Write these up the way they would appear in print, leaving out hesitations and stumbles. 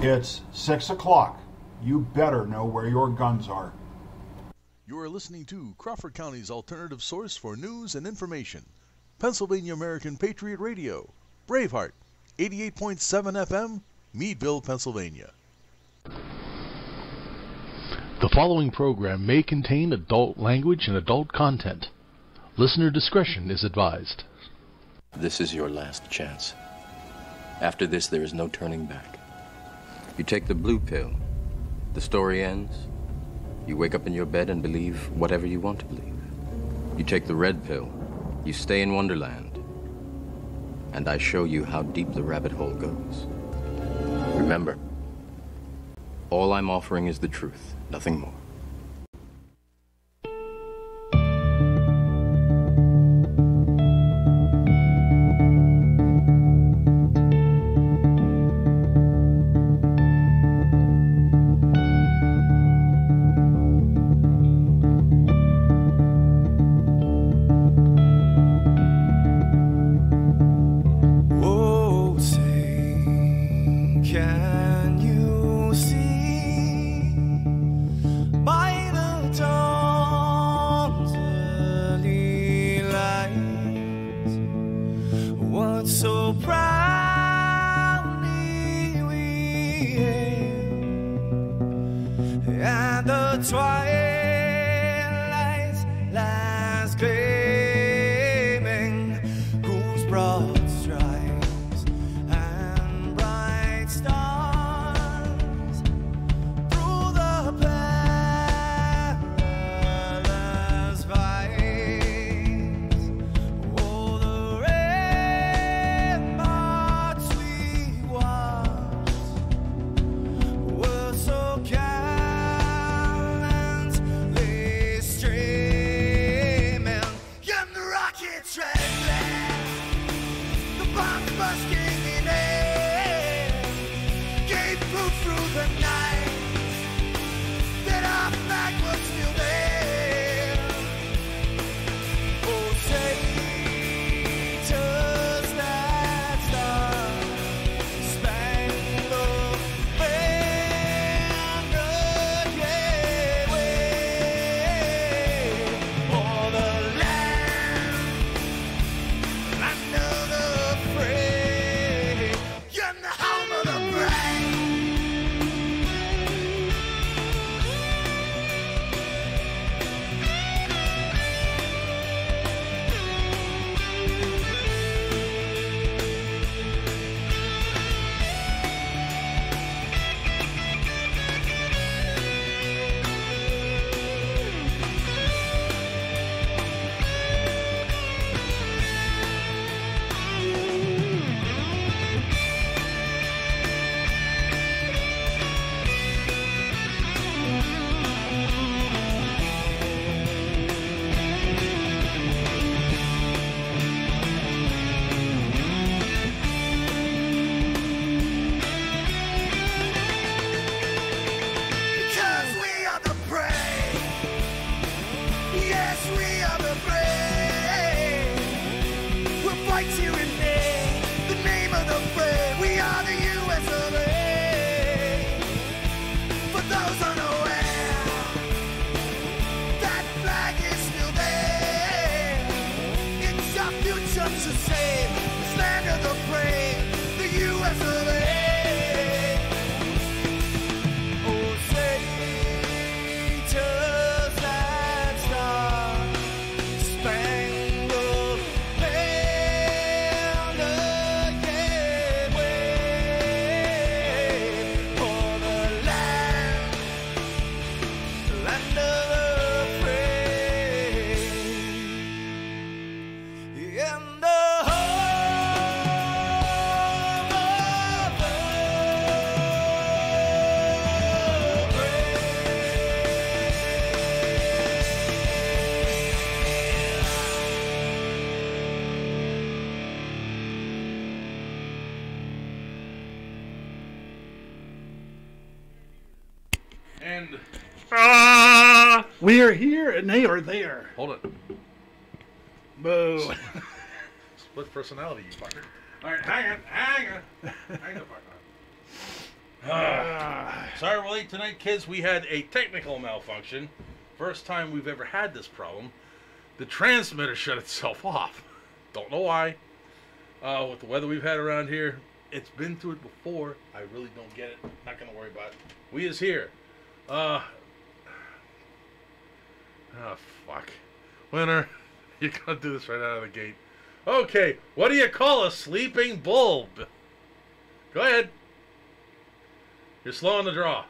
It's 6 o'clock. You better know where your guns are. You are listening to Crawford County's alternative source for news and information. Pennsylvania American Patriot Radio. Braveheart, 88.7 FM, Meadville, Pennsylvania. The following program may contain adult language and adult content. Listener discretion is advised. This is your last chance. After this, there is no turning back. You take the blue pill. The story ends. You wake up in your bed and believe whatever you want to believe. You take the red pill. You stay in Wonderland. And I show you how deep the rabbit hole goes. Remember, all I'm offering is the truth, nothing more. We are here and they are there. Hold it. Boo. Split personality, you fucker. All right, hang on. Hang the fuck Sorry we're late tonight, kids. We had a technical malfunction. First time we've ever had this problem. The transmitter shut itself off. Don't know why. With the weather we've had around here, it's been through it before. I really don't get it. Not going to worry about it. We is here. Oh, fuck. Winner, you're going to do this right out of the gate. Okay, what do you call a sleeping bulb? Go ahead. You're slow on the draw.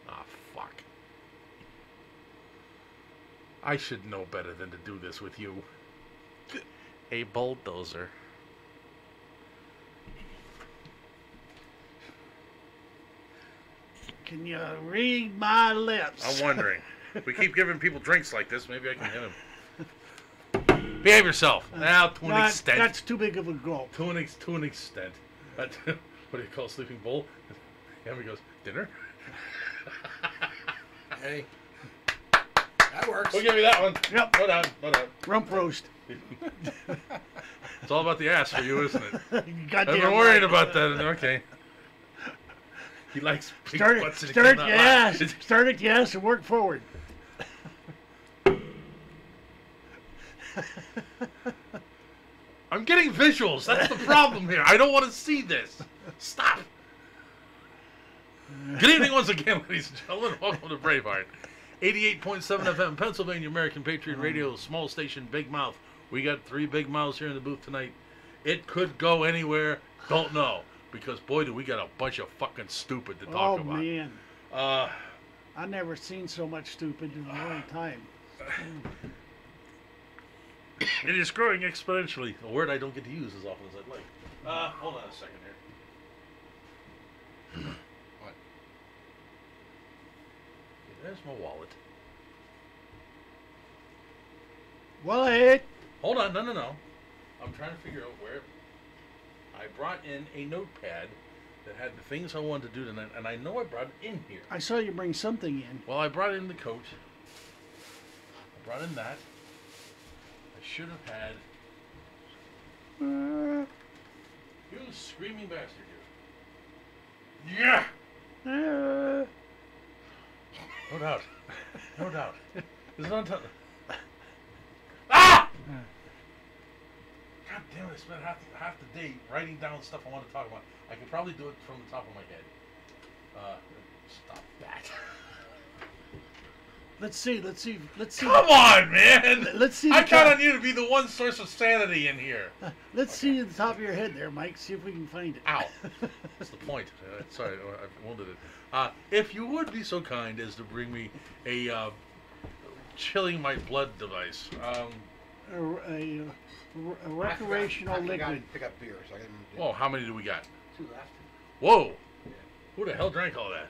Ah, fuck. I should know better than to do this with you. A bulldozer. Can you read my lips? I'm wondering. We keep giving people drinks like this. Maybe I can hit him. Behave yourself. Now, to an extent. That's too big of a gulp. To an extent. What do you call a sleeping bull? Henry goes, dinner? Hey. That works. We'll give you that one. Yep. No doubt. Rump roast. It's all about the ass for you, isn't it? Goddamn I've been worried about that. Okay. He likes big Start butts and he at cannot your lie. ass. Start at your ass and work forward. I'm getting visuals. That's the problem here. I don't want to see this. Stop. Good evening once again, ladies and gentlemen. Welcome to Braveheart. 88.7 FM, Pennsylvania American Patriot Radio, small station, big mouth. We got 3 big mouths here in the booth tonight. It could go anywhere. Don't know. Because, boy, do we got a bunch of fucking stupid to talk about. Oh, man. Uh, I've never seen so much stupid in a long time. It is growing exponentially. A word I don't get to use as often as I'd like. Hold on a second here. What? Okay, there's my wallet. What? Hold on, no. I'm trying to figure out where. I brought in a notepad that had the things I wanted to do tonight, and I know I brought it in here. I saw you bring something in. Well, I brought in the coat. I brought in that. I should have had. You screaming bastard, you. Yeah! No doubt. No doubt. This is on top. Ah! God damn it, I spent half the day writing down stuff I want to talk about. I could probably do it from the top of my head. Stop that. Let's see. Come on, man! Let's see. I count on you to be the one source of sanity in here. Let's see the top of your head there, Mike. See if we can find it. Ow. That's the point. Sorry, I wounded it. If you would be so kind as to bring me a chilling my blood device. A recreational liquid. I pick up beer, so I can. Oh, how many do we got? 2 left. Whoa! Yeah. Who the hell drank all that?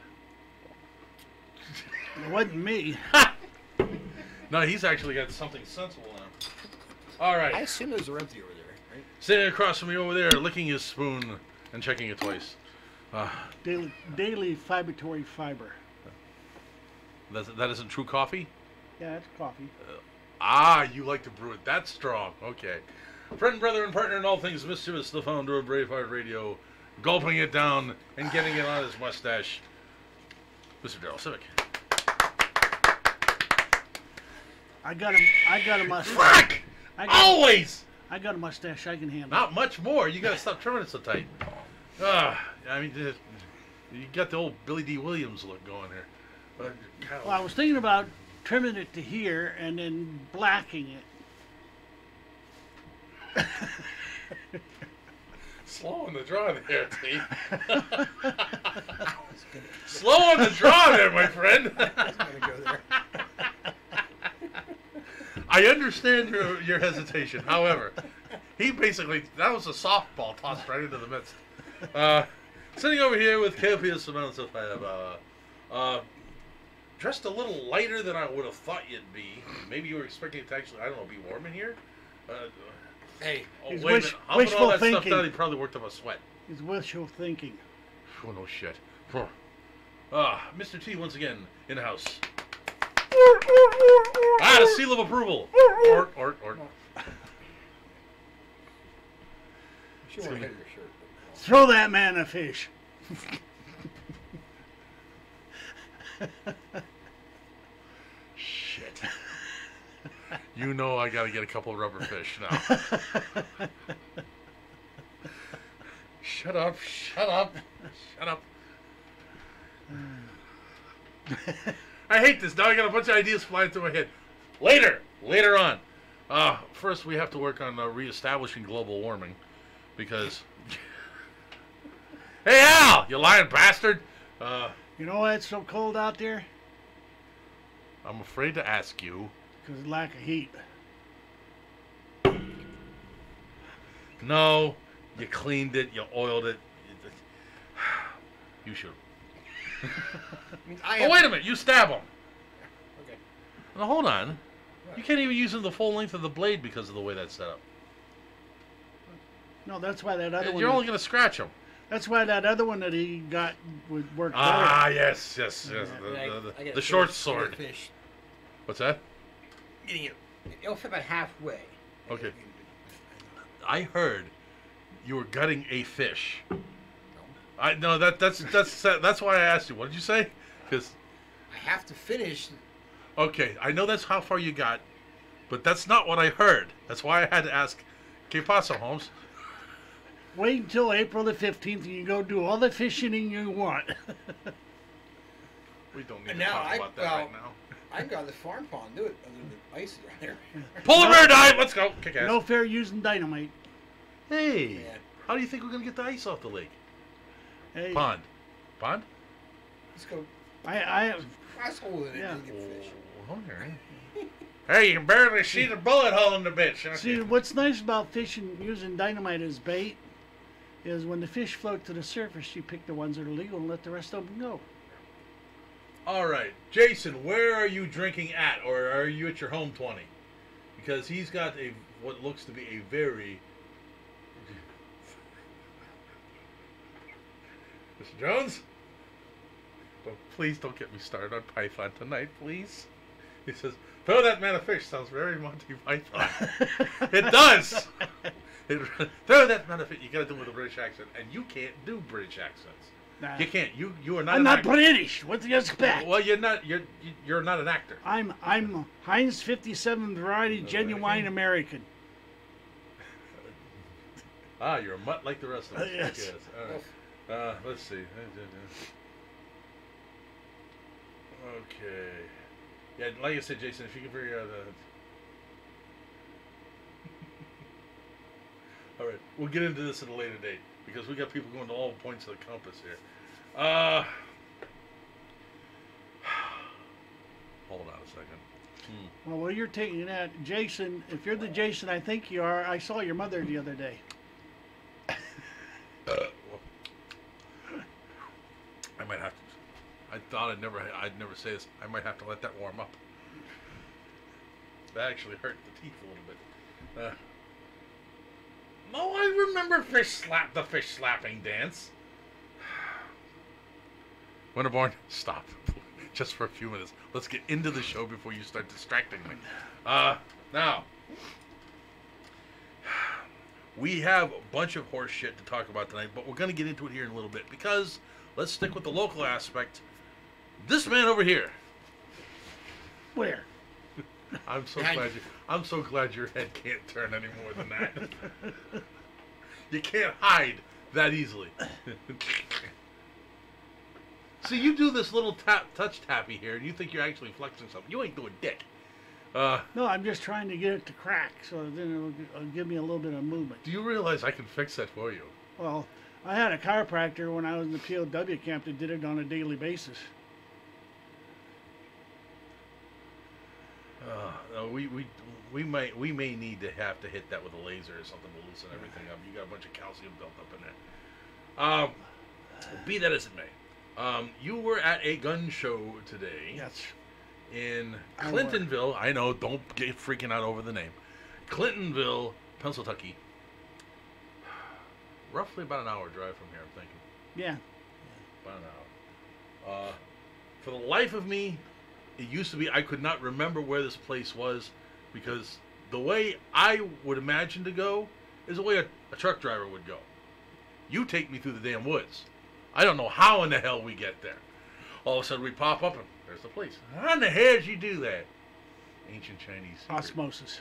It wasn't me. No, he's actually got something sensible in him. All right. I assume those are empty over there, right? Sitting across from me over there, licking his spoon and checking it twice. Daily vibratory fiber. That isn't true coffee? Yeah, that's coffee. You like to brew it that strong. Okay. Friend, brother, and partner in all things mischievous, the founder of Braveheart Radio, gulping it down and getting it on his mustache, Mr. Daryl Civic. I got a mustache. Fuck! Always! I got a mustache I can handle. Not much more. You gotta stop trimming it so tight. I mean, you got the old Billy D. Williams look going here. Well, I was thinking about trimming it to here and then blacking it. Slow on the draw there, T. Slow on the draw there, my friend. I'm gonna go there. I understand your hesitation. However, he basically, that was a softball tossed right into the midst. Sitting over here with copious amounts of firepower. Dressed a little lighter than I would have thought you'd be. Maybe you were expecting it to actually, I don't know, be warm in here? Hey. Oh, He's wait a minute. Humping wishful all that stuff thinking. down, he probably worked up a sweat. It's wishful thinking. Oh, no shit. Mr. T, once again, in the house. The seal of approval. Ort. She won't hit your shirt. Throw that man a fish. Shit. You know I gotta get a couple rubber fish now. Shut up, shut up, shut up. I hate this. Now I got a bunch of ideas flying through my head. Later on. First we have to work on reestablishing global warming. Because... Hey, Al! You lying bastard! You know why it's so cold out there? I'm afraid to ask you. Because of lack of heat. No, you cleaned it, you oiled it. You should. Oh, wait a minute, you stab him. Okay. Now, hold on. You can't even use the full length of the blade because of the way that's set up. No, that's why that other one... You're only going to scratch him. That's why that other one that he got would work better. Ah, yes. The short sword. Fish. What's that? Getting it. It'll fit about halfway. Okay. I heard you were gutting a fish. I no, that's why I asked you. What did you say? Because I have to finish. okay, I know that's how far you got, but that's not what I heard. That's why I had to ask. Que pasa, Holmes? Wait until April the 15th and you go do all the fishing you want. We don't need And to now talk about that right now. I can go to the farm pond and do it. Other than the ice is right there. Pull the bird dive. Let's go. Kick ass. No fair using dynamite. Hey, Yeah. how do you think we're gonna get the ice off the lake? Hey, Pond. Let's go. I Cross hole in it Yeah. and get fish. Oh, okay. Hey, you can barely see the bullet hole in the bitch. Don't see you? what's nice about fishing using dynamite as bait is when the fish float to the surface, you pick the ones that are legal and let the rest of them go. All right, Jason, where are you drinking at, or are you at your home 20? Because he's got what looks to be a very... Mr. Jones? Please don't get me started on Python tonight, please. He says, throw that man a fish. Sounds very Monty Python. It does! Throw that man a fish. You got to do it with a British accent, and you can't do British accents. Nah. You can't. You are not. I'm an not actor. British. What do you expect? Well, you're not. You're not an actor. I'm Heinz 57 variety genuine American. Ah, you're a mutt like the rest of us. Yes. All right. Let's see. Okay. Yeah, like I said, Jason, if you can figure out all right, we'll get into this at a later date because we got people going to all points of the compass here. Hold on a second. Well, while you're taking that, Jason, if you're the Jason I think you are, I saw your mother the other day. I might have to. I thought I'd never say this. I might have to let that warm up. That actually hurt the teeth a little bit. No, I remember the fish slapping dance. Winterborn, stop. Just for a few minutes. Let's get into the show before you start distracting me. Now, we have a bunch of horse shit to talk about tonight, but we're going to get into it here in a little bit because let's stick with the local aspect. This man over here. Where? I'm so glad your head can't turn any more than that. You can't hide that easily. See, you do this little touch tappy here, and you think you're actually flexing something. You ain't doing dick. No, I'm just trying to get it to crack, so then it'll give me a little bit of movement. Do you realize I can fix that for you? Well, I had a chiropractor when I was in the POW camp that did it on a daily basis. We may need to have to hit that with a laser or something to loosen everything up. You got a bunch of calcium built up in there. Be that as it may, you were at a gun show today. Yes. In Clintonville. I know. Don't get freaking out over the name. Clintonville, Pennsylvania. Roughly about an hour drive from here, I'm thinking. Yeah. About an hour. For the life of me, it used to be I could not remember where this place was because the way I would imagine to go is the way a truck driver would go. You take me through the damn woods. I don't know how in the hell we get there. All of a sudden we pop up and there's the police. How in the hell did you do that? Ancient Chinese secret. Osmosis.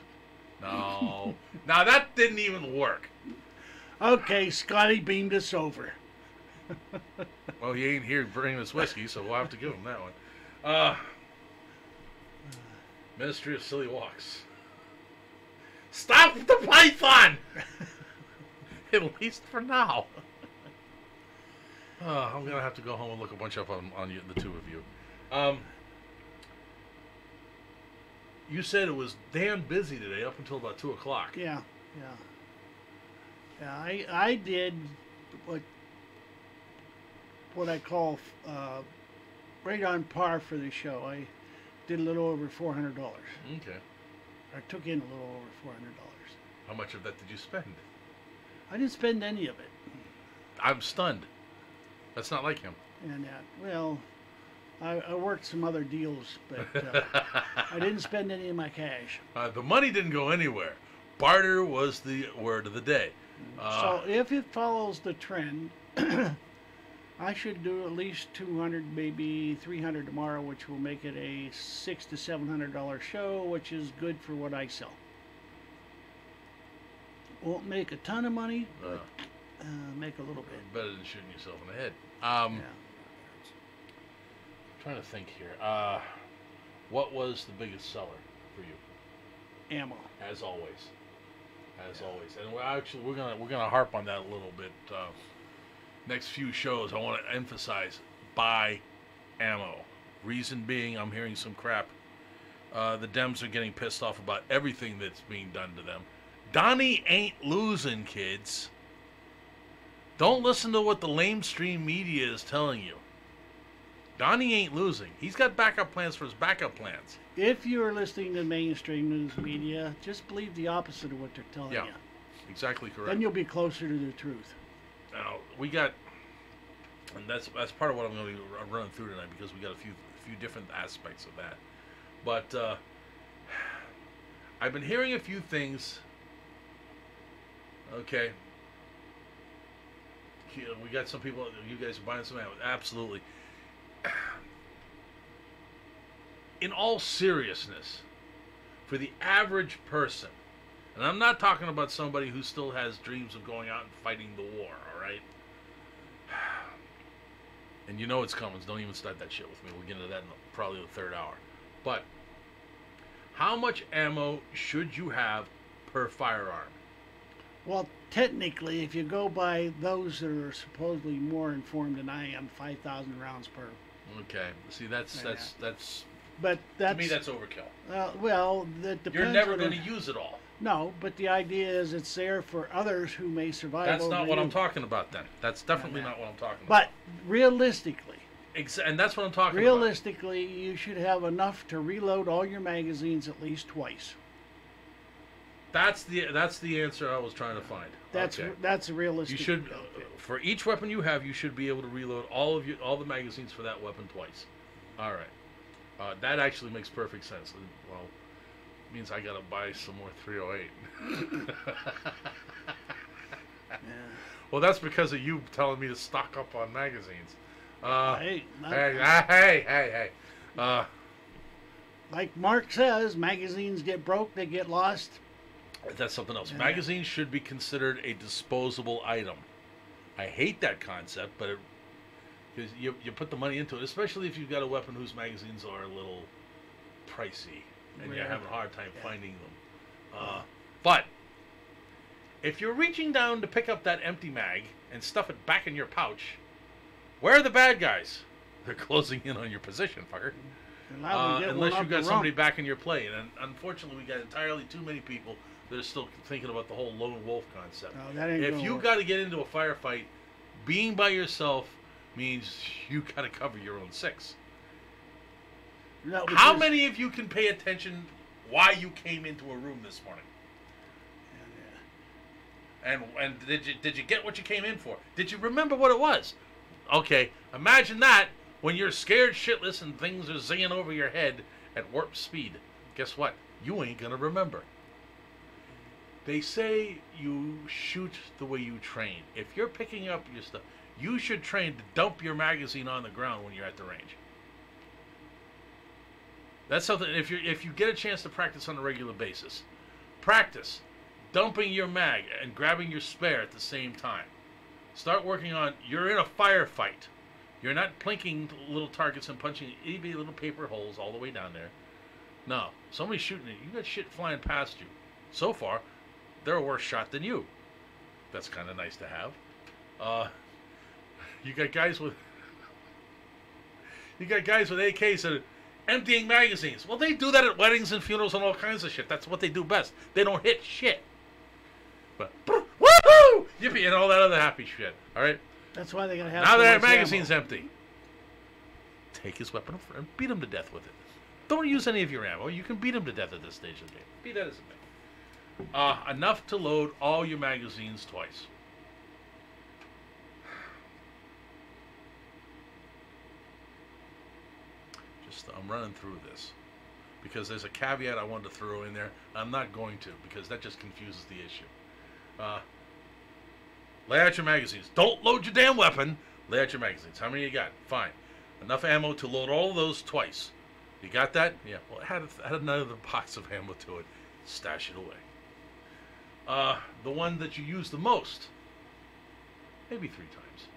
No. Now that didn't even work. Okay, Scotty beamed us over. Well, he ain't here bringing us whiskey, so we'll have to give him that one. Ministry of Silly Walks. Stop with the python! At least for now. I'm going to have to go home and look a bunch up on you, the two of you. You said it was damn busy today up until about 2 o'clock. Yeah. I did what I call right on par for the show. I did a little over $400. Okay. I took in a little over $400. How much of that did you spend? I didn't spend any of it. I'm stunned. That's not like him. And well, I worked some other deals, but I didn't spend any of my cash. The money didn't go anywhere. Barter was the word of the day. So if it follows the trend, I should do at least 200, maybe 300 tomorrow, which will make it a $600 to $700 show, which is good for what I sell. Won't make a ton of money, but make a little bit. Better than shooting yourself in the head. Yeah. I'm trying to think here. What was the biggest seller for you? Ammo. As always. And we're gonna harp on that a little bit. Next few shows, I want to emphasize buy ammo. Reason being, I'm hearing some crap. The Dems are getting pissed off about everything that's being done to them. Donnie ain't losing, kids. Don't listen to what the lamestream media is telling you. Donnie ain't losing. He's got backup plans for his backup plans. If you are listening to mainstream news media, just believe the opposite of what they're telling you. Exactly correct. Then you'll be closer to the truth. Now we got, and that's part of what I'm going to be running through tonight, because we got a few different aspects of that. But I've been hearing a few things. Okay. We got some people. You guys are buying some ammo. Absolutely. In all seriousness, for the average person, and I'm not talking about somebody who still has dreams of going out and fighting the war, all right? And you know it's coming, so don't even start that shit with me. We'll get into that in probably the third hour. But how much ammo should you have per firearm? Well, technically, if you go by those that are supposedly more informed than I am, 5,000 rounds per. Okay. See, that's But that's, to me, that's overkill. Well, that depends. You're never going to use it all. No, but the idea is it's there for others who may survive. That's not what you. I'm talking about then. That's definitely not what I'm talking about. But realistically, and that's what I'm talking about. Realistically, you should have enough to reload all your magazines at least twice. That's the answer I was trying to find. That's a realistic. You should, for each weapon you have, you should be able to reload all the magazines for that weapon twice. All right, that actually makes perfect sense. Well, it means I gotta buy some more 308. Yeah. Well, that's because of you telling me to stock up on magazines. Hey. Like Mark says, magazines get broke, they get lost. That's something else. Yeah. Magazines should be considered a disposable item. I hate that concept, but because you put the money into it, especially if you've got a weapon whose magazines are a little pricey and you're having a hard time finding them. But if you're reaching down to pick up that empty mag and stuff it back in your pouch, where are the bad guys? They're closing in on your position, fucker. Unless you've got somebody back in your play. And unfortunately, we got entirely too many people that are still thinking about the whole lone wolf concept. No, that ain't if you work. got to get into a firefight, being by yourself means you got to cover your own six. No, How many of you can pay attention why you came into a room this morning? And did you get what you came in for? Did you remember what it was? Okay, imagine that when you're scared shitless and things are zinging over your head at warp speed. Guess what? You ain't gonna remember. They say you shoot the way you train. If you're picking up your stuff, you should train to dump your magazine on the ground when you're at the range. That's something. If you get a chance to practice on a regular basis, practice dumping your mag and grabbing your spare at the same time. Start working on. You're in a firefight. You're not plinking little targets and punching itty little paper holes all the way down there. No, somebody's shooting at you. You got shit flying past you. So far, they're a worse shot than you. That's kind of nice to have. You got guys with AKs that are emptying magazines. Well, they do that at weddings and funerals and all kinds of shit. That's what they do best. They don't hit shit. But woohoo! Yippee and all that other happy shit. All right. That's why they gotta have. Now so that much magazine's ammo. empty. Take his weapon and beat him to death with it. Don't use any of your ammo. You can beat him to death at this stage of the game. Beat that as a thing. Enough to load all your magazines twice. I'm running through this because there's a caveat I wanted to throw in there. I'm not going to because that just confuses the issue. Lay out your magazines. Don't load your damn weapon. Lay out your magazines. How many you got? Fine. Enough ammo to load all of those twice. You got that? Yeah. Well, it had another box of ammo to it. Stash it away. The one that you use the most, maybe 3 times.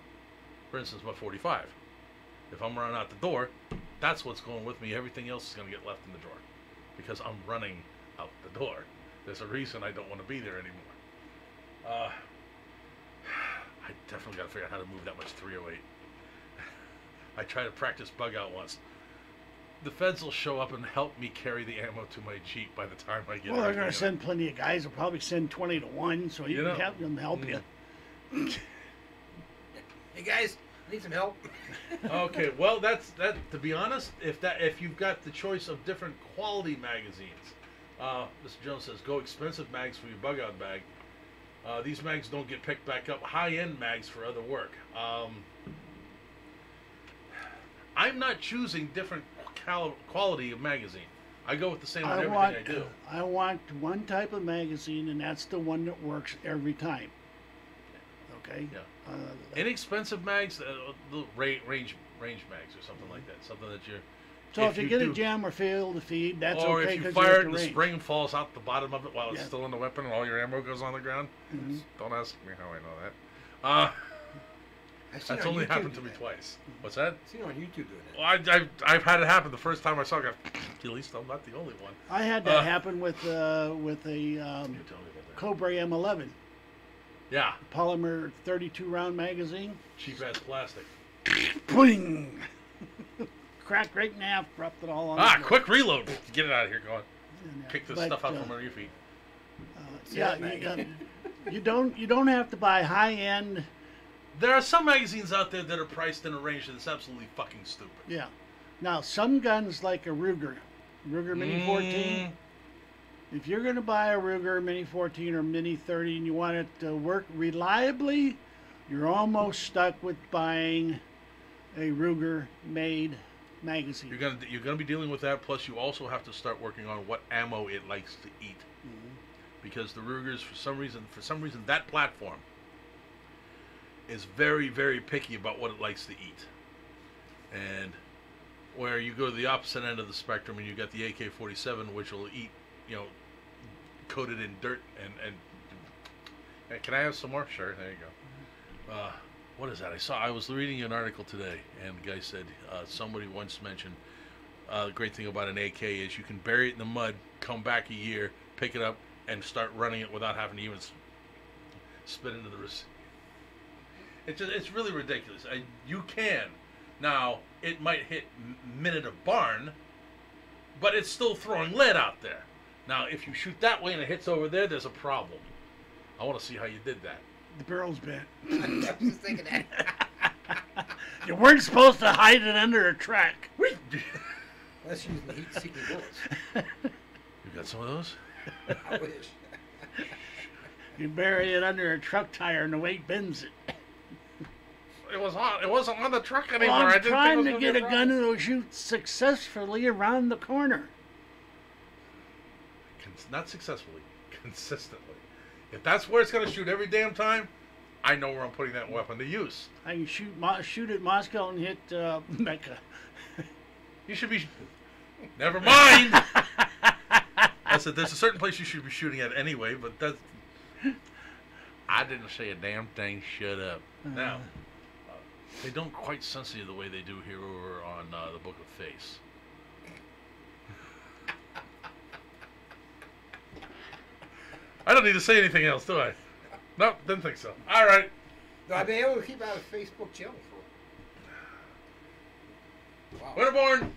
For instance, my 45. If I'm running out the door, that's what's going with me. Everything else is going to get left in the drawer because I'm running out the door. There's a reason I don't want to be there anymore. I definitely got to figure out how to move that much 308. I tried to practice bug out once. The feds will show up and help me carry the ammo to my Jeep by the time I get. Well, they're going to send plenty of guys. They'll probably send 20 to 1, so you can have them help you. Hey guys, need some help? Okay, well that's that. To be honest, if you've got the choice of different quality magazines, Mr. Jones says go expensive mags for your bug out bag. These mags don't get picked back up. High-end mags for other work. I'm not choosing different quality of magazine. I go with the same on everything I do. I want one type of magazine, and that's the one that works every time. Okay. Yeah. Inexpensive mags, the range mags or something like that. Something that you're. So if you get a jam or fail to feed, that's or okay. Or if you fire it and the spring falls out the bottom of it while it's still in the weapon and all your ammo goes on the ground. Mm-hmm. Don't ask me how I know that. That's only happened to me twice. What's that? I've seen on YouTube doing it. Well, I've had it happen the first time I saw it. At least I'm not the only one. I had that happen with a Cobra M11. Yeah. Polymer 32 round magazine. Cheap ass plastic. Boing! Cracked right in half, dropped it all on the floor. Quick reload. Get it out of here, go on. Kick this stuff out from under your feet. You don't have to buy high end. There are some magazines out there that are priced in a range that's absolutely fucking stupid. Yeah. Now some guns like a Ruger Mini 14. If you're going to buy a Ruger Mini 14 or Mini 30 and you want it to work reliably, you're almost stuck with buying a Ruger-made magazine. You're gonna be dealing with that. Plus, you also have to start working on what ammo it likes to eat, because the Rugers, for some reason, that platform is very, very picky about what it likes to eat. And where you go to the opposite end of the spectrum, and you got the AK-47, which will eat, coated in dirt and hey, can I have some more? Sure, there you go. What is that? I was reading an article today, and the guy said somebody once mentioned the great thing about an AK is you can bury it in the mud, come back a year, pick it up, and start running it without having to even spit into the receipt. It's really ridiculous. You can. Now, it might hit minute of barn, but it's still throwing lead out there. Now, if you shoot that way and it hits over there, there's a problem. I want to see how you did that. The barrel's bent. I was just thinking that. You weren't supposed to hide it under a track. That's using the heat-seeking bullets. You got some of those? I wish. You bury it under a truck tire and the weight bends it. It was hot. It wasn't on the truck anymore. Well, I I'm didn't trying think to get a gun that'll shoot successfully around the corner. Not successfully, consistently. If that's where it's going to shoot every damn time, I know where I'm putting that weapon to use. I can shoot at Moscow and hit Mecca. You should be. Never mind. I said there's a certain place you should be shooting at anyway, but that's. I didn't say a damn thing. Shut up. Now, they don't quite censor you the way they do here over on the Book of Face. I don't need to say anything else, do I? No, didn't think so. All right. No, I've been able to keep out of Facebook jail for. Wow. Winterborn,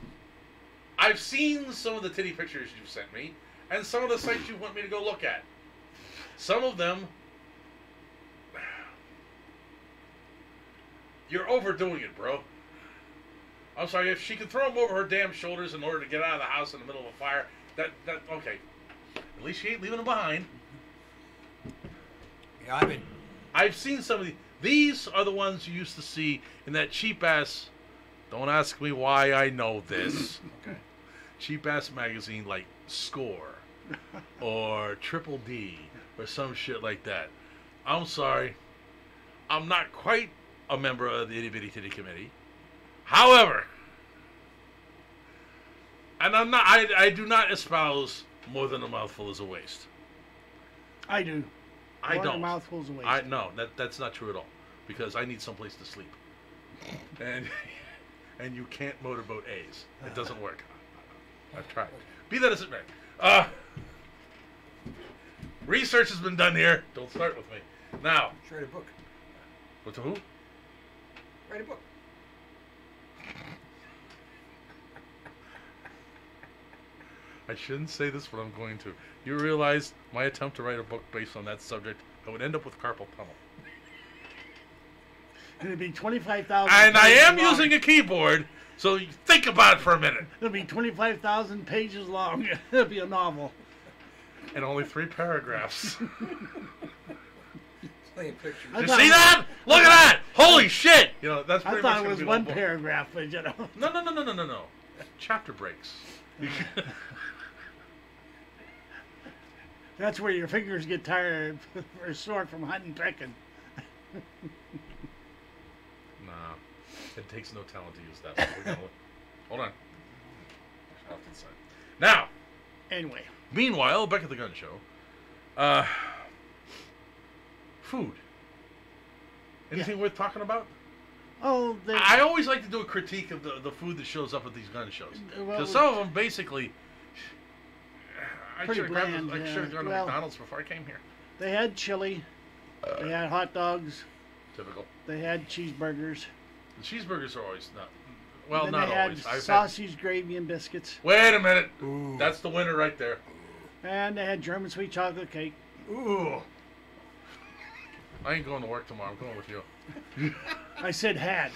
I've seen some of the titty pictures you've sent me, and some of the sites you want me to go look at. Some of them, you're overdoing it, bro. I'm sorry, if she could throw them over her damn shoulders in order to get out of the house in the middle of a fire, okay. At least she ain't leaving them behind. Yeah, I've seen some of these are the ones you used to see in that cheap-ass, don't ask me why I know this, okay, cheap-ass magazine like Score or Triple D or some shit like that. I'm sorry. I'm not quite a member of the Itty Bitty Titty Committee. However, and I do not espouse more than a mouthful is a waste. I do. I don't. Mouthfuls of waste. No, that's not true at all. Because I need someplace to sleep. And you can't motorboat A's. It doesn't work. I've tried. Be that as it may. Research has been done here. Don't start with me. Now. Write a book. What to who? Write a book. I shouldn't say this, but I'm going to. You realize my attempt to write a book based on that subject, I would end up with carpal tunnel. It'd be 25,000. And I am using a keyboard, so you think about it for a minute. It'll be 25,000 pages long. It'll be a novel. And only 3 paragraphs. Playing pictures. You see that? Look at that! Holy shit! You know, that's pretty I thought much it was gonna be one the whole book. paragraph, but you know. No. Chapter breaks. That's where your fingers get tired or sore from hunting pecking. Nah, it takes no talent to use that. We're gonna hold on. Off to the side. Now, Anyway. meanwhile, back at the gun show. Food. Anything worth talking about? Oh, I always like to do a critique of the food that shows up at these gun shows. Well, Because some of them basically... I Pretty should have bland, gone to well, McDonald's before I came here. they had chili. They had hot dogs. Typical. They had cheeseburgers. The cheeseburgers are always not... Well, Then not they had always. I've sausage, gravy, and biscuits. Wait a minute. Ooh. That's the winner right there. And they had German sweet chocolate cake. Ooh. I ain't going to work tomorrow. I'm going with you. I said had.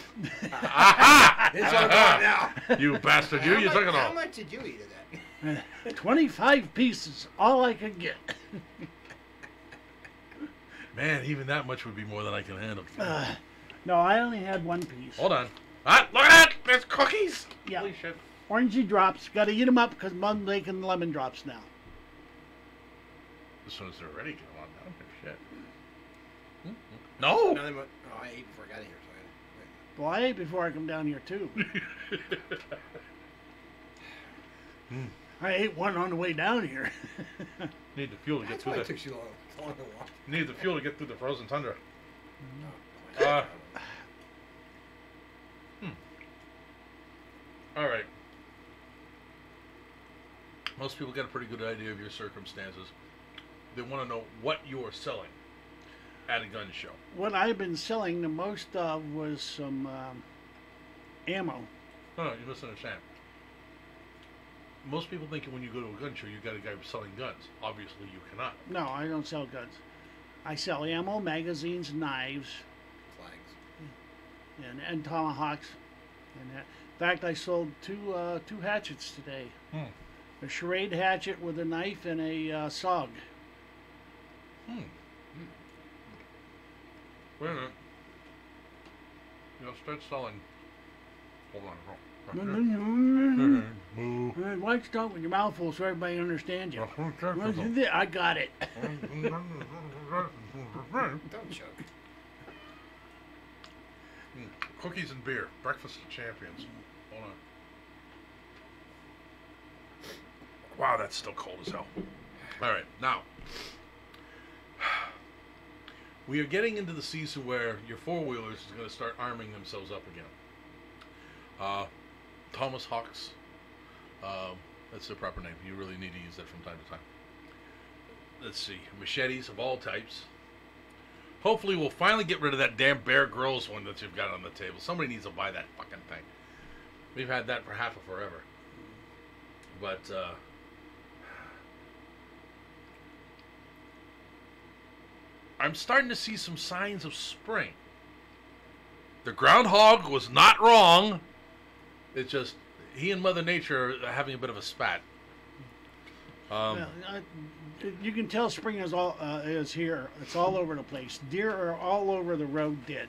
Aha! It's all gone now. You bastard. You took it How all. much did you eat of that? 25 pieces. All I could get. Man, even that much would be more than I can handle. No, I only had one piece. Hold on. Ah, look at that! There's cookies! Yeah. Holy shit. Orangey drops. Got to eat them up because I'm making lemon drops now. As soon as they're ready, get them on down here. Shit. No! Another one. Oh, I ate before I got here, so I had to wait. Well, I ate before I come down here, too. I ate one on the way down here. Need the fuel to get That's through why the... it took you long to walk. Need the fuel to get through the frozen tundra. No. All right. Most people get a pretty good idea of your circumstances. They want to know what you are selling at a gun show. What I've been selling the most of was some ammo. No, you misunderstand. Most people think when you go to a gun show, you got a guy selling guns. Obviously, you cannot. No, I don't sell guns. I sell ammo, magazines, knives, Flags. and tomahawks. And in fact, I sold two hatchets today. A charade hatchet with a knife and a SOG. Wait a minute. Start selling. Hold on. Why don't you talk with your mouth full so everybody understands you? I got it. Don't choke. Cookies and beer. Breakfast of champions. Hold on. Wow, that's still cold as hell. All right, now we are getting into the season where your four-wheelers is going to start arming themselves up again. Thomas Hawks, that's the proper name. You really need to use that from time to time. Let's see, machetes of all types. Hopefully we'll finally get rid of that damn Bear Grylls one that you've got on the table. Somebody needs to buy that fucking thing. We've had that for half of forever. But, I'm starting to see some signs of spring. The groundhog was not wrong. It's just, he and Mother Nature are having a bit of a spat. You can tell spring is here. It's all over the place. Deer are all over the road dead.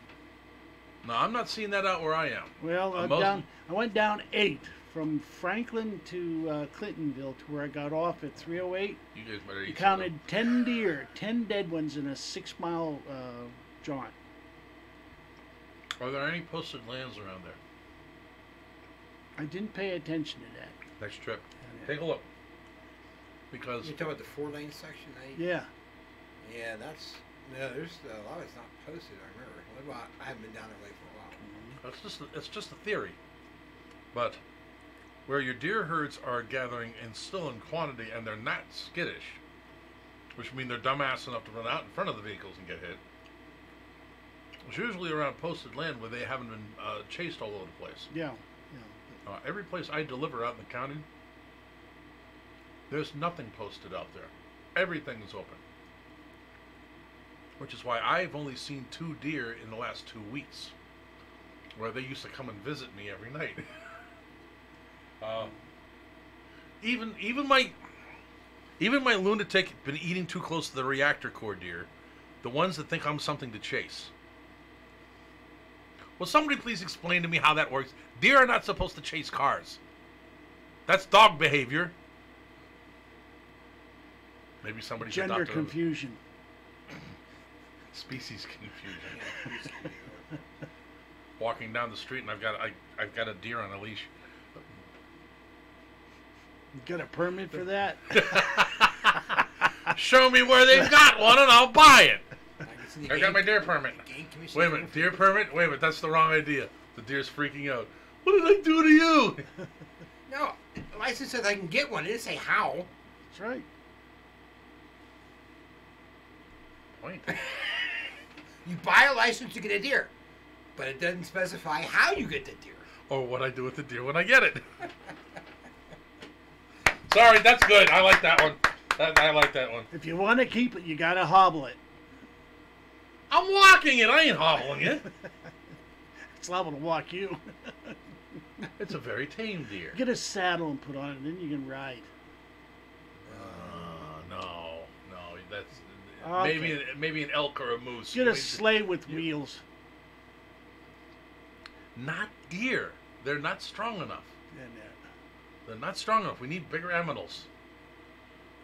No, I'm not seeing that out where I am. Well, I went down 8 from Franklin to Clintonville to where I got off at 308. You guys better eat. Counted 10 deer, 10 dead ones in a 6-mile jaunt. Are there any posted lands around there? I didn't pay attention to that. Next trip, take a look. Because You're talking about the 4-lane section, eh? Yeah. Yeah, there's a lot of it's not posted, I remember. Well, I haven't been down that way for a while. it's just a theory. But where your deer herds are gathering and still in quantity and they're not skittish, which means they're dumbass enough to run out in front of the vehicles and get hit, it's usually around posted land where they haven't been chased all over the place. Yeah. Every place I deliver out in the county, there's nothing posted out there. Everything is open. Which is why I've only seen 2 deer in the last 2 weeks. Where they used to come and visit me every night. Even my lunatic been eating too close to the reactor core deer. The ones that think I'm something to chase. Will somebody please explain to me how that works? Deer are not supposed to chase cars. That's dog behavior. Maybe somebody should Gender adopt confusion. Species confusion. Walking down the street and I've got a deer on a leash. You got a permit for that? Show me where they've got one and I'll buy it. I got my deer permit. Wait a minute, deer permit? Wait a minute, that's the wrong idea. The deer's freaking out. What did I do to you? No, the license says I can get one. It didn't say how. That's right. Point. You buy a license to get a deer, but it doesn't specify how you get the deer. Or what I do with the deer when I get it. Sorry, that's good. I like that one. I like that one. If you want to keep it, you got to hobble it. I'm walking it. I ain't hobbling it. It's liable to walk you. It's a very tame deer. Get a saddle and put on it, then you can ride. No, that's Okay. maybe an elk or a moose. Get a sleigh with wheels. Not deer. They're not strong enough. And, They're not strong enough. We need bigger animals.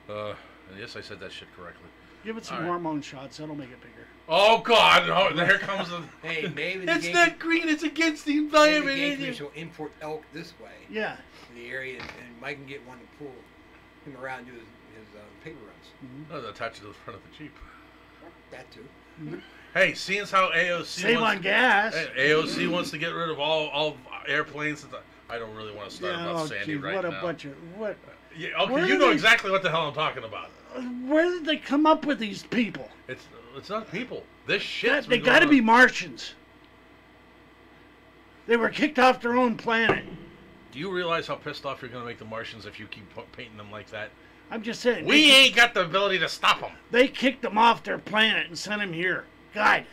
Yes, I said that shit correctly. give it some All right. hormone shots. That'll make it bigger. Oh God! Oh, here comes the. Hey, maybe It's not green. It's against the environment. Maybe the Game Commission will import elk this way. Yeah. In the area, and Mike can get one to pull him around and do his paper runs. Oh, attach it to the front of the Jeep. That too. Hey, seeing as how AOC Save wants, on gas. AOC wants to get rid of all airplanes. I don't really want to start Yeah, about Sandy gee, right what a now. bunch of what? Yeah, Where okay, you do know they- exactly what the hell I'm talking about. Where did they come up with these people? It's not people. This shit's They been got to going be on. Martians. They were kicked off their own planet. Do you realize how pissed off you're going to make the Martians if you keep painting them like that? I'm just saying. We ain't got the ability to stop them. They kicked them off their planet and sent them here. God,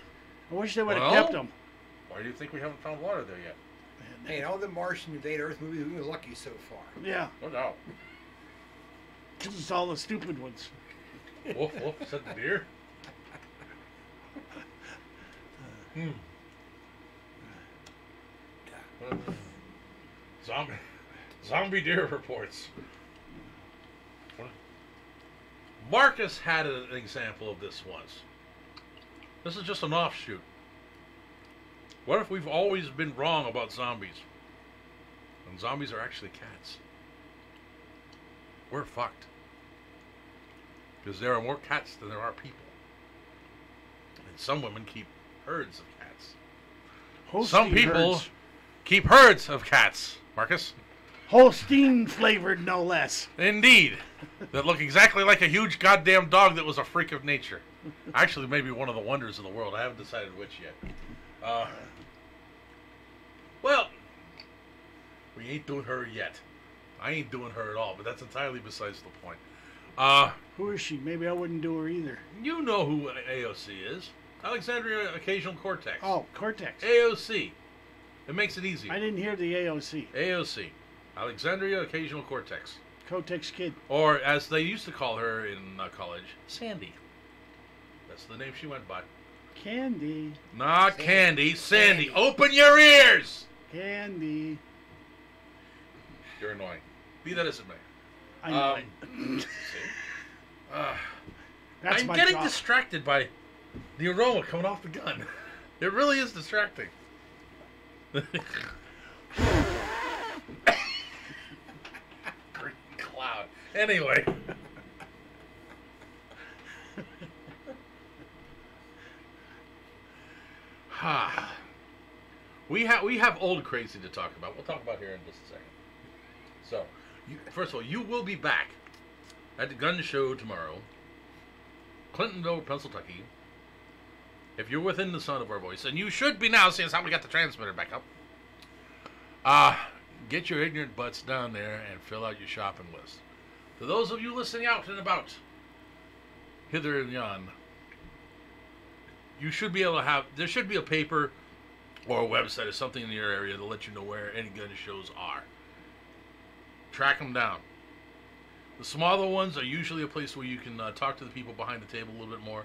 I wish they would have Well, kept them. Why do you think we haven't found water there yet? Hey, in all the Martian Invade Earth movies, we've been lucky so far. Yeah, No doubt. this is all the stupid ones. Woof, woof, said the deer. Zombie deer reports. Marcus had an example of this once. This is just an offshoot. What if we've always been wrong about zombies? And zombies are actually cats. we're fucked. Because there are more cats than there are people. And some women keep herds of cats. Some people keep herds of cats, Marcus. Holstein flavored, no less. Indeed. That look exactly like a huge goddamn dog that was a freak of nature. Actually, maybe one of the wonders of the world. I haven't decided which yet. Well, we ain't doing her yet. I ain't doing her at all, but that's entirely besides the point. Who is she? Maybe I wouldn't do her either. You know who AOC is. Alexandria Occasional Cortex. Oh, Cortex. AOC. It makes it easy. I didn't hear the AOC. AOC. Alexandria Occasional Cortex. Cortex Kid. Or, as they used to call her in college, Sandy. That's the name she went by. Candy. Not Candy, Sandy. Open your ears! Candy. You're annoying. Be that as it may. I know it. That's I'm my getting job. distracted by the aroma coming off the gun. It really is distracting. Green cloud. Anyway. We have old crazy to talk about. We'll talk about here in just a second. So, first of all, you will be back at the gun show tomorrow, Clintonville, Pennsylvania. If you're within the sound of our voice, and you should be now, seeing as how we got the transmitter back up. Get your ignorant butts down there and fill out your shopping list. For those of you listening out and about, hither and yon, you should be able to have, there should be a paper or a website or something in your area to let you know where any gun shows are. Track them down. The smaller ones are usually a place where you can talk to the people behind the table a little bit more.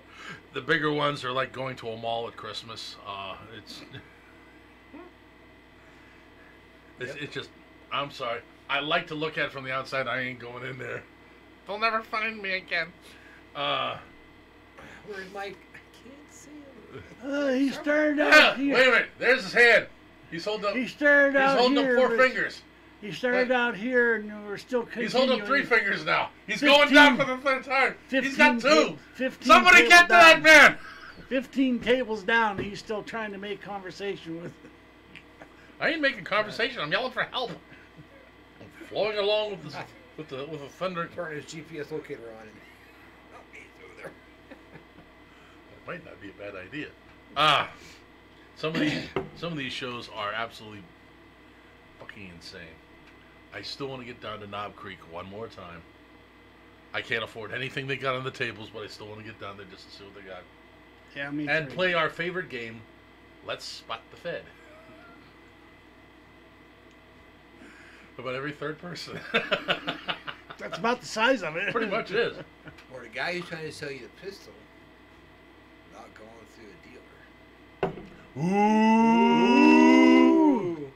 The bigger ones are like going to a mall at Christmas. It's just, I'm sorry. I like to look at it from the outside. I ain't going in there. They'll never find me again. Where's Mike? I can't see him. He started out here. Wait a minute. There's his hand. He's holding up. He started out holding here. up 4 fingers. He started out here, and we're still continuing. He's holding up 3 fingers now. He's 15 going down for the 3rd time. He's got 2. 15 Somebody tables get to that down. man. 15 tables down. He's still trying to make conversation with. I ain't making conversation. I'm yelling for help. I'm flowing along with the thunder. Turn his GPS locator on and he's over there. That might not be a bad idea. Some of these shows are absolutely fucking insane. I still want to get down to Knob Creek one more time. I can't afford anything they got on the tables, but I still want to get down there just to see what they got. Yeah, me And too. play our favorite game, Let's Spot the Fed. About every 3rd person. That's about the size of it. Pretty much is. Or the guy who's trying to sell you the pistol, not going through a dealer. Ooh.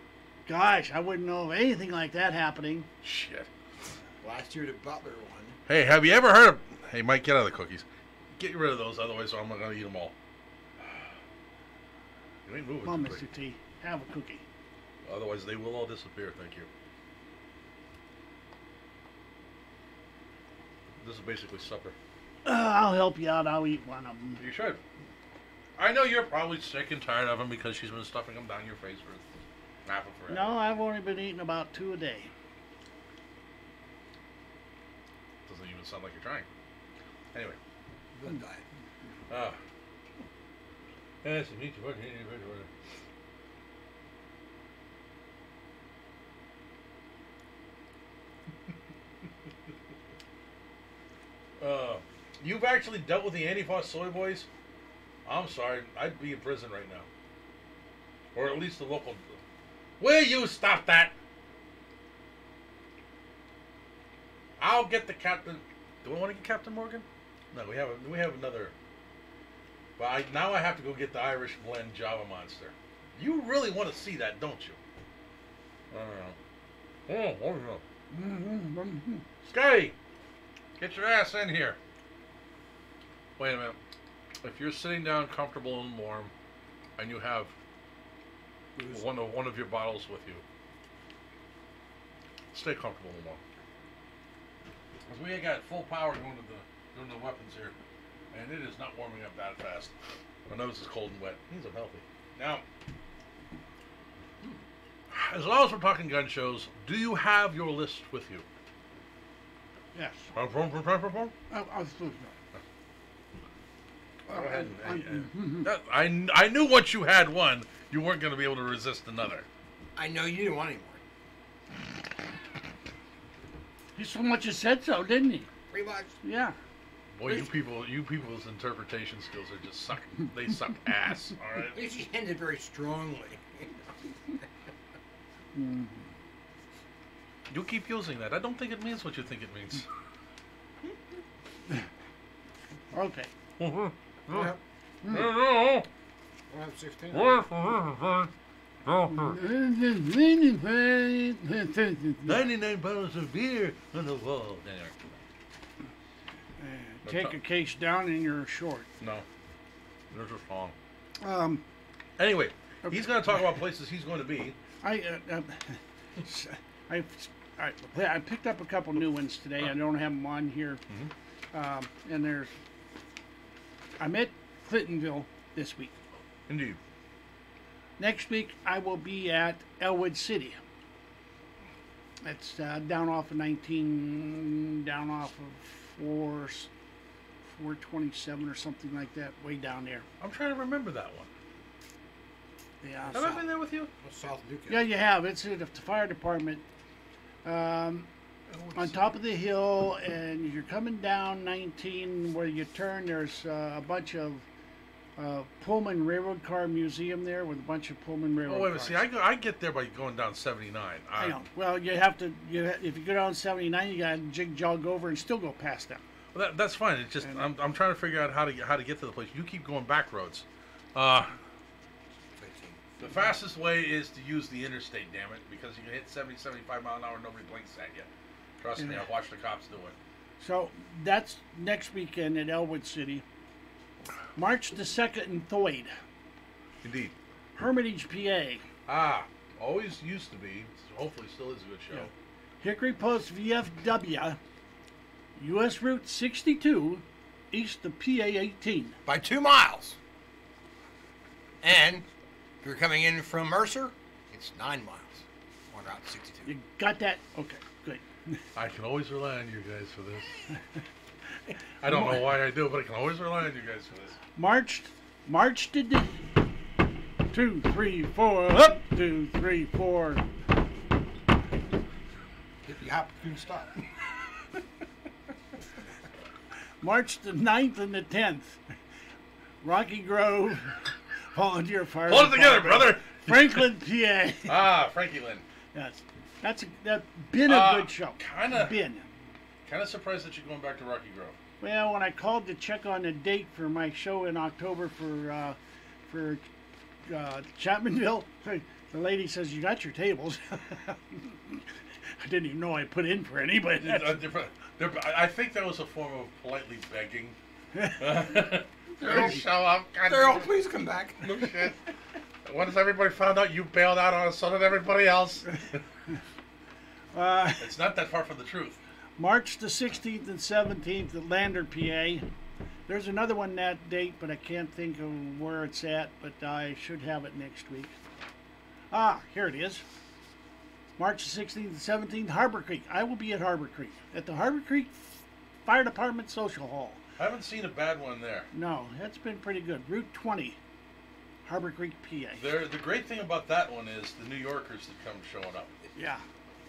Gosh, I wouldn't know of anything like that happening. Shit. Last year, the Butler one. Hey, have you ever heard of... Hey, Mike, get out of the cookies. Get rid of those, otherwise I'm not going to eat them all. You ain't moving Come on, too Mr. quick. T. Have a cookie. Otherwise, they will all disappear, thank you. This is basically supper. I'll help you out. I'll eat one of them. You should. I know you're probably sick and tired of them because she's been stuffing them down your face for half of forever. No, I've only been eating about 2 a day. Doesn't even sound like you're trying. Anyway. Good diet. That's me too. You've actually dealt with the Antifa soy boys? I'm sorry, I'd be in prison right now. Or at least the local... Will you stop that? I'll get the captain... Do I want to get Captain Morgan? No, we have another... Well, now I have to go get the Irish Blend Java Monster. You really want to see that, don't you? I don't know. Oh, Scotty! Get your ass in here. Wait a minute. If you're sitting down comfortable and warm, and you have one of your bottles with you, stay comfortable and warm. Because we got full power going to the weapons here, and it is not warming up that fast. My nose is cold and wet. Means I'm healthy. Now, as long as we're talking gun shows, do you have your list with you? Yes. Go ahead. I knew once you had one, you weren't going to be able to resist another. I know you didn't want any more. He so much as said so, didn't he? Pretty much. Yeah. Boy, you people's interpretation skills are just suck. They suck ass. All right. At least he ended very strongly. You keep using that. I don't think it means what you think it means. Okay. Yep. No. I have 16. 99 bottles of beer on the wall there. Take a case down and you're short. No. There's a song. Okay. Anyway, he's going to talk about places he's going to be. I picked up a couple new ones today. I don't have them on here. And I'm at Clintonville this week. Indeed. Next week I will be at Elwood City. That's down off of 427 or something like that, way down there. I'm trying to remember that one. Yeah. Have I been there with you? South Newcastle. Yeah, you have. It's at the fire department. On top of the hill, and you're coming down 19 where you turn. There's a bunch of Pullman Railroad Car Museum there with a bunch of Pullman Railroad Oh, wait a cars. minute. See, I get there by going down 79. I know. Well, you have to. If you go down 79, you got to jog over and still go past them. Well, that's fine. It's just I'm trying to figure out how to get to the place. You keep going back roads. The fastest way is to use the interstate, damn it, because you can hit 70, 75 mile an hour and nobody blinks at you. Trust me, I've watched the cops do it. So that's next weekend at Elwood City. March the 2nd in Thoyd. Indeed. Hermitage, PA. Always used to be. Hopefully still is a good show. Yeah. Hickory Post, VFW. U.S. Route 62, east of PA 18. By 2 miles. And if you're coming in from Mercer, it's 9 miles on Route 62. You got that? Okay, good. I can always rely on you guys for this. I don't know why I do, but I can always rely on you guys for this. March to 2, 3, 4, up, 2, 3, 4. If you hop, you can stop. March the 9th and the 10th. Rocky Grove Volunteer Fire Hold it together, Department. brother. Franklin, PA. Frankie Lynn. Yes. That's been a good show. Kind of surprised that you're going back to Rocky Grove. Well, when I called to check on the date for my show in October for Chapmanville, the lady says, "You got your tables." I didn't even know I put in for any, but I think that was a form of politely begging. Don't show up. Daryl, please come back. No shit. Once everybody found out you bailed out on us, so did everybody else. It's not that far from the truth. March the 16th and 17th at Lander, PA. There's another one that date, but I can't think of where it's at, but I should have it next week. Here it is. March the 16th and 17th, Harbor Creek. I will be at Harbor Creek, at the Harbor Creek Fire Department Social Hall. I haven't seen a bad one there. No, that's been pretty good. Route 20, Harbor Creek, PA. The great thing about that one is the New Yorkers that come showing up. Yeah.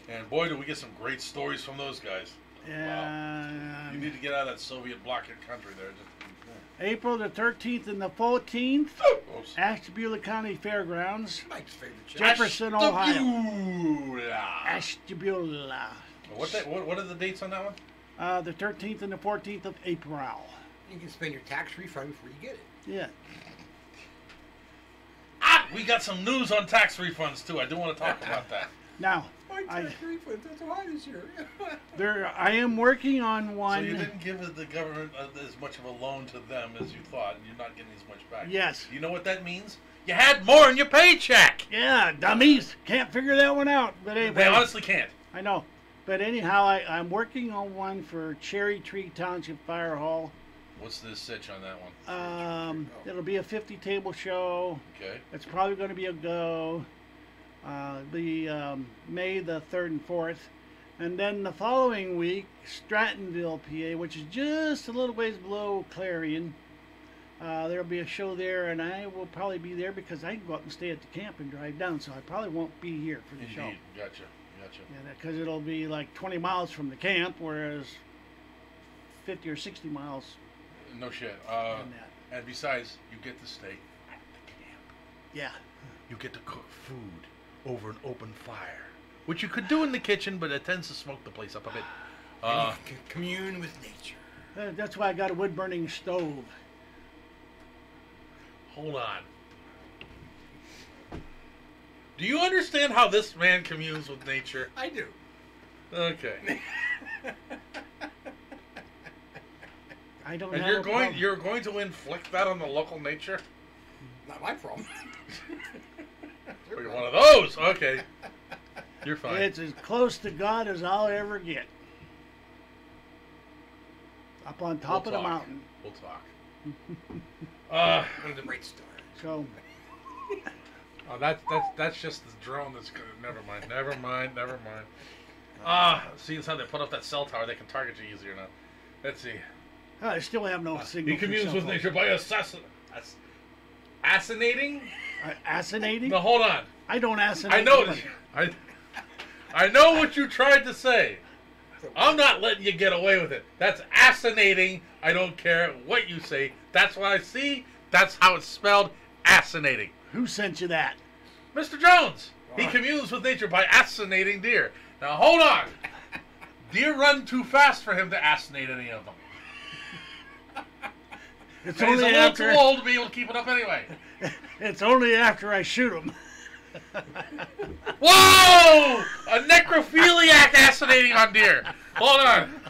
And boy, do we get some great stories from those guys. Wow. You need to get out of that Soviet blockade country there. April the 13th and the 14th, Ashtabula County Fairgrounds, Mike's favorite show. Jefferson, Ohio. Ashtabula. Ashtabula. What are the dates on that one? The 13th and the 14th of April. You can spend your tax refund before you get it. Yeah. We got some news on tax refunds too. I do want to talk about that. Now, My tax refund, that's high this year. I am working on one. So you didn't give the government as much of a loan to them as you thought, and you're not getting as much back. Yes. You know what that means? You had more in your paycheck. Yeah, dummies. Can't figure that one out. But anyway. They honestly can't. I know. But anyhow, I'm working on one for Cherry Tree Township Fire Hall. What's the sitch on that one? It'll be a 50 table show. Okay. It's probably going to be a go. May the 3rd and 4th. And then the following week, Strattonville, PA, which is just a little ways below Clarion. There'll be a show there, and I will probably be there because I can go up and stay at the camp and drive down, so I probably won't be here for the show. Indeed. Gotcha. Yeah, because it'll be like 20 miles from the camp, whereas 50 or 60 miles. No shit. in that. And besides, you get to stay at the camp. Yeah. You get to cook food over an open fire, which you could do in the kitchen, but it tends to smoke the place up a bit. And you can commune with nature. That's why I got a wood-burning stove. Hold on. Do you understand how this man communes with nature? I do. Okay. I don't And have a problem. you're going to inflict that on the local nature? Not my problem. Or you're one of those? Okay. You're fine. It's as close to God as I'll ever get. Up on top of the talk. mountain. We'll talk. One of the great stars. So, Oh, that's just the drone that's gonna. Never mind. See, it's how they put up that cell tower. They can target you easier now. Let's see. I still have no signal. He for communes cell with phone. nature by assassinating. Assassinating? No, hold on. I don't assassinate. I know. anybody. I know what you tried to say. I'm not letting you get away with it. That's assassinating. I don't care what you say. That's what I see. That's how it's spelled. Assassinating. Who sent you that? Mr. Jones. He communes with nature by assassinating deer. Now hold on. Deer run too fast for him to assassinate any of them. It's And he's a only little after. too old to be able to keep it up anyway. It's only after I shoot them. Whoa! A necrophiliac assassinating on deer. Hold on.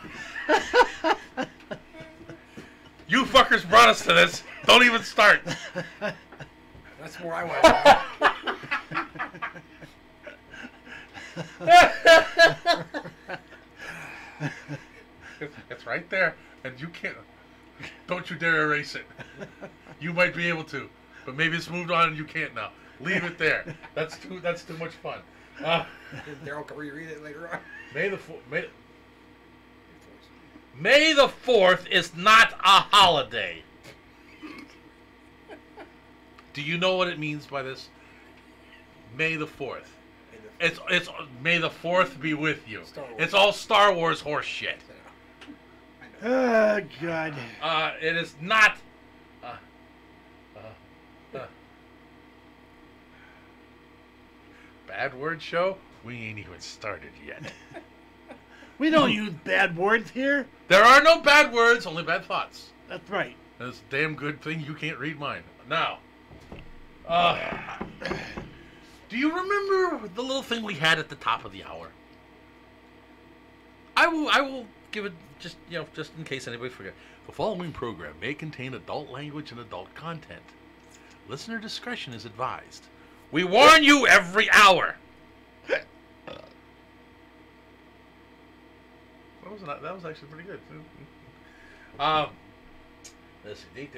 You fuckers brought us to this. Don't even start. That's where I went. It's right there, and you can't. Don't you dare erase it. You might be able to, but maybe it's moved on and you can't now. Leave it there. That's too much fun. Daryl, can we read it later on? May the 4th is not a holiday. Do you know what it means by this? May the 4th. It's May the 4th be with you. Star Wars. It's all Star Wars horse shit. Oh, God. It is not. Bad word show? We ain't even started yet. We don't use bad words here. There are no bad words, only bad thoughts. That's right. That's a damn good thing you can't read mine. Now, do you remember the little thing we had at the top of the hour? I will give it just in case anybody forget. The following program may contain adult language and adult content. Listener discretion is advised. We warn you every hour. That was actually pretty good. Let's see.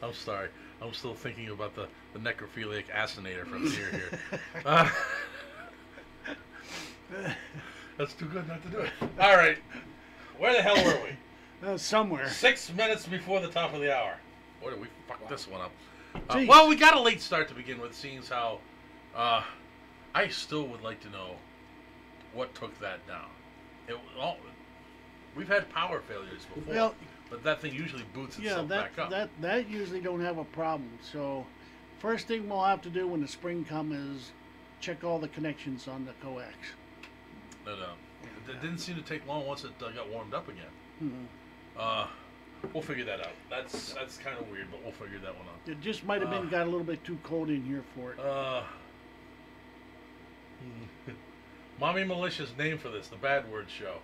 I'm sorry. I'm still thinking about the necrophiliac assassinator from here. That's too good not to do it. All right. Where the hell were we? Somewhere. 6 minutes before the top of the hour. Boy, did we fuck this one up. Geez. Well, we got a late start to begin with, seeing as how I still would like to know what took that down. We've had power failures before, Well, but that thing usually boots yeah, itself back up. that usually don't have a problem. So, first thing we'll have to do when the spring comes is check all the connections on the coax. But, it didn't seem to take long once it got warmed up again. Mhm. We'll figure that out. That's kind of weird, but we'll figure that one out. It just might have been got a little bit too cold in here for it. Mommy Militia's name for this, the Bad Word Show.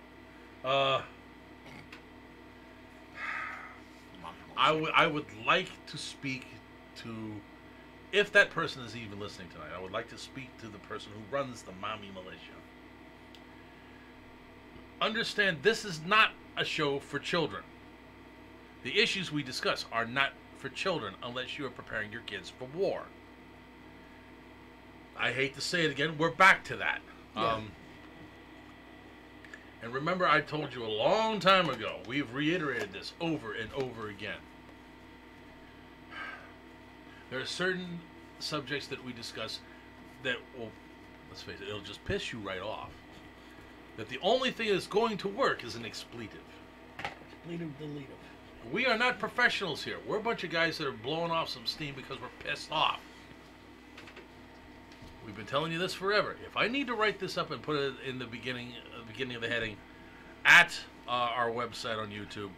I would like to speak to if that person is even listening tonight, I would like to speak to the person who runs the Mommy Militia. Understand, this is not a show for children. The issues we discuss are not for children unless you are preparing your kids for war. I hate to say it again, we're back to that. Yeah. And remember, I told you a long time ago, we've reiterated this over and over again. There are certain subjects that we discuss that will, let's face it, it'll just piss you right off. That the only thing that's going to work is an expletive. Expletive, deletive. We are not professionals here. We're a bunch of guys that are blowing off some steam because we're pissed off. We've been telling you this forever. If I need to write this up and put it in the beginning of the heading at our website on YouTube,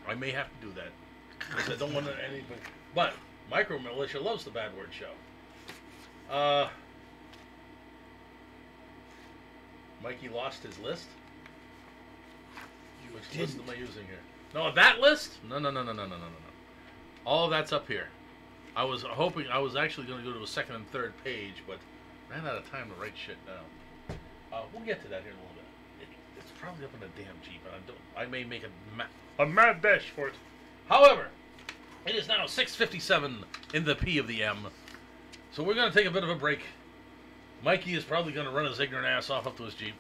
I may have to do that because I don't want anything. But Micro Militia loves the Bad Word Show. Mikey lost his list. Which list am I using here? No, that list? No. All of that's up here. I was actually going to go to a second and third page, but ran out of time to write shit down. We'll get to that here in a little bit. It's probably up in a damn Jeep, and I may make a mad dash for it. However, it is now 6:57 in the P of the M, so we're going to take a bit of a break. Mikey is probably going to run his ignorant ass off up to his Jeep,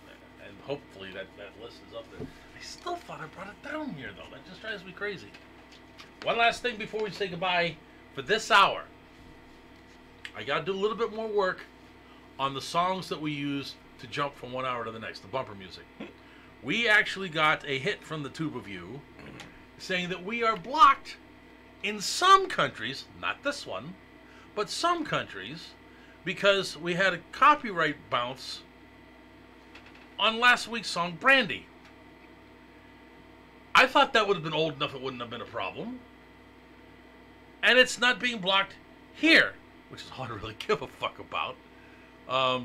and hopefully that list is up there. I still thought I brought it down here, though. That just drives me crazy. One last thing before we say goodbye. For this hour, I got to do a little bit more work on the songs that we use to jump from one hour to the next, the bumper music. We actually got a hit from the tube of you saying that we are blocked in some countries, not this one, but some countries, because we had a copyright bounce on last week's song, Brandy. I thought that would have been old enough it wouldn't have been a problem. And it's not being blocked here, which is all I really give a fuck about. I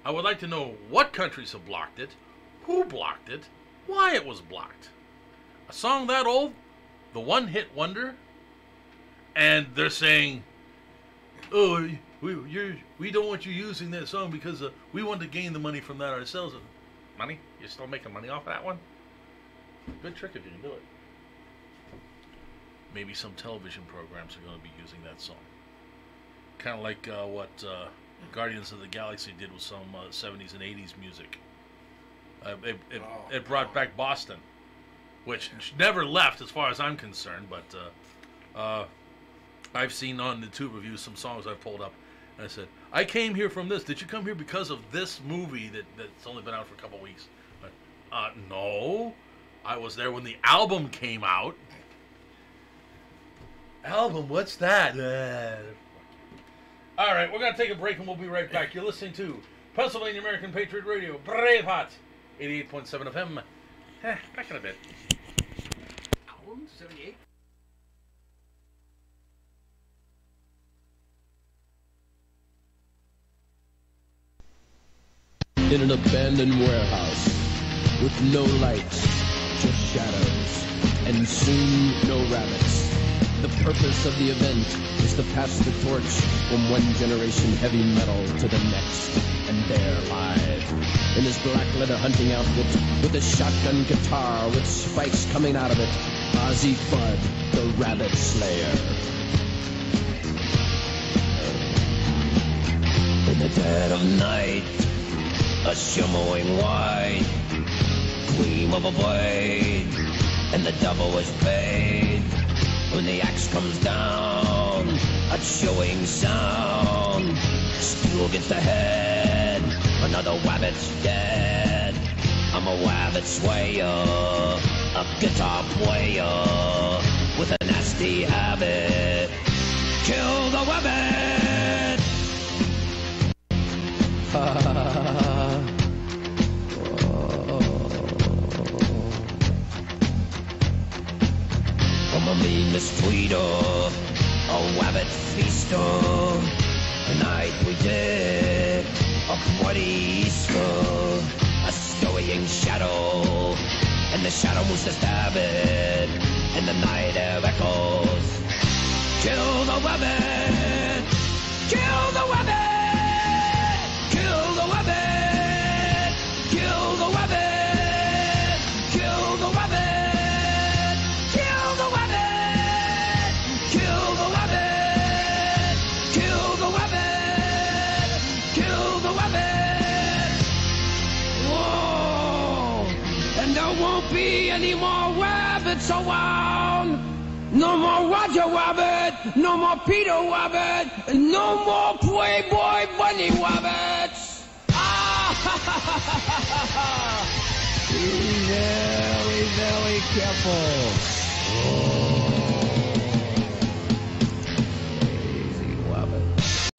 would like to know what countries have blocked it, who blocked it, why it was blocked. A song that old, the one-hit wonder, and they're saying, oh, we don't want you using that song because we want to gain the money from that ourselves. Money? You're still making money off of that one? Good trick if you can do it. Maybe some television programs are going to be using that song. Kind of like what Guardians of the Galaxy did with some 70s and 80s music. It brought back Boston, which never left as far as I'm concerned, but I've seen on the tube reviews some songs I've pulled up, and I said, I came here from this. Did you come here because of this movie that's only been out for a couple weeks? No. I was there when the album came out. Album, what's that? All right, we're going to take a break and we'll be right back. You're listening to Pennsylvania American Patriot Radio, Braveheart, 88.7 FM. Back in a bit. Album 78. In an abandoned warehouse with no lights, just shadows, and soon no rabbits. The purpose of the event is to pass the torch from one generation heavy metal to the next. And there live, in his black leather hunting outfit, with a shotgun guitar with spikes coming out of it, Ozzy Bud, the Rabbit Slayer. In the dead of night, a shimmering white gleam of a blade, and the devil is paid. When the axe comes down, a chilling sound. Steel against the head, another rabbit's dead. I'm a rabbit slayer, a guitar player with a nasty habit. Kill the rabbit! I'm a mean mistreater, a rabbit feaster. A night we did a bloody Easter, a scurrying shadow, and the shadow moves to stab it, and the night air echoes. Kill the rabbit! Kill the rabbit! Kill the rabbit! Kill the rabbit! Kill the rabbit! Kill the rabbit! Kill the rabbit! Kill the rabbit! Kill the rabbit! Whoa! And there won't be any more rabbits around! No more Roger Rabbit, no more Peter Rabbit, and no more Playboy Bunny Rabbits. Ah! Be very, very careful. Easy rabbit.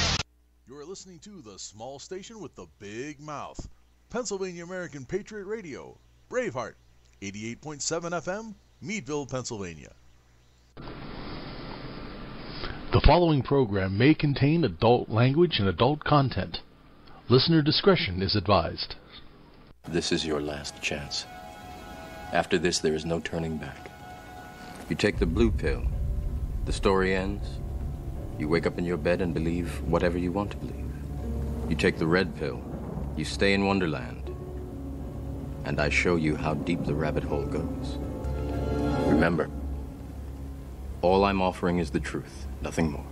You're listening to the small station with the big mouth. Pennsylvania American Patriot Radio. Braveheart. 88.7 FM. Meadville, Pennsylvania. The following program may contain adult language and adult content. Listener discretion is advised. This is your last chance. After this, there is no turning back. You take the blue pill. The story ends. You wake up in your bed and believe whatever you want to believe. You take the red pill. You stay in Wonderland. And I show you how deep the rabbit hole goes. Remember, all I'm offering is the truth, nothing more.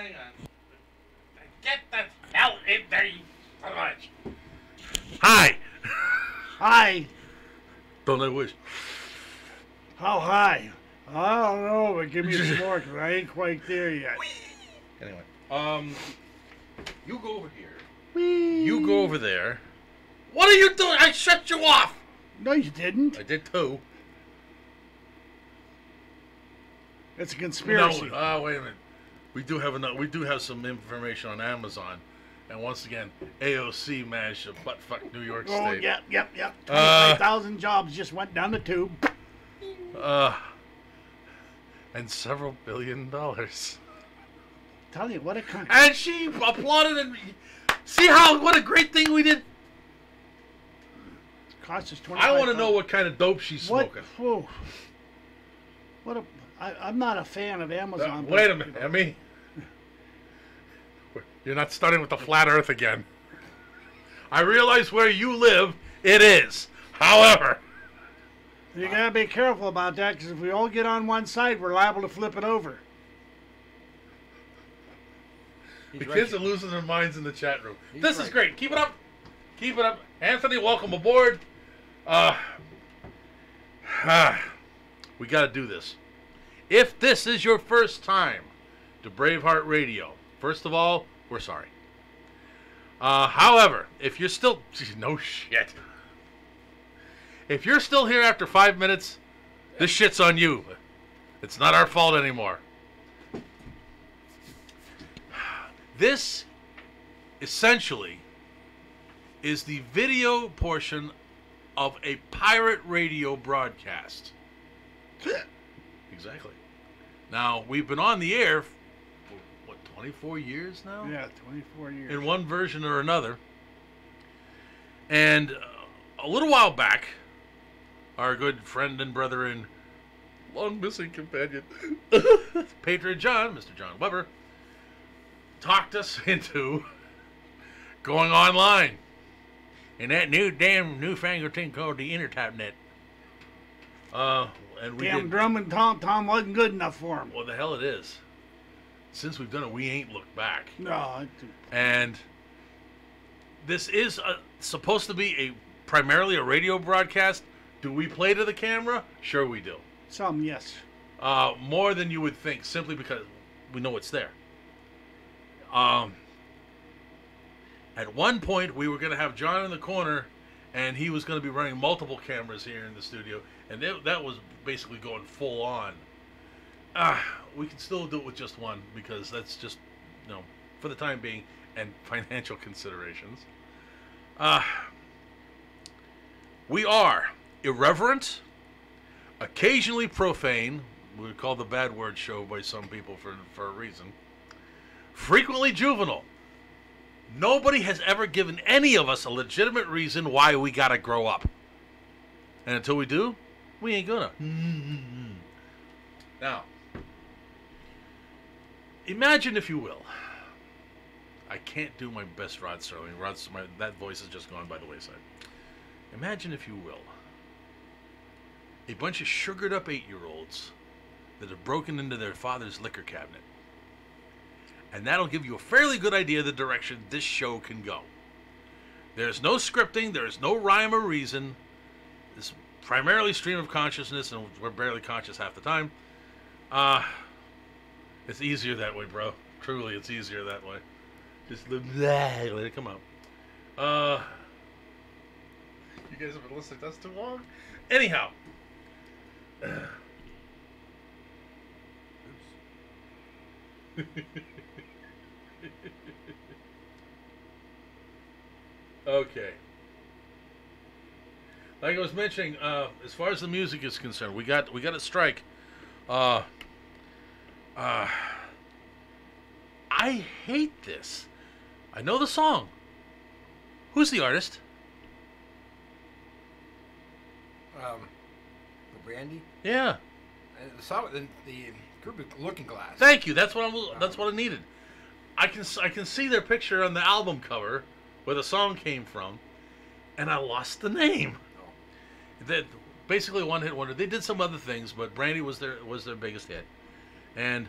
hang on. Get the hell in there, you son of a bitch. Hi. Hi. Don't I wish? How high? I don't know, but give me some more, 'cause I ain't quite there yet. Anyway, you go over here. Whee! You go over there. What are you doing? I shut you off. No, you didn't. I did too. It's a conspiracy. No, wait a minute. We do have some information on Amazon, and once again, AOC managed to buttfuck New York Oh, State. yep. 25,000 jobs just went down the tube. And several $1 billion. Tell you, what a country. And she applauded and see what a great thing we did. Cost us I want to know what kind of dope she's smoking. I'm not a fan of Amazon. Wait a minute, Emmy. You're not starting with the flat Earth again. I realize where you live, it is. However, you gotta be careful about that, because if we all get on one side, we're liable to flip it over. the kids are losing their minds in the chat room. This is great. Keep it up. Keep it up. Anthony, welcome aboard. We got to do this. If this is your first time to Braveheart Radio, first of all, we're sorry. However, if you're still... No shit. If you're still here after 5 minutes, this shit's on you. It's not our fault anymore. This, essentially, is the video portion of a pirate radio broadcast. Exactly. Now, we've been on the air for, what, 24 years now? Yeah, 24 years. In one version or another. And a little while back, our good friend and brother and long missing companion, Patriot John, Mr. John Weber, talked us into going online in that newfangled thing called the Internet. And we Damn drum and tom wasn't good enough for him. Well, the hell it is. Since we've done it, we ain't looked back. No. And this is supposed to be primarily a radio broadcast. Do we play to the camera? Sure we do. Some, yes. More than you would think, simply because we know it's there. At one point, we were going to have John in the corner, and he was going to be running multiple cameras here in the studio, and that was basically going full on. We can still do it with just one, because that's just, for the time being, and financial considerations. We are irreverent, occasionally profane, we call the bad word show by some people for a reason, frequently juvenile. Nobody has ever given any of us a legitimate reason why we gotta grow up. And until we do, we ain't gonna. Now, imagine, if you will, I can't do my best Rod Sterling. That voice has just gone by the wayside. Imagine, if you will, a bunch of sugared up 8-year-olds that have broken into their father's liquor cabinet. And that'll give you a fairly good idea of the direction this show can go. There's no scripting, there's no rhyme or reason. It's primarily stream of consciousness, and we're barely conscious half the time. It's easier that way, bro. Truly, it's easier that way. Just let it come out. You guys have been listening to us too long? Anyhow. Okay. Like I was mentioning, as far as the music is concerned, we got a strike. I hate this. I know the song. Who's the artist? Brandy. Yeah. The song, the group of Looking Glass. Thank you. That's what I needed. I can see their picture on the album cover where the song came from, and I lost the name. That basically one hit wonder. They did some other things, but Brandy was their biggest hit, and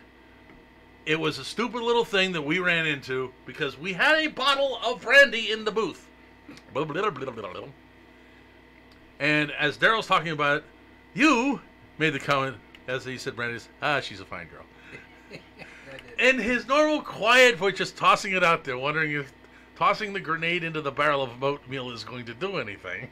It was a stupid little thing that we ran into because we had a bottle of brandy in the booth. And as Daryl's talking about it, you made the comment, as he said, Brandy's, she's a fine girl. In his normal quiet voice, just tossing it out there, wondering if tossing the grenade into the barrel of oatmeal is going to do anything.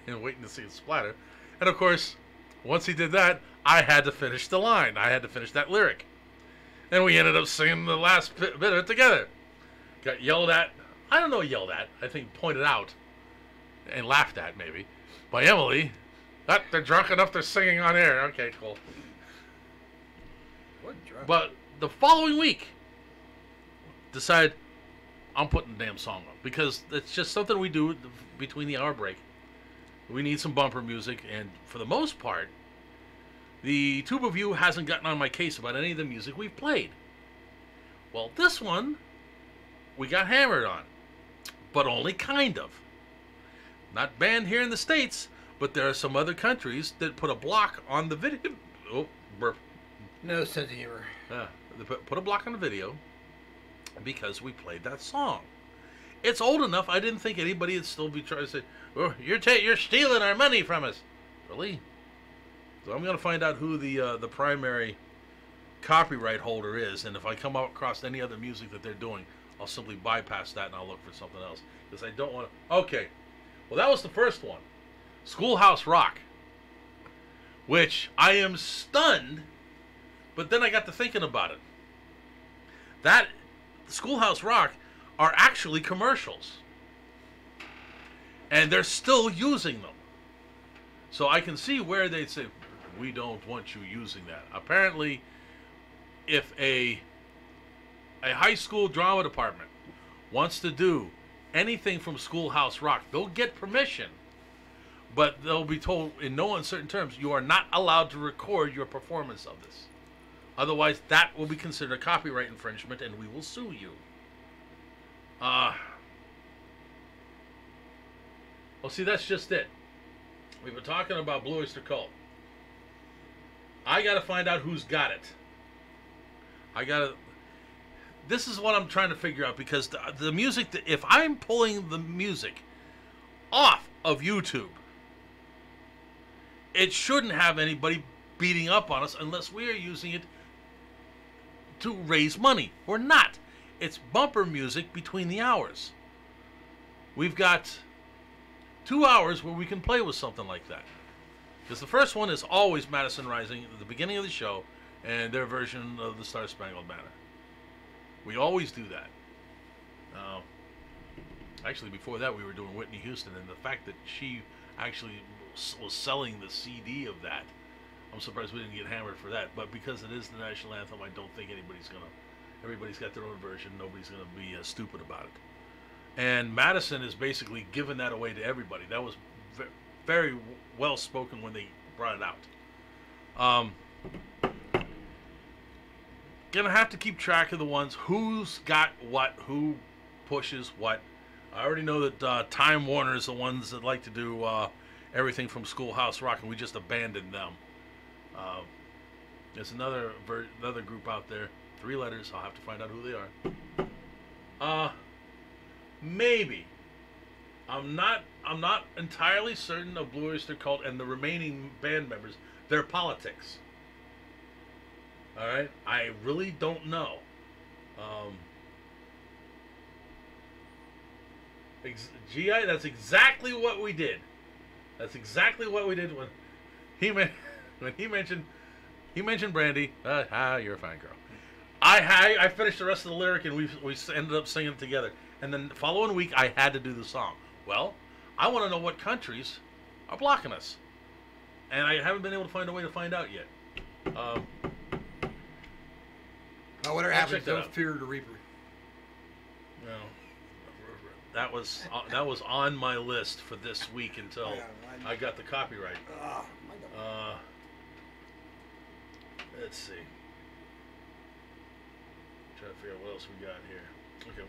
And waiting to see it splatter. And of course, once he did that, I had to finish the line. I had to finish that lyric. And we ended up singing the last bit of it together. Got yelled at. I don't know yelled at. I think pointed out. And laughed at, maybe. By Emily. They're drunk enough they're singing on air. Okay, cool. What drunk? But the following week, decided I'm putting the damn song up. Because it's just something we do between the hour break. We need some bumper music. And for the most part, the tube of you hasn't gotten on my case about any of the music we've played. Well, this one, we got hammered on. But only kind of. Not banned here in the States, but there are some other countries that put a block on the video. Oh, burp. No sense of humor. They put a block on the video because we played that song. It's old enough, I didn't think anybody would still be trying to say, oh, you're stealing our money from us. Really? So I'm going to find out who the primary copyright holder is, and if I come across any other music that they're doing, I'll simply bypass that and I'll look for something else. Because I don't want to... Okay. Well, that was the first one. Schoolhouse Rock. Which I am stunned, but then I got to thinking about it. That Schoolhouse Rock are actually commercials. And they're still using them. So I can see where they'd say, we don't want you using that. Apparently, if a high school drama department wants to do anything from Schoolhouse Rock, they'll get permission, but they'll be told in no uncertain terms, you are not allowed to record your performance of this. Otherwise, that will be considered a copyright infringement, and we will sue you. Well, see, that's just it. We've been talking about Blue Oyster Cult. I got to find out who's got it. This is what I'm trying to figure out, because the music, if I'm pulling the music off of YouTube, it shouldn't have anybody beating up on us unless we are using it to raise money. We're not. It's bumper music between the hours. We've got 2 hours where we can play with something like that. Because the first one is always Madison Rising at the beginning of the show and their version of the Star Spangled Banner. We always do that. Actually, before that, we were doing Whitney Houston, and the fact that she actually was selling the CD of that, I'm surprised we didn't get hammered for that. But because it is the national anthem, I don't think everybody's got their own version. Nobody's gonna be stupid about it. And Madison is basically giving that away to everybody. That was very well spoken when they brought it out. Gonna have to keep track of the ones who's got what, who pushes what. I already know that Time Warner is the ones that like to do everything from Schoolhouse Rock, and we just abandoned them. There's another group out there, 3 letters. I'll have to find out who they are. Maybe. I'm not entirely certain of Blue Oyster Cult and the remaining band members, their politics. All right, I really don't know. GI, that's exactly what we did. That's exactly what we did when he mentioned Brandy. You're a fine girl. I finished the rest of the lyric and we ended up singing it together. And then the following week I had to do the song. Well, I want to know what countries are blocking us, and I haven't been able to find a way to find out yet. Whatever happens, don't fear the Reaper. No, that was on my list for this week until I got the copyright. Let's see. Try to figure out what else we got here. Okay,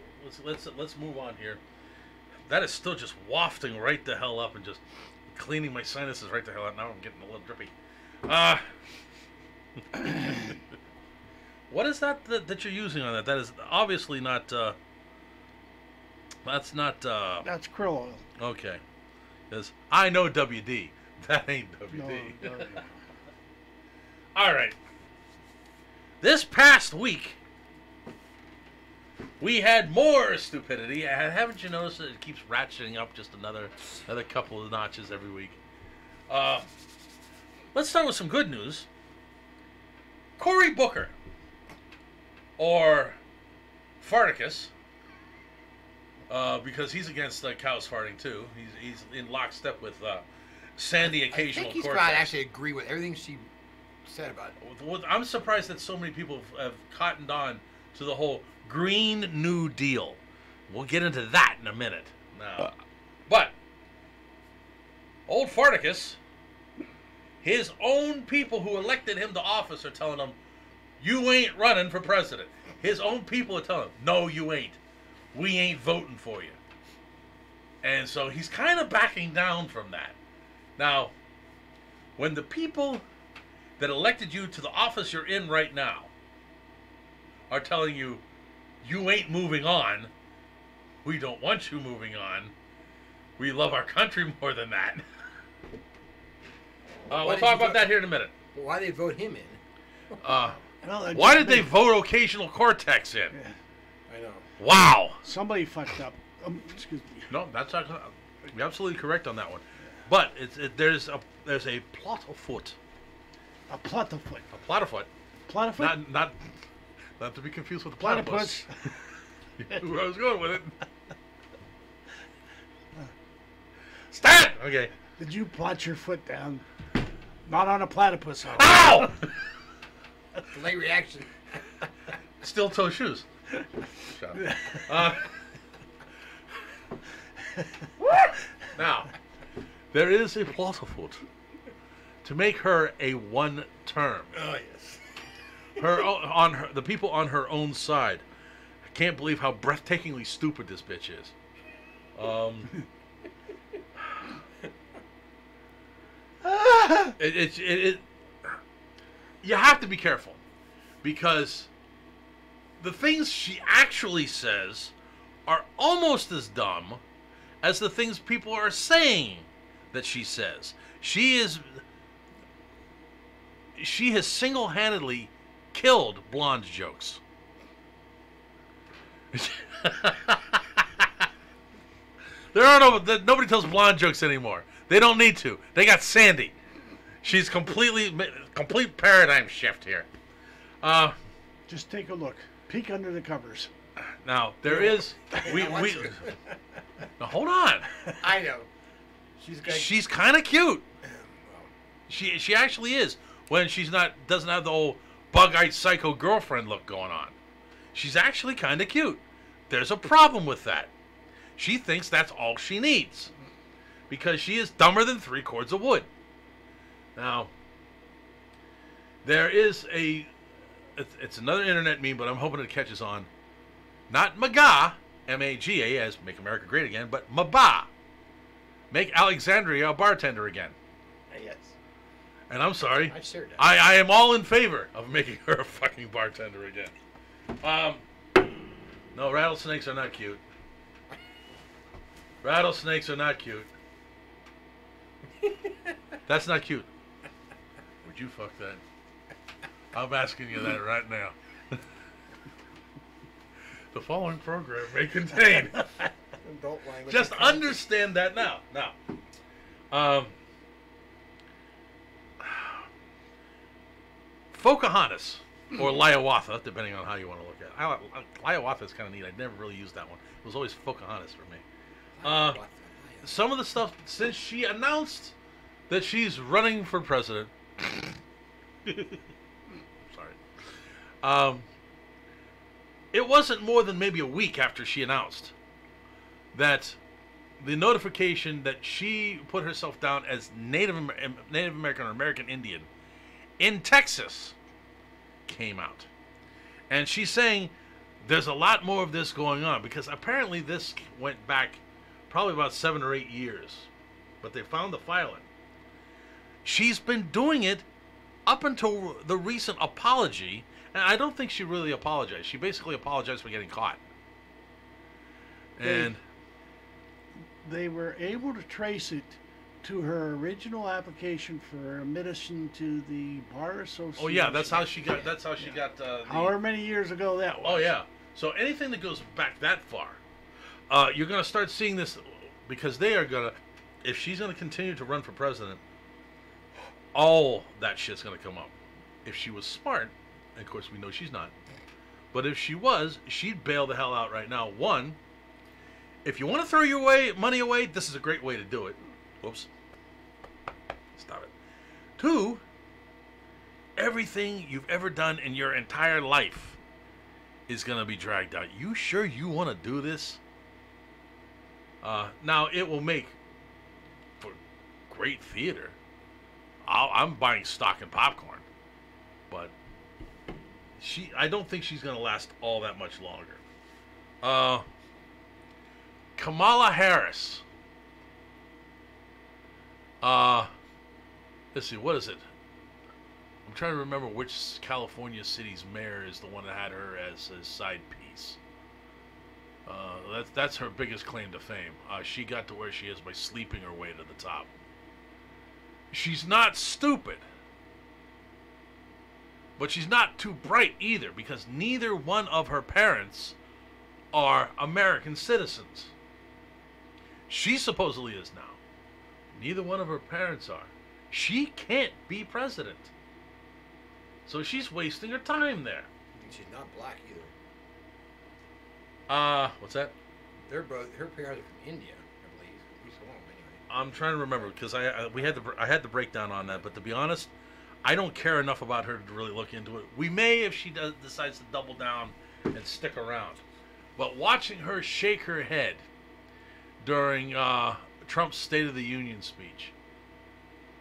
let's move on here. That is still just wafting right the hell up and just cleaning my sinuses right the hell out. Now I'm getting a little drippy. What is that that you're using on that? That is obviously not. That's not. That's krill oil. Okay. Because I know WD. That ain't WD. No. All right. This past week, we had more stupidity. Haven't you noticed that it keeps ratcheting up just another couple of notches every week? Let's start with some good news. Cory Booker, or Farticus, because he's against cows farting too. He's in lockstep with Sandy occasional. I think he's cortex. got to actually agree with everything she said about it. I'm surprised that so many people have cottoned on to the whole Green New Deal. We'll get into that in a minute. Now, but old Farticus, his own people who elected him to office are telling him, "You ain't running for president." His own people are telling him, "No, you ain't. We ain't voting for you." And so he's kind of backing down from that. Now, when the people that elected you to the office you're in right now are telling you, "You ain't moving on. We don't want you moving on. We love our country more than that." We'll talk about that here in a minute. Well, why did they vote him in? Why did they vote occasional cortex in? Yeah. I know. Wow. Somebody fucked up. Excuse me. No, that's you're absolutely correct on that one. But there's a plot afoot. A platypus. A plot afoot. Platypus? Not to be confused with the platypus. You knew where I was going with it. Stand! Okay. Did you plot your foot down? Not on a platypus. Ow! Delay reaction. Steel toe shoes. Shut up. Now, there is a plot afoot to make her a one-term. Oh yes. The people on her own side. I can't believe how breathtakingly stupid this bitch is. You have to be careful, because the things she actually says are almost as dumb as the things people are saying that she says. She has single-handedly killed blonde jokes. Nobody tells blonde jokes anymore. They don't need to. They got Sandy. She's complete paradigm shift here. Just take a look. Peek under the covers. Now there is now hold on. I know. She's kind of cute. She actually is, when she's doesn't have the old bug-eyed psycho girlfriend look going on. She's actually kind of cute. There's a problem with that. She thinks that's all she needs, because she is dumber than 3 cords of wood. Now, there is it's another internet meme, but I'm hoping it catches on. Not MAGA, M-A-G-A, as Make America Great Again, but MABA, Make Alexandria a bartender again. Yes. And I'm sorry, I sure do. I am all in favor of making her a fucking bartender again. No, rattlesnakes are not cute. Rattlesnakes are not cute. That's not cute. Would you fuck that? I'm asking you that right now. The following program may contain. Adult language. Just understand that now. Pocahontas, or Hiawatha, depending on how you want to look at it. Hiawatha is kind of neat. I never really used that one. It was always Pocahontas for me. Some of the stuff, since she announced that she's running for president. Sorry. It wasn't more than maybe a week after she announced that the notification that she put herself down as Native American or American Indian in Texas came out. And she's saying there's a lot more of this going on, because apparently this went back probably about 7 or 8 years, but they found the filing. She's been doing it up until the recent apology, And I don't think she really apologized. She basically apologized for getting caught. And they were able to trace it to her original application for admission to the bar association. oh yeah, that's how she got. That's how she got. However many years ago that was. Oh yeah. So anything that goes back that far, you're gonna start seeing this because they are gonna. If she's gonna continue to run for president, all that shit's gonna come up. If she was smart, and of course we know she's not, but if she was, she'd bail the hell out right now. One, if you want to throw your money away, this is a great way to do it. Whoops. Stop it. Two, everything you've ever done in your entire life is going to be dragged out. You sure you want to do this? Now, it will make for great theater. I'm buying stock in popcorn. But I don't think she's going to last all that much longer. Kamala Harris. Let's see, what is it? I'm trying to remember which California city's mayor is the one that had her as a side piece. That's her biggest claim to fame. She got to where she is by sleeping her way to the top. She's not stupid. But she's not too bright either, because neither one of her parents are American citizens. She supposedly is now. Neither one of her parents are. She can't be president. So she's wasting her time there. And she's not black either. What's that? They're both. Her parents are from India, I believe. At least one of them, anyway. I'm trying to remember because I had the breakdown on that, but to be honest, I don't care enough about her to really look into it. We may if she decides to double down and stick around. But watching her shake her head during Trump's State of the Union speech,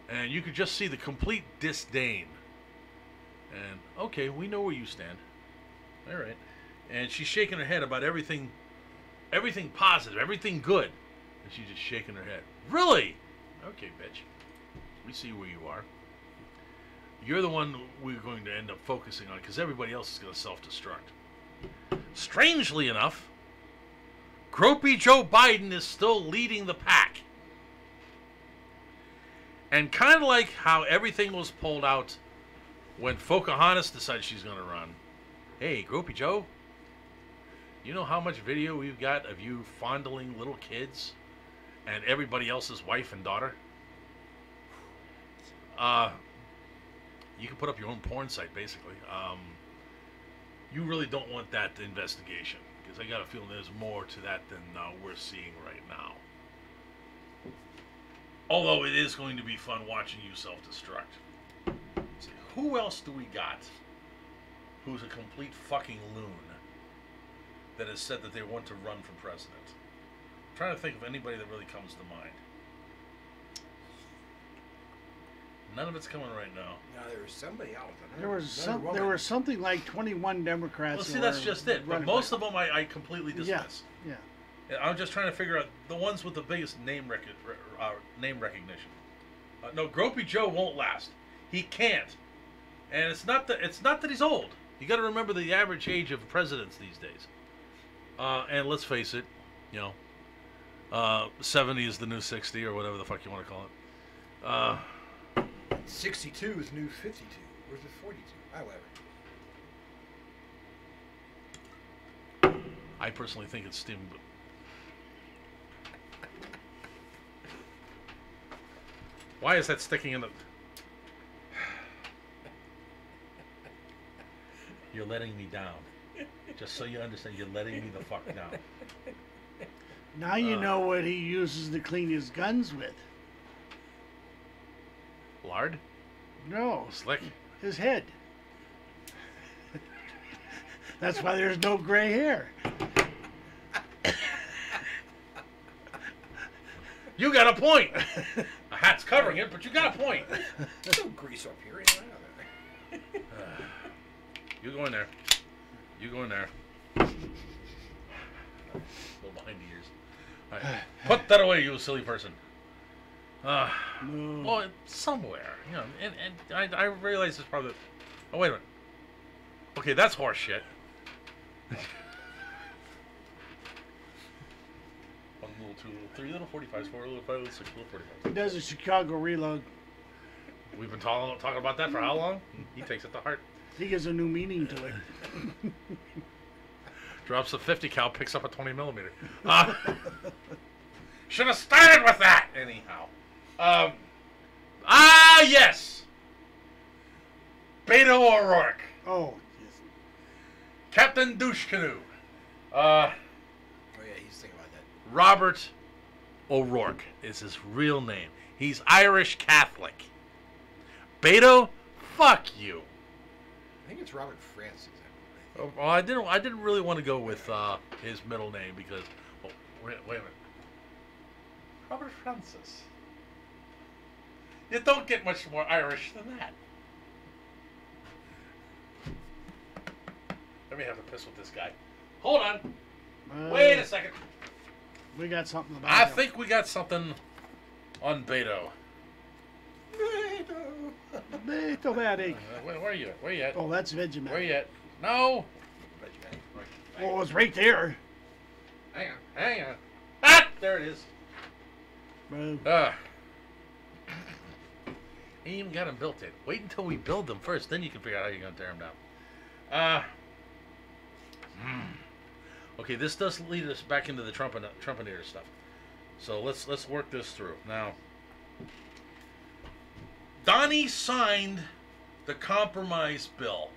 and you could just see the complete disdain. And okay, we know where you stand. All right. And she's shaking her head about everything positive, everything good. And she's just shaking her head. Really? Okay, bitch. We see where you are. You're the one we're going to end up focusing on because everybody else is going to self-destruct. Strangely enough, Gropey Joe Biden is still leading the pack. And kind of like how everything was pulled out when Pocahontas decided she's going to run. Hey, Gropey Joe, you know how much video we've got of you fondling little kids and everybody else's wife and daughter? You can put up your own porn site, basically. You really don't want that investigation, because I got a feeling there's more to that than we're seeing right now. Although it is going to be fun watching you self-destruct. Who else do we got who's a complete fucking loon that has said that they want to run for president? I'm trying to think of anybody that really comes to mind. None of it's coming right now. No, there was somebody else. There was something like 21 Democrats. Well, see, that's just it. But most of them I completely dismiss. Yeah. I'm just trying to figure out the ones with the biggest name recognition. No, Gropey Joe won't last. He can't. And it's not that he's old. You got to remember the average age of presidents these days. And let's face it, 70 is the new 60 or whatever the fuck you want to call it. 62 is new 52. Where's the 42? However. I personally think it's Stephen. Why is that sticking in the... You're letting me down. Just so you understand, you're letting me the fuck down. Now you know what he uses to clean his guns with. Lard? No. Slick? His head. That's why there's no gray hair. You got a point. A hat's covering it, but you got a point. There's no grease up here. You go in there. You go in there. Go behind the ears. All right. Put that away, you silly person. Well, somewhere, and I realize it's probably. Oh, wait a minute. Okay, that's horse shit. 1 little, 2 little, 3 little 45s, 4 little, 5 little, 6 little 45s. He does a Chicago reload. We've been talking about that for how long? He takes it to heart. He gives a new meaning to it. Drops a 50 cal, picks up a 20 millimeter. Should have started with that. Anyhow. Yes. Beto O'Rourke. Oh, yes. Captain Douche Canoe. Oh, yeah, he's thinking about that. Robert O'Rourke is his real name. He's Irish Catholic. Beto, fuck you. I think it's Robert Francis. Oh, well, I didn't really want to go with his middle name because. Oh, wait a minute. Robert Francis. You don't get much more Irish than that. Let me have a piss with this guy. Hold on. Wait a second. We got something about I him. think we got something on Beto. Beto Matic. Where are you? Where you at? Oh, that's Vegemite. Where you at? No. Oh, it's right there. Hang on. Ah, there it is. Bro. Ain't even got them built yet. Wait until we build them first, then you can figure out how you're gonna tear them down. Okay, this does lead us back into the Trumpenator stuff. So let's work this through. Now, Donnie signed the compromise bill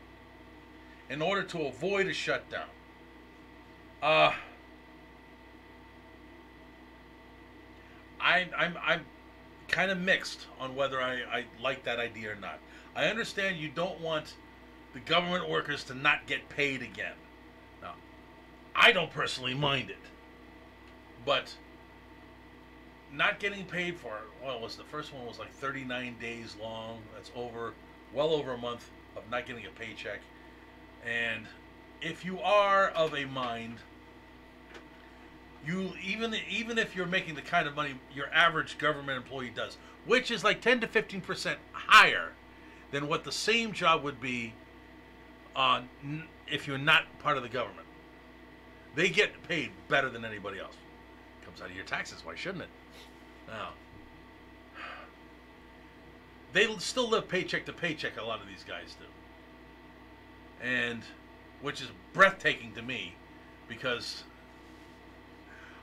in order to avoid a shutdown. I'm kind of mixed on whether I like that idea or not. I understand you don't want the government workers to not get paid again. Now, I don't personally mind it, but not getting paid for the first one was like 39 days long. That's well over a month of not getting a paycheck. And if you are of a mind, you even if you're making the kind of money your average government employee does, which is like 10 to 15% higher than what the same job would be if you're not part of the government. They get paid better than anybody else. It comes out of your taxes. Why shouldn't it? Now, they still live paycheck to paycheck, a lot of these guys do. And, which is breathtaking to me, because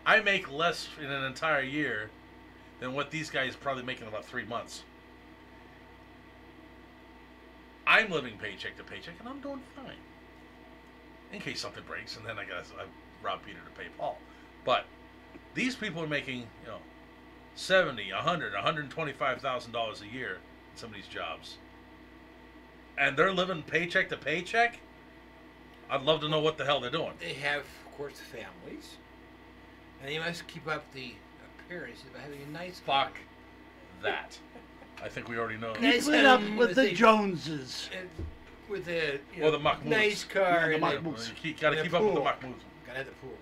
I make less in an entire year than what these guys probably make in about 3 months. I'm living paycheck to paycheck, and I'm doing fine. In case something breaks, and then I rob Peter to pay Paul. But these people are making, $70,000, $100,000, $125,000 a year in some of these jobs, and they're living paycheck to paycheck. I'd love to know what the hell they're doing. They have, of course, families, and they must keep up the appearance of having a nice. Fuck that. I think we already know. Keep it up with the Joneses. With the or the Mahmouds. nice car. Yeah, the and Mahmouds. Gotta keep up with the Mahmouds. Gotta have the pool.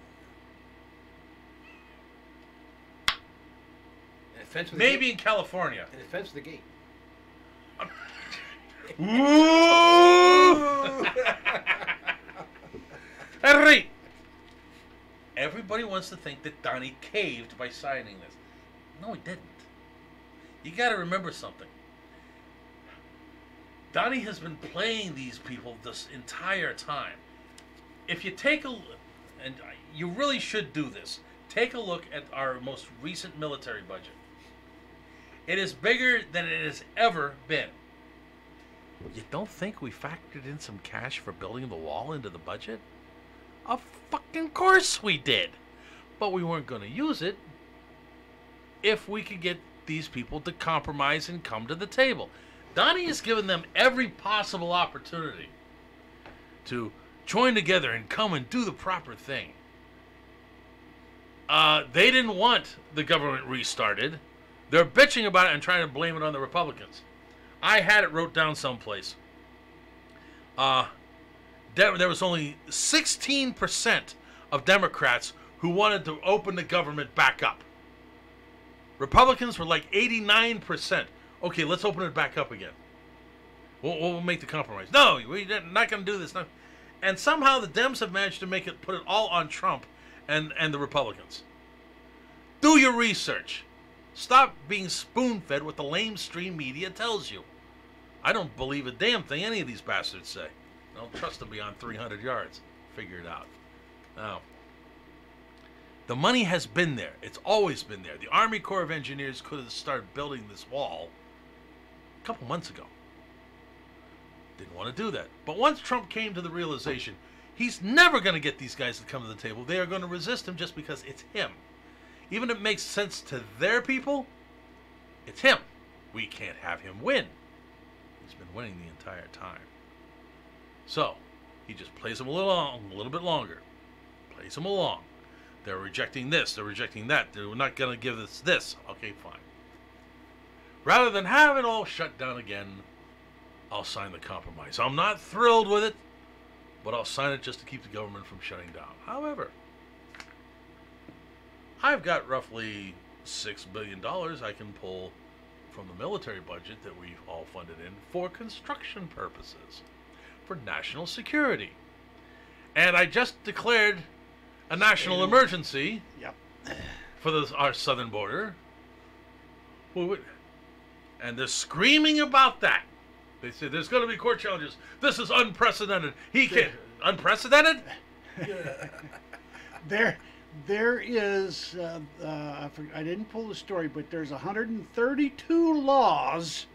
And a fence with Maybe a in California. and a fence with a gate. Henry! Everybody wants to think that Donnie caved by signing this. No, he didn't. You gotta remember something. Donnie has been playing these people this entire time. If you take and you really should do this, take a look at our most recent military budget. It is bigger than it has ever been. You don't think we factored in some cash for building the wall into the budget? Of fucking course we did. But we weren't going to use it if we could get these people to compromise and come to the table. Donnie has given them every possible opportunity to join together and come and do the proper thing. They didn't want the government restarted. They're bitching about it and trying to blame it on the Republicans. I had it wrote down someplace. There was only 16% of Democrats who wanted to open the government back up. Republicans were like 89%. Okay, let's open it back up again. We'll make the compromise. No, we're not going to do this. No. And somehow the Dems have managed to put it all on Trump and the Republicans. Do your research. Stop being spoon-fed what the lamestream media tells you. I don't believe a damn thing any of these bastards say. I don't trust them beyond 300 yards. Figure it out. Now, the money has been there. It's always been there. The Army Corps of Engineers could have started building this wall a couple months ago. Didn't want to do that. But once Trump came to the realization, he's never going to get these guys to come to the table. They are going to resist him just because it's him. Even if it makes sense to their people, it's him. We can't have him win. He's been winning the entire time. So, he just plays them a little bit longer. Plays them along. They're rejecting this. They're rejecting that. They're not going to give us this. Okay, fine. Rather than have it all shut down again, I'll sign the compromise. I'm not thrilled with it, but I'll sign it just to keep the government from shutting down. However, I've got roughly $6 billion I can pull from the military budget that we've all funded in for construction purposes, for national security. And I just declared a national emergency for our southern border. And they're screaming about that. They say there's going to be court challenges. This is unprecedented. He can't. Unprecedented? There is, I didn't pull the story, but there's 132 laws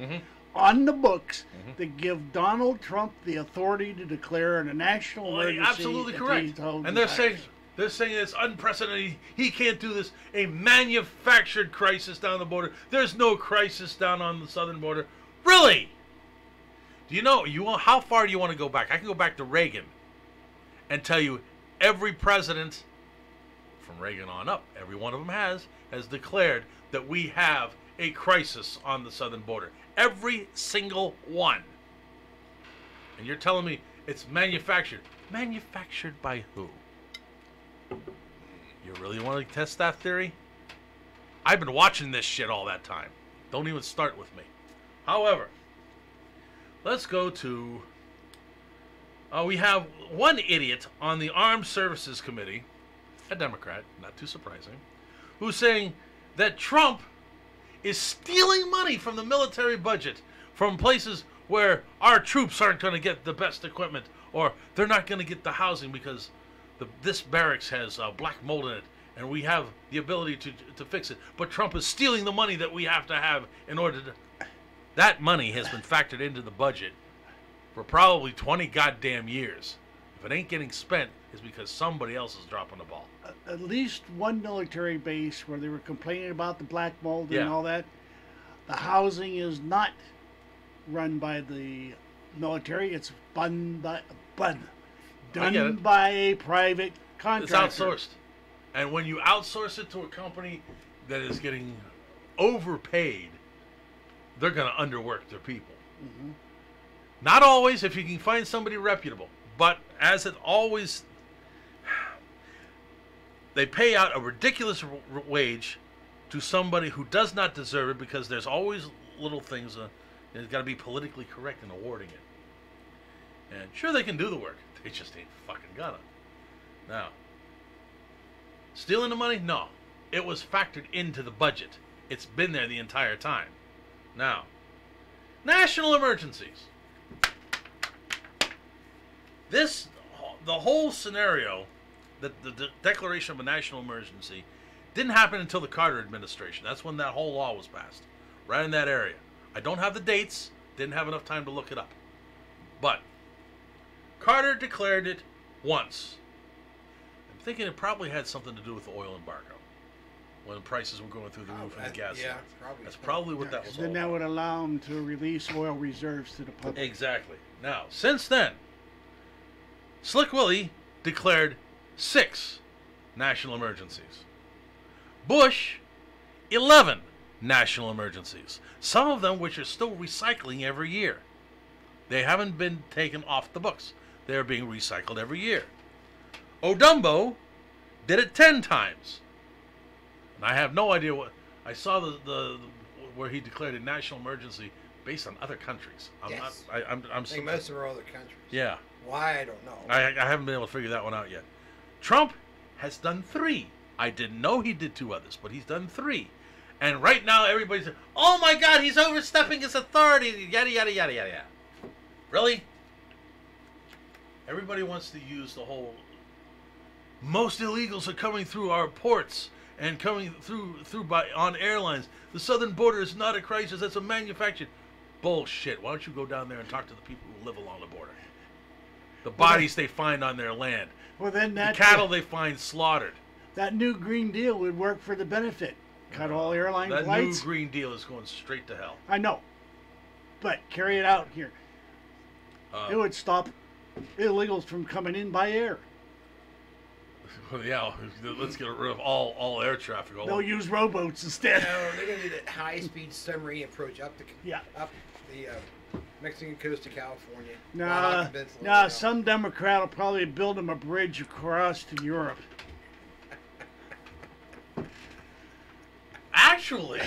on the books that give Donald Trump the authority to declare a national emergency. Absolutely correct. And they're saying it's unprecedented. He can't do this. A manufactured crisis down the border. There's no crisis down on the southern border. Really? Do you know, how far do you want to go back? I can go back to Reagan and tell you every president from Reagan on up, every one of them has declared that we have a crisis on the southern border. Every single one. And you're telling me it's manufactured. Manufactured by who? You really want to test that theory? I've been watching this shit all that time. Don't even start with me. However, let's go to... we have one idiot on the Armed Services Committee, a Democrat, not too surprising, who's saying that Trump is stealing money from the military budget from places where our troops aren't going to get the best equipment, or they're not going to get the housing because this barracks has black mold in it, and we have the ability to fix it. But Trump is stealing the money that we have to have in order to... That money has been factored into the budget for probably 20 goddamn years. If it ain't getting spent, it's because somebody else is dropping the ball. At least one military base where they were complaining about the black mold and all that, the housing is not run by the military. It's done by a private contractor. It's outsourced. And when you outsource it to a company that is getting overpaid, they're going to underwork their people. Not always, if you can find somebody reputable. But as it always... They pay out a ridiculous wage to somebody who does not deserve it because there's always little things. It's got to be politically correct in awarding it. And sure, they can do the work. They just ain't fucking gonna. Now, stealing the money? No. It was factored into the budget. It's been there the entire time. Now, national emergencies. The whole scenario, the declaration of a national emergency, didn't happen until the Carter administration. That's when that whole law was passed, right in that area. I don't have the dates, didn't have enough time to look it up. But Carter declared it once. I'm thinking it probably had something to do with the oil embargo, when the prices were going through the roof and the gas. Yeah, that's probably what that was all Then that about. would allow them to release oil reserves to the public. Exactly. Now, since then, Slick Willie declared 6 national emergencies. Bush, 11 national emergencies. Some of them which are still recycling every year. They haven't been taken off the books. They're being recycled every year. Odumbo did it 10 times. And I have no idea what... I saw the where he declared a national emergency based on other countries. Yes. I'm I think most of them are other countries. Yeah. Why, I don't know. I haven't been able to figure that one out yet. Trump has done 3. I didn't know he did 2 others, but he's done 3. And right now everybody's saying, oh my God, he's overstepping his authority, yada, yada, yada, yada, yada. Really? Everybody wants to use the whole, most illegals are coming through our ports and coming through by on airlines. The southern border is not a crisis, that's a manufactured. Bullshit. Why don't you go down there and talk to the people who live along the border? The bodies they find on their land. Well, then The cattle they find slaughtered. that new Green Deal would work for the benefit. Cut all airline That flights. new Green Deal is going straight to hell. I know, but carry it out here. It would stop illegals from coming in by air. Yeah, let's get rid of all air traffic. They'll use rowboats instead. No, they're going to do that high-speed submarine approach up the Mexican coast to California. Nah, some Democrat will probably build them a bridge across to Europe. Actually,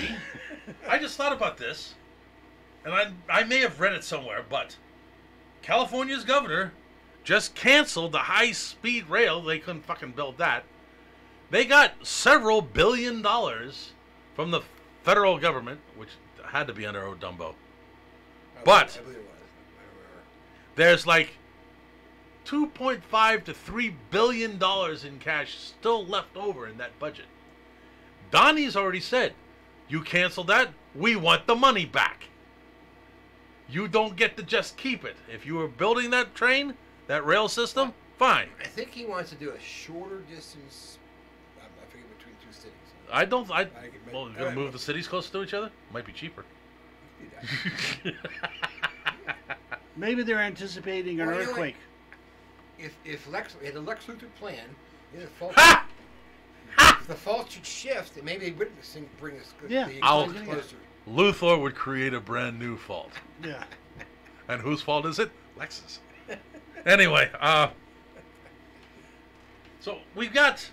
I just thought about this, and I may have read it somewhere, but California's governor just canceled the high-speed rail. They couldn't fucking build that. They got several $1 billion from the federal government, which had to be under Odumbo. But I believe it was. I don't remember. there's like $2.5 to $3 billion in cash still left over in that budget. Donnie's already said, you cancel that, we want the money back. You don't get to just keep it. If you were building that train, that rail system, fine. I think he wants to do a shorter distance. I forget between 2 cities. Well, you're going to move the cities closer to each other? Might be cheaper. Maybe they're anticipating an Well, you know earthquake. If the Lex Luthor plan, if the fault should shift, then maybe witnessing bring us Yeah. closer. Luthor would create a brand new fault. Yeah. And whose fault is it? Lex's. Anyway, so we've got...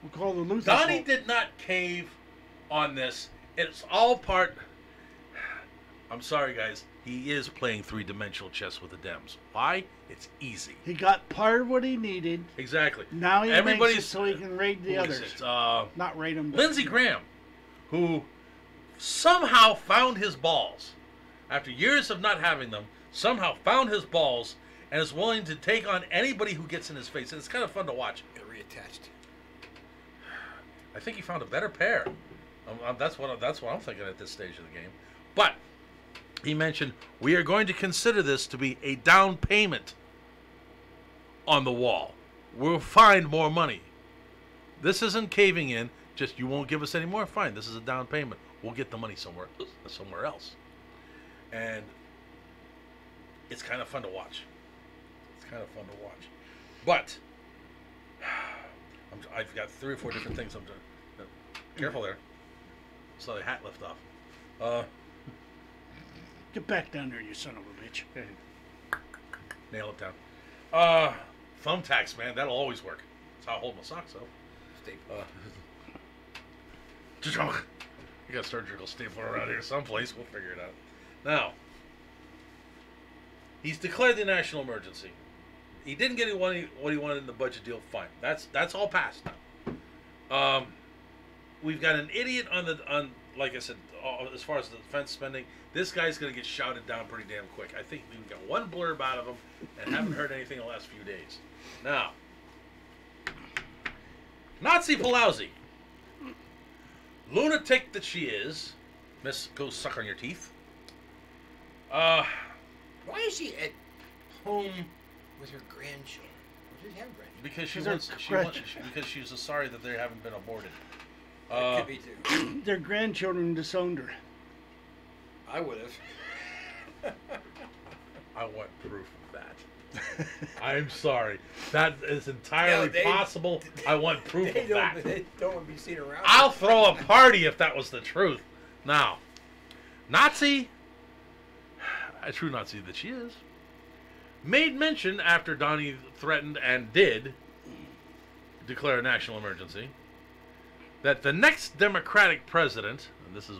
We'll call the Luther Donnie fault. did not cave on this. It's all part... I'm sorry, guys. He is playing 3-dimensional chess with the Dems. Why? It's easy. He got part of what he needed. Exactly. Now he makes Everybody's it so he can raid the who others. is it? Not raid them. but- Lindsey Graham, who somehow found his balls, after years of not having them, somehow found his balls and is willing to take on anybody who gets in his face. And it's kind of fun to watch. Get reattached. I think he found a better pair. That's what I'm thinking at this stage of the game. But he mentioned, we are going to consider this to be a down payment on the wall. We'll find more money. This isn't caving in. Just, you won't give us any more? Fine, this is a down payment. We'll get the money somewhere else. And it's kind of fun to watch. But I've got 3 or 4 different things I'm doing. Careful there. Saw the hat lift off. Get back down there, you son of a bitch. Nail it down. Thumbtacks, man. That'll always work. That's how I hold my socks up. You got a surgical stapler around here someplace. We'll figure it out. Now, he's declared the national emergency. He didn't get what he wanted in the budget deal. Fine. That's all passed now. We've got an idiot on like I said, as far as the defense spending. This guy's going to get shouted down pretty damn quick. I think we've got one blurb out of him and haven't heard anything in the last few days. Now, Nazi Pelosi, lunatic that she is, Miss Go Suck on Your Teeth. Why is she at home with her grandchildren? Or does she have grandchildren? Because she's sorry that they haven't been aborted. It could be too. Their grandchildren disowned her. I would have. I want proof of that. I'm sorry. That is entirely possible. I want proof of that. They don't want to be seen around. I'll throw a party if that was the truth. Now, Nazi, a true Nazi that she is, made mention after Donnie threatened and did declare a national emergency that the next Democratic president, and this is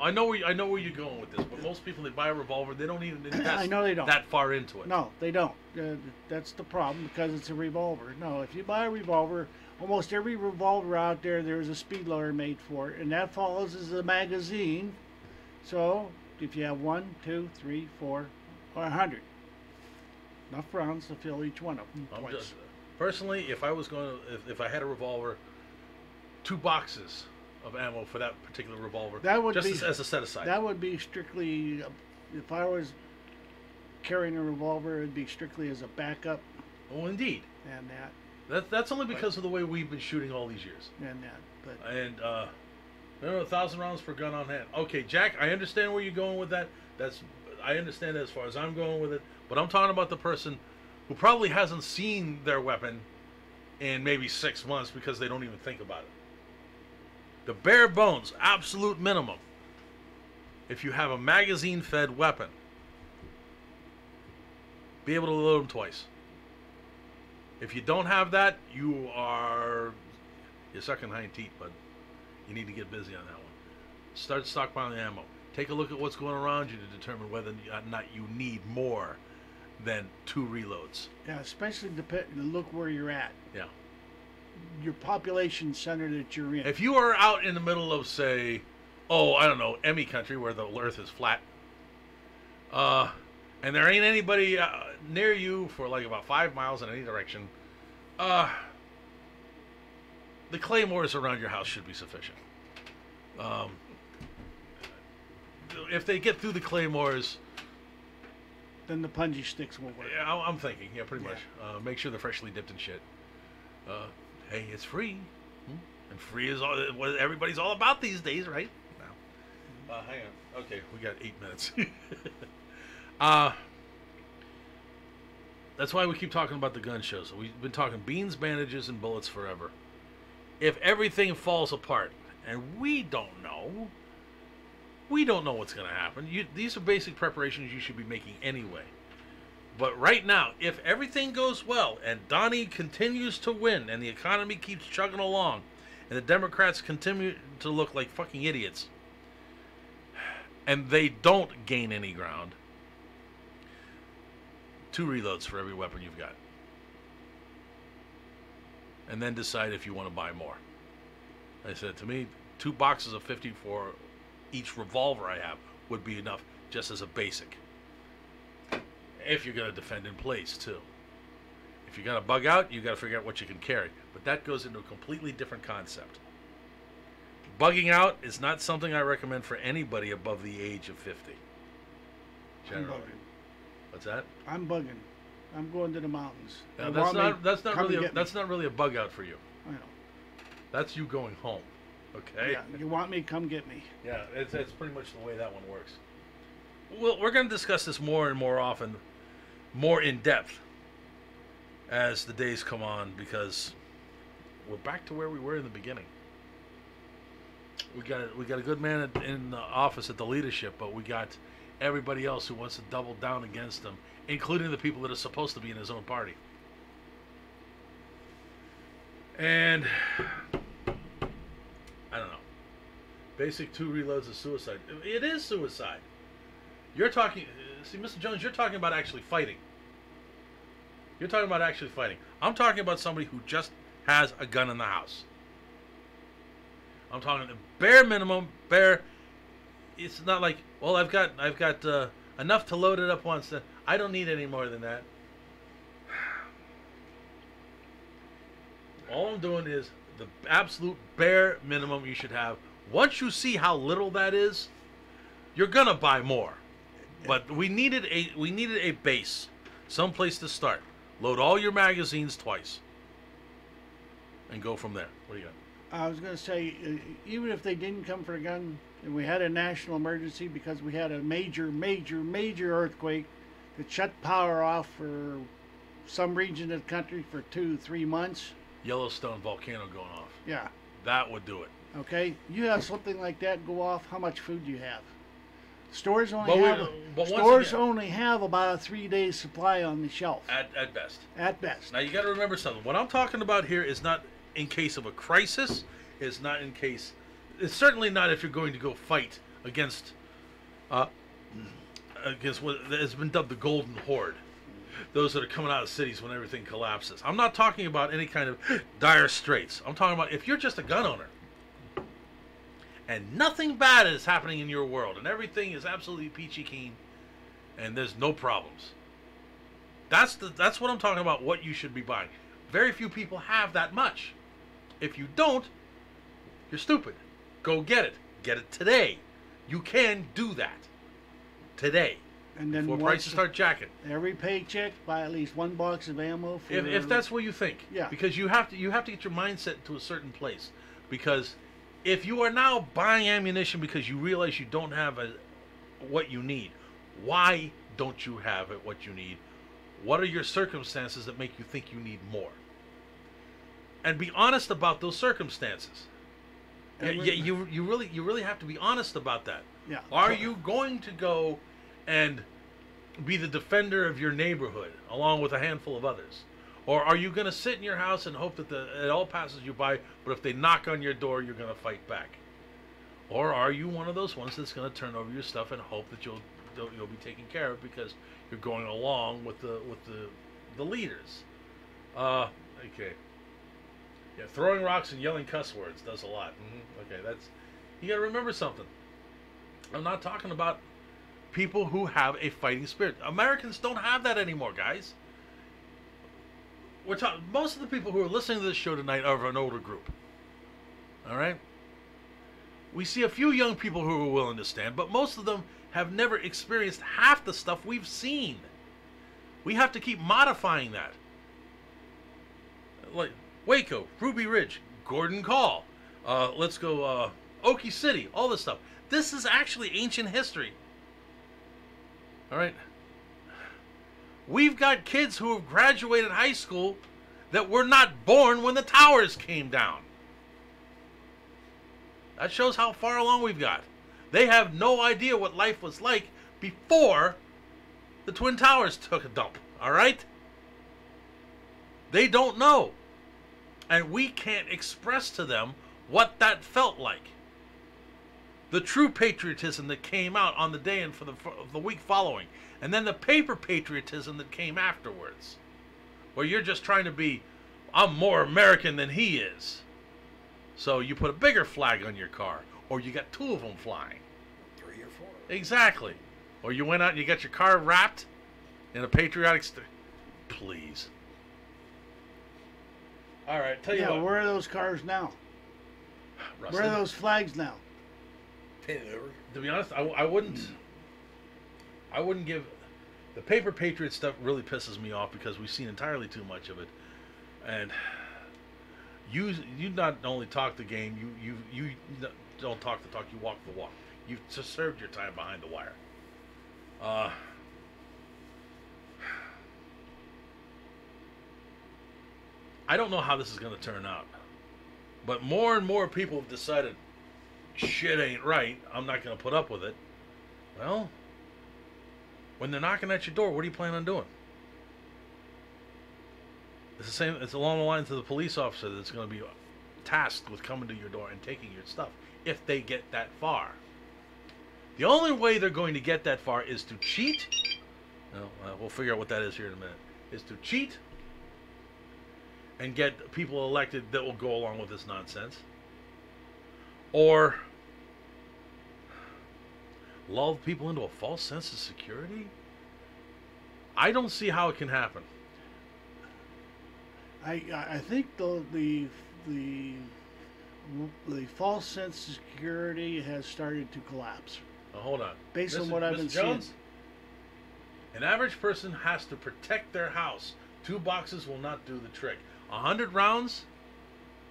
I know where you're going with this, but most people that buy a revolver, they don't even invest I know they don't. that far into it. No, they don't. That's the problem because it's a revolver. No, if you buy a revolver, almost every revolver out there, there's a speed loader made for it, and that follows as a magazine. So if you have 1, 2, 3, 4, or 100, enough rounds to fill each one of them twice. Personally, if I had a revolver, 2 boxes of ammo for that particular revolver, That would just be as a set aside. That would be strictly, if I was carrying a revolver, it'd be strictly as a backup Oh, indeed. and that That's only because of the way we've been shooting all these years. and that. But And 1,000 rounds per gun on hand. Okay, Jack, I understand where you're going with that. I understand as far as I'm going with it. But I'm talking about the person who probably hasn't seen their weapon in maybe 6 months because they don't even think about it. The bare bones, absolute minimum. If you have a magazine-fed weapon, be able to load them twice. If you don't have that, you're sucking hind teeth, but you need to get busy on that one. Start stockpiling ammo. Take a look at what's going around you to determine whether or not you need more than 2 reloads. yeah, especially look where you're at. Yeah. Your population center that you're in. If you are out in the middle of, say, I don't know, Emmy country where the earth is flat, and there ain't anybody near you for like about 5 miles in any direction, the claymores around your house should be sufficient. If they get through the claymores, then the punji sticks will work. yeah, I'm thinking, pretty much. Make sure they're freshly dipped in shit. Hey, it's free, and free is what everybody's all about these days, right? Now, hang on. Okay, we got 8 minutes. That's why we keep talking about the gun shows. We've been talking beans, bandages, and bullets forever. If everything falls apart, and we don't know what's going to happen. These are basic preparations you should be making anyway. But right now, if everything goes well, and Donnie continues to win, and the economy keeps chugging along, and the Democrats continue to look like fucking idiots, and they don't gain any ground, 2 reloads for every weapon you've got. And then decide if you want to buy more. I said, to me, 2 boxes of 50 for each revolver I have would be enough just as a basic. If you're going to defend in place, too. If you're going to bug out, you got to figure out what you can carry. But that goes into a completely different concept. Bugging out is not something I recommend for anybody above the age of 50. Generally. I'm bugging. What's that? I'm bugging. I'm going to the mountains. Now, They that's not come really and a, get that's me. not really a bug out for you. I know. That's you going home. Okay. Yeah, you want me? Come get me. Yeah, it's pretty much the way that one works. Well, we're going to discuss this more and more often, more in depth, as the days come on, because we're back to where we were in the beginning. We got a good man in the office at the leadership, but we got everybody else who wants to double down against him, including the people that are supposed to be in his own party. And I don't know. Basic 2 reloads is suicide. It is suicide. You're talking... See, Mr. Jones, you're talking about actually fighting. You're talking about actually fighting. I'm talking about somebody who just has a gun in the house. I'm talking the bare minimum, bare... It's not like, well, I've got enough to load it up once. I don't need any more than that. All I'm doing is the absolute bare minimum you should have. Once you see how little that is, you're gonna buy more. But we needed a base, someplace to start. Load all your magazines twice, and go from there. What do you got? I was going to say, even if they didn't come for a gun, and we had a national emergency because we had a major earthquake that shut power off for some region of the country for 2-3 months. Yellowstone volcano going off. Yeah. That would do it. Okay. You have something like that go off. How much food do you have? Stores only have about a 3-day supply on the shelf. At best. At best. Now you got to remember something. What I'm talking about here is not in case of a crisis. It's not in case. It's certainly not if you're going to go fight against what has been dubbed the Golden Horde. Those that are coming out of cities when everything collapses. I'm not talking about any kind of dire straits. I'm talking about if you're just a gun owner and nothing bad is happening in your world and everything is absolutely peachy keen and there's no problems. That's what I'm talking about, what you should be buying. Very few people have that much. If you don't, you're stupid. Go get it. Get it today. You can do that today. And then before prices start jacking. Every paycheck, buy at least one box of ammo. For if that's what you think. Yeah. Because you have to get your mindset to a certain place. Because if you are now buying ammunition because you realize you don't have what you need, why don't you have what you need? What are your circumstances that make you think you need more? And be honest about those circumstances. You really have to be honest about that. Yeah. Are you going to go and be the defender of your neighborhood along with a handful of others? Or are you going to sit in your house and hope that it all passes you by, but if they knock on your door, you're going to fight back? Or are you one of those ones that's going to turn over your stuff and hope that you'll be taken care of because you're going along with the leaders? Okay. Yeah, throwing rocks and yelling cuss words does a lot. Okay, you got to remember something. I'm not talking about people who have a fighting spirit. Americans don't have that anymore, guys. Most of the people who are listening to this show tonight are of an older group. All right? We see a few young people who are willing to stand, but most of them have never experienced half the stuff we've seen. We have to keep modifying that. Like Waco, Ruby Ridge, Gordon Call, let's go Okie City, all this stuff. This is actually ancient history. All right? We've got kids who have graduated high school that were not born when the towers came down. That shows how far along we've got. They have no idea what life was like before the Twin Towers took a dump. All right? They don't know. And we can't express to them what that felt like. The true patriotism that came out on the day and for the week following. And then the paper patriotism that came afterwards. Where you're just trying to be, I'm more American than he is. So you put a bigger flag on your car. Or you got two of them flying. 3 or 4. Exactly. Or you went out and you got your car wrapped in a patriotic... Please. All right, tell you what. Where are those cars now? Rusted. Where are those flags now? Painted over. To be honest, I wouldn't give... The paper patriot stuff really pisses me off because we've seen entirely too much of it. And you not only talk the game, you don't talk the talk, you walk the walk. You've just served your time behind the wire. I don't know how this is going to turn out. But more and more people have decided, shit ain't right, I'm not going to put up with it. Well, when they're knocking at your door, what do you plan on doing? It's the same. It's along the lines of the police officer that's going to be tasked with coming to your door and taking your stuff, if they get that far. The only way they're going to get that far is to cheat. We'll figure out what that is here in a minute. Is to cheat and get people elected that will go along with this nonsense. Or lull people into a false sense of security? I don't see how it can happen. I think the false sense of security has started to collapse. Now, hold on. Based on what I've been Jones, seeing. An average person has to protect their house. 2 boxes will not do the trick. 100 rounds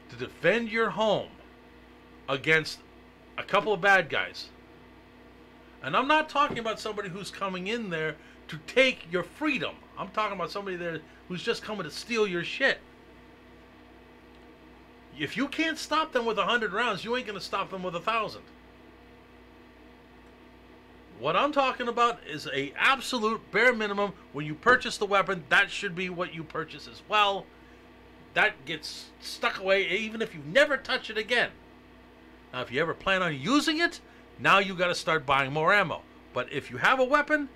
to defend your home against a couple of bad guys. And I'm not talking about somebody who's coming in there to take your freedom. I'm talking about somebody there who's just coming to steal your shit. If you can't stop them with 100 rounds, you ain't going to stop them with 1,000. What I'm talking about is a absolute bare minimum. When you purchase the weapon, that should be what you purchase as well. That gets stuck away even if you never touch it again. Now, if you ever plan on using it, Now you got to start buying more ammo. But if you have a weapon,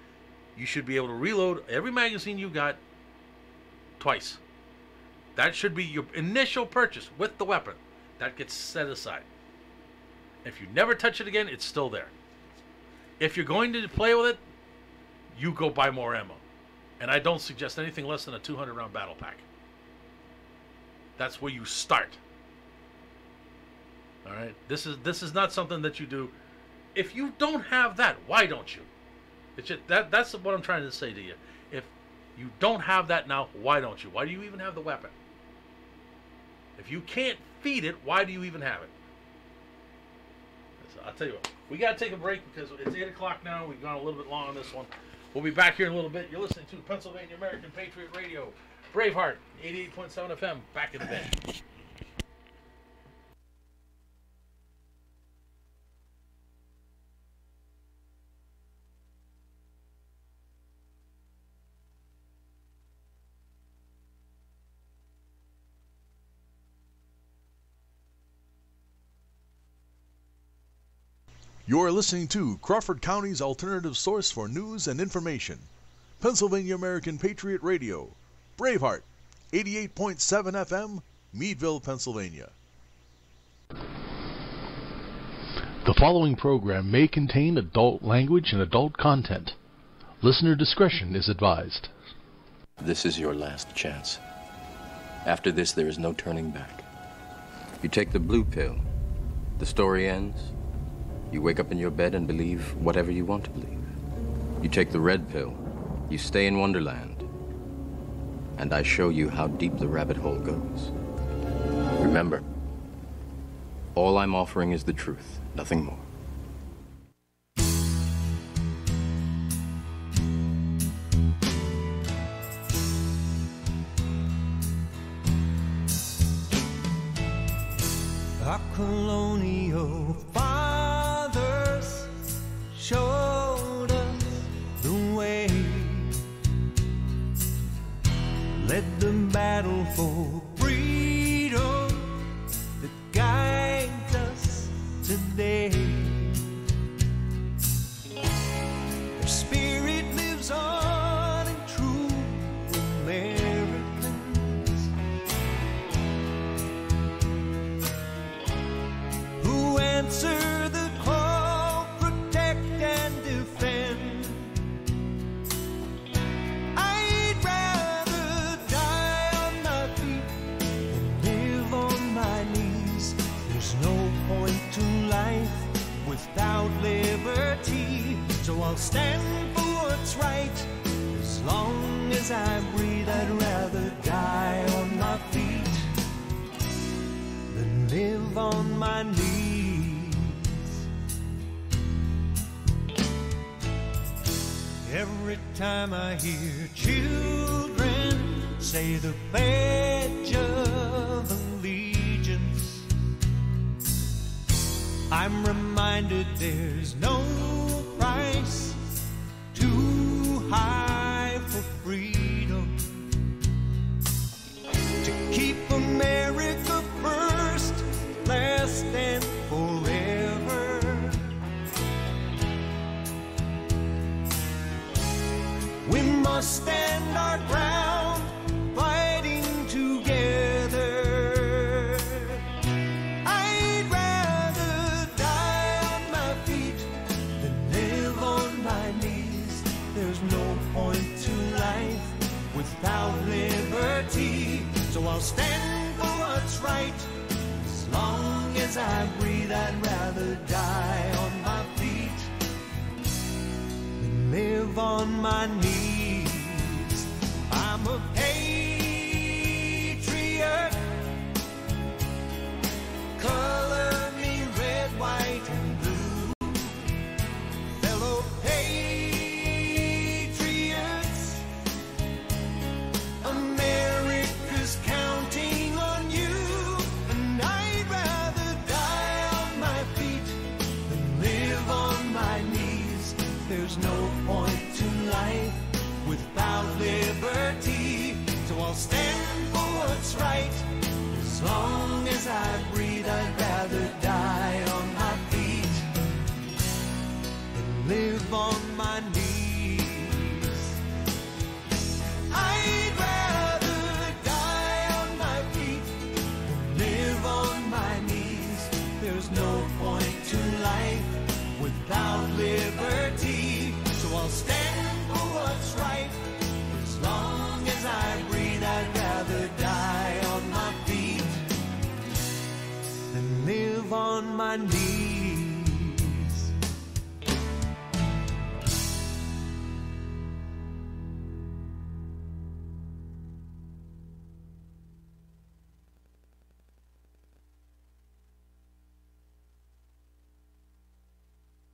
you should be able to reload every magazine you got twice. That should be your initial purchase with the weapon. That gets set aside. If you never touch it again, it's still there. If you're going to play with it, you go buy more ammo. And I don't suggest anything less than a 200-round battle pack. That's where you start. All right? This is not something that you do. If you don't have that, why don't you? It's just, that's what I'm trying to say to you. If you don't have that now, why don't you? Why do you even have the weapon? If you can't feed it, why do you even have it? So I'll tell you what. We got to take a break because it's 8 o'clock now. We've gone a little bit long on this one. We'll be back here in a little bit. You're listening to Pennsylvania American Patriot Radio. Braveheart, 88.7 FM. Back in the day. You're listening to Crawford County's alternative source for news and information. Pennsylvania American Patriot Radio. Braveheart, 88.7 FM, Meadville, Pennsylvania. The following program may contain adult language and adult content. Listener discretion is advised. This is your last chance. After this, there is no turning back. You take the blue pill. The story ends. You wake up in your bed and believe whatever you want to believe. You take the red pill. You stay in Wonderland. And I show you how deep the rabbit hole goes. Remember, all I'm offering is the truth, nothing more. Our colonial fathers showed us the way, led the battle for freedom that guides us today. Their spirit lives on in true Americans who answer the call, protect and defend. I'd rather die on my feet than live on my knees. There's no point to life without liberty, so I'll stand for what's right. As long as I breathe, I'd rather die on my feet than live on my knees. Every time I hear children say the Pledge of Allegiance, I'm reminded there's no price too high for freedom. To keep America first, last and forever. We must stand our ground, fighting together. I'd rather die on my feet than live on my knees. There's no point to life without liberty, so I'll stand for what's right. As long as I breathe, I'd rather die on my feet than live on my knees. I'm a patriot. Color me red, white, and blue. Fellow patriots, America's counting on you. And I'd rather die on my feet than live on my knees. There's no point to life without liberty, so I'll stand for what's right. As long as I breathe, I'd rather die on my feet live on my knees. I'd rather die on my feet than live on my knees. There's no point to life without liberty. So I'll stand for what's right. As long as I breathe, I'd rather die on my feet than live on my knees.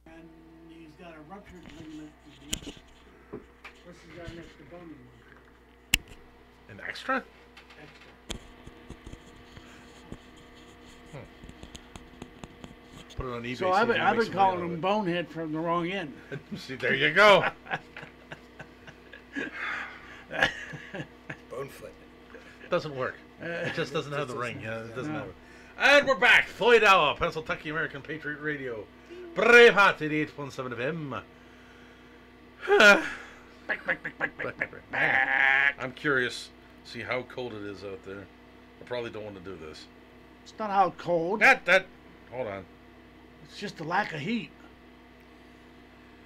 And he's got a ruptured ligament. This is our next abundant An extra? extra. Put it on eBay. So I've been calling him Bonehead from the wrong end. See, there you go. Bonefoot. Doesn't work. It just doesn't have the ring. Yeah, it doesn't No. have it. And we're back. Floyd Hour, Pennsylvania American Patriot Radio. Braveheart 88.7 FM. I'm curious. See how cold it is out there. I probably don't want to do this. It's not out cold. Hold on. It's just a lack of heat.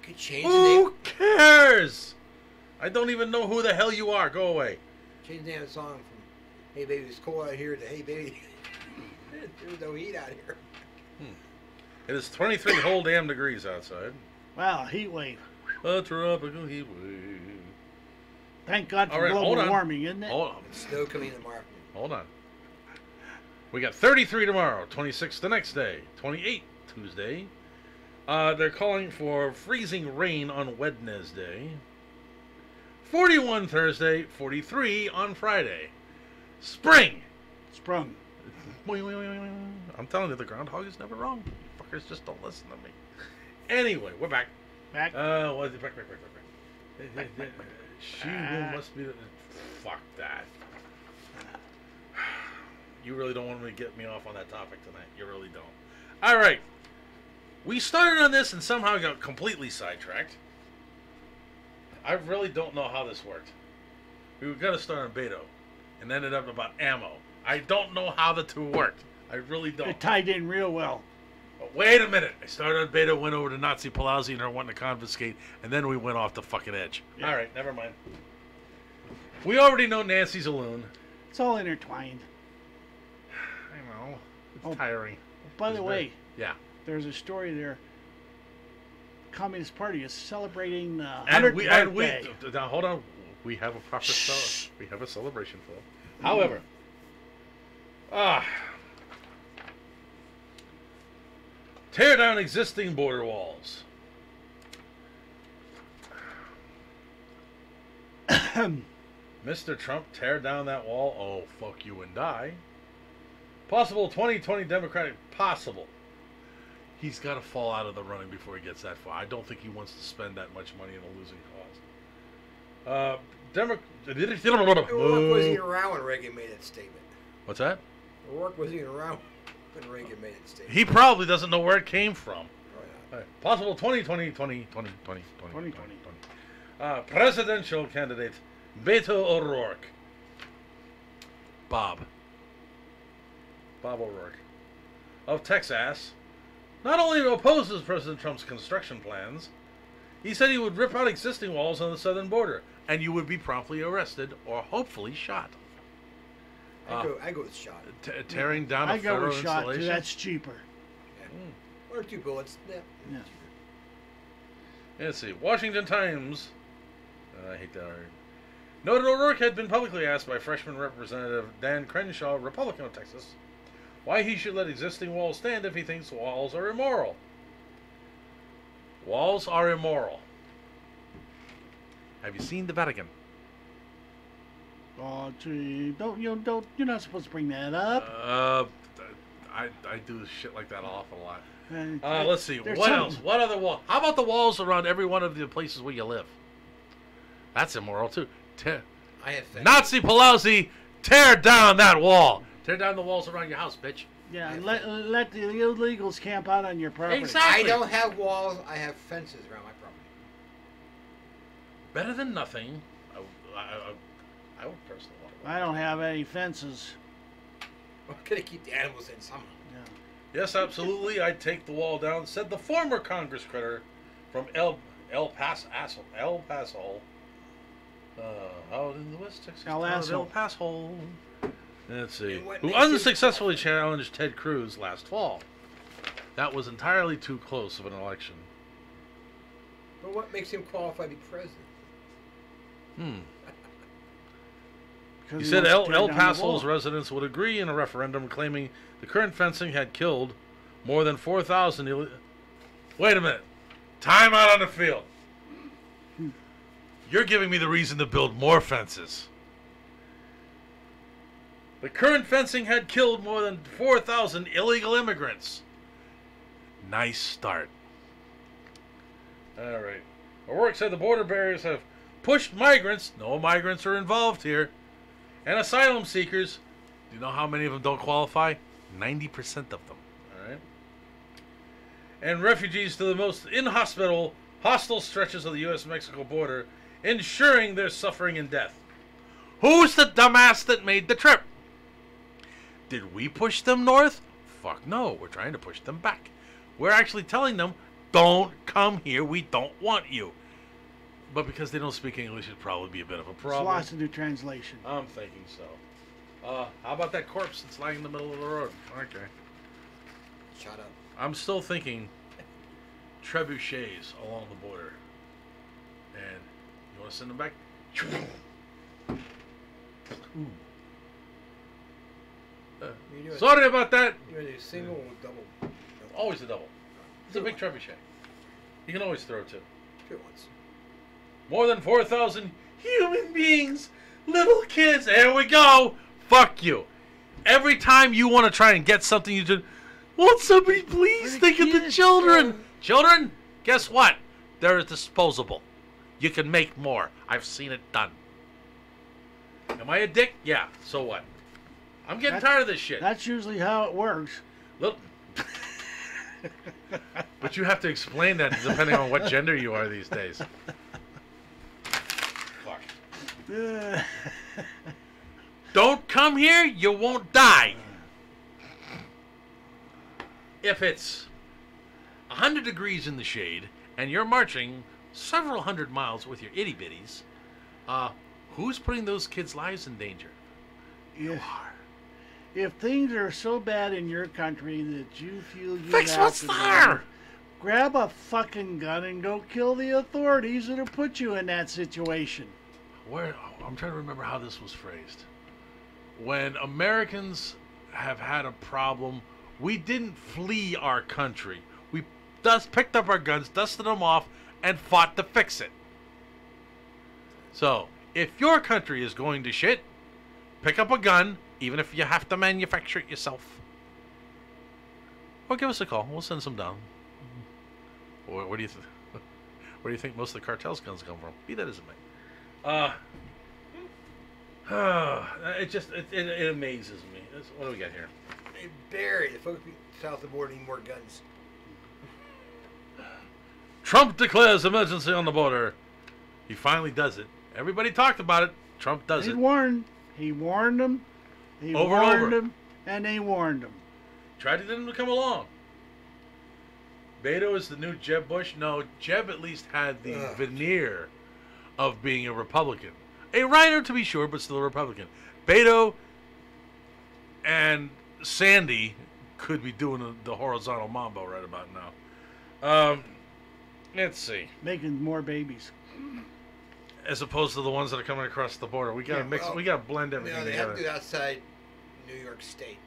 Could change the name. Who cares? I don't even know who the hell you are. Go away. Change the name of the song from "Hey Baby, it's cold out here" to "Hey Baby, there's no heat out here." It is 23 whole damn degrees outside. Wow, heat wave. A tropical heat wave. Thank God for All right, hold global on. warming, isn't it? Hold on. Snow coming in tomorrow. Hold on. We got 33 tomorrow, 26 the next day, 28 Tuesday. They're calling for freezing rain on Wednesday. 41 Thursday, 43 on Friday. Spring! Sprung. I'm telling you, the groundhog is never wrong. Fuckers just don't listen to me. Anyway, we're back. Back. Back. She must be the... Fuck that. You really don't want me to get me off on that topic tonight. You really don't. All right. We started on this and somehow got completely sidetracked. I really don't know how this worked. We were going to start on Beto and ended up about ammo. I don't know how the two worked. I really don't. It tied in real well. But wait a minute. I started on Beto, went over to Nazi Palazzi and her wanting to confiscate, and then we went off the fucking edge. Yeah. All right, never mind. We already know Nancy's a loon. It's all intertwined. I know. It's Oh, tiring. By It's the very- way, Yeah. there's a story there. Communist Party is celebrating the And 100th we, birthday. now hold on. We have a proper we have a celebration for them. However, tear down existing border walls. Mr. Trump, tear down that wall. Oh, fuck you and die. Possible 2020 Democratic possible. He's got to fall out of the running before he gets that far. I don't think he wants to spend that much money in a losing cause. O'Rourke wasn't even around when Reagan made that statement. What's that? O'Rourke wasn't even around when Reagan made that statement. He probably doesn't know where it came from. Probably not. Possible 2020. Presidential candidate Beto O'Rourke. Bob O'Rourke of Texas not only opposes President Trump's construction plans, he said he would rip out existing walls on the southern border, and you would be promptly arrested or hopefully shot. I go with shot. Tearing down a I go federal with shot, too. installation. That's cheaper. Yeah. 1 or 2 bullets. Yeah. Yeah. Let's see. Washington Times. I hate that word. Noted O'Rourke had been publicly asked by freshman Representative Dan Crenshaw, Republican of Texas, why he should let existing walls stand if he thinks walls are immoral. Walls are immoral. Have you seen the Vatican? Oh, gee. Don't, you're not supposed to bring that up. I do shit like that an awful lot. And Let's see. there's What some- else? What other wall? How about the walls around every one of the places where you live? That's immoral too. I have fence. Nazi Palazzi, tear down that wall. Tear down the walls around your house, bitch. Yeah, let the illegals camp out on your property. Exactly. I don't have walls. I have fences around my property. Better than nothing. I would personally want to. I don't have any fences. We're gonna keep the animals in somehow. Yeah. Yes, absolutely. I'd take the wall down, said the former Congress critter from El Paso. Out in the West Texas. El town of Paso. El Paso. Let's see. And what Who makes him unsuccessfully challenged Ted Cruz last fall. That was entirely too close of an election. But what makes him qualify to be president? He said El Paso's residents would agree in a referendum claiming the current fencing had killed more than 4,000 Wait a minute. Time out on the field. You're giving me the reason to build more fences. The current fencing had killed more than 4,000 illegal immigrants. Nice start. All right. O'Rourke said the border barriers have pushed migrants, no migrants are involved here, and asylum seekers. Do you know how many of them don't qualify? 90% of them. All right. And refugees to the most inhospitable, hostile stretches of the U.S.-Mexico border, ensuring their suffering and death. Who's the dumbass that made the trip? Did we push them north? Fuck no, we're trying to push them back. We're actually telling them, don't come here, we don't want you. But because they don't speak English, it'd probably be a bit of a problem. It's lost to do translation. I'm thinking so. How about that corpse that's lying in the middle of the road? Okay. Shut up. I'm still thinking trebuchets along the border. And you want to send them back? Ooh. Sorry about that. You want to do single or double? Always a double. It's a big trebuchet. You can always throw two. Two once. More than 4,000 human beings, little kids. There we go. Fuck you. Every time you want to try and get something, you do. Won't somebody please think of the children? Children, guess what? They're disposable. You can make more. I've seen it done. Am I a dick? Yeah. So what? I'm getting tired of this shit. That's usually how it works. Look. But you have to explain that depending on what gender you are these days. Fuck. Don't come here, you won't die. If it's 100 degrees in the shade and you're marching several hundred miles with your itty bitties, who's putting those kids' lives in danger? You are. If things are so bad in your country that you feel you Fix have what's to there! grab a fucking gun and go kill the authorities that have put you in that situation. I'm trying to remember how this was phrased. When Americans have had a problem, we didn't flee our country. We picked up our guns, dusted them off, and fought to fix it. So, if your country is going to shit, pick up a gun, even if you have to manufacture it yourself. Or give us a call. We'll send some down. Or where do you think most of the cartel's guns come from? Be that as it may. It amazes me. What do we got here? They buried the folks south of the border need more guns. Trump declares emergency on the border. He finally does it. Everybody talked about it. Trump does it. He warned them. He warned them, and they warned them. Tried to get them to come along. Beto is the new Jeb Bush. No, Jeb at least had the veneer of being a Republican. A writer, to be sure, but still a Republican. Beto and Sandy could be doing the horizontal mambo right about now. Let's see. Making more babies. As opposed to the ones that are coming across the border. We gotta mix. We gotta blend everything No, they together. have to do it outside New York State.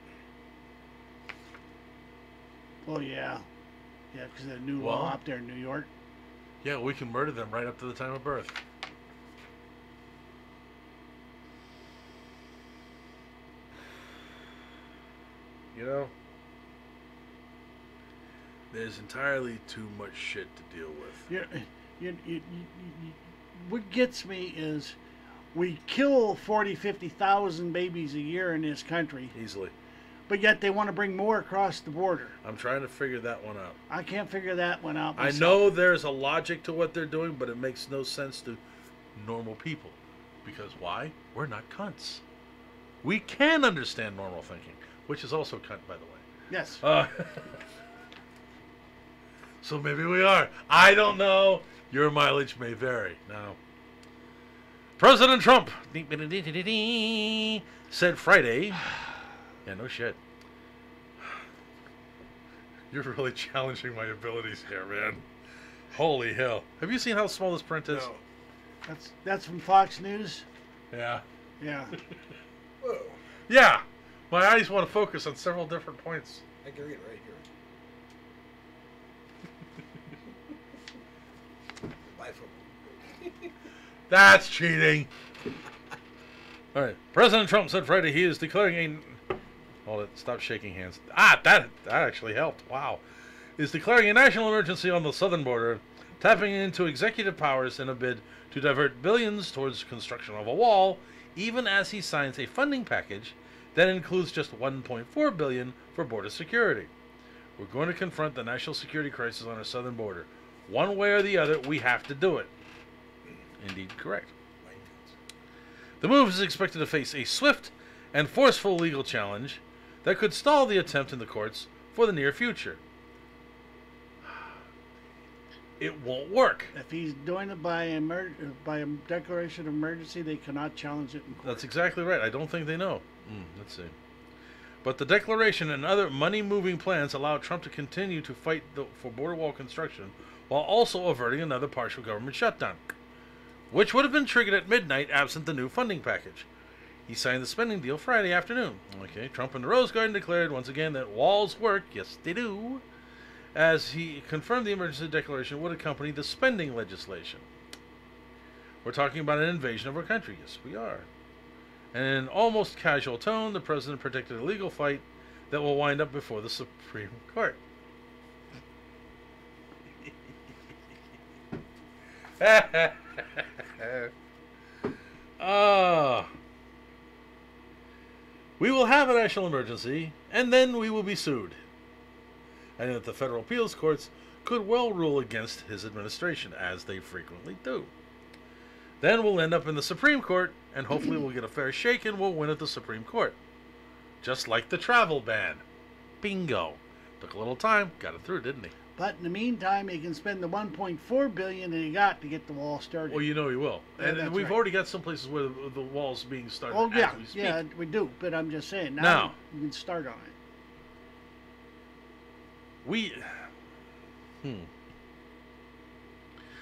Oh yeah, because the new law up there in New York. Yeah, we can murder them right up to the time of birth. You know, there's entirely too much shit to deal with. What gets me is we kill 40, 50,000 babies a year in this country. Easily. But yet they want to bring more across the border. I'm trying to figure that one out. I can't figure that one out myself. I know there's a logic to what they're doing, but it makes no sense to normal people. Because why? We're not cunts. We can understand normal thinking, which is also cunt, by the way. Yes. So maybe we are. I don't know. Your mileage may vary. Now, President Trump said Friday. Yeah, no shit. You're really challenging my abilities here, man. Holy hell. Have you seen how small this print is? No. That's from Fox News. Yeah. Yeah. Whoa. Yeah. My eyes want to focus on several different points. I can read it right here. Bifocal. That's cheating. All right. President Trump said Friday he is declaring a... Hold it. Stop shaking hands. That actually helped. Wow. Is declaring a national emergency on the southern border, tapping into executive powers in a bid to divert billions towards construction of a wall, even as he signs a funding package that includes just $1.4 billion for border security. We're going to confront the national security crisis on our southern border. One way or the other, we have to do it. Indeed, correct. The move is expected to face a swift and forceful legal challenge that could stall the attempt in the courts for the near future. It won't work. If he's doing it by a declaration of emergency, they cannot challenge it in court. That's exactly right. I don't think they know. Let's see. But the declaration and other money-moving plans allow Trump to continue to fight for border wall construction while also averting another partial government shutdown, which would have been triggered at midnight absent the new funding package. He signed the spending deal Friday afternoon. Okay, Trump and the Rose Garden declared once again that walls work. Yes, they do. As he confirmed the emergency declaration would accompany the spending legislation. We're talking about an invasion of our country. Yes, we are. And in an almost casual tone, the president predicted a legal fight that will wind up before the Supreme Court. We will have a national emergency, and then we will be sued. And that the federal appeals courts could well rule against his administration, as they frequently do. Then we'll end up in the Supreme Court, and hopefully we'll get a fair shake and we'll win at the Supreme Court. Just like the travel ban. Bingo. Took a little time, got it through, didn't he? But in the meantime, he can spend the $1.4 billion that he got to get the wall started. Well, you know he will. Yeah, And that's we've right. already got some places where the wall's being started Oh, yeah, as we speak. yeah, we do. But I'm just saying, now Now. you can start on it.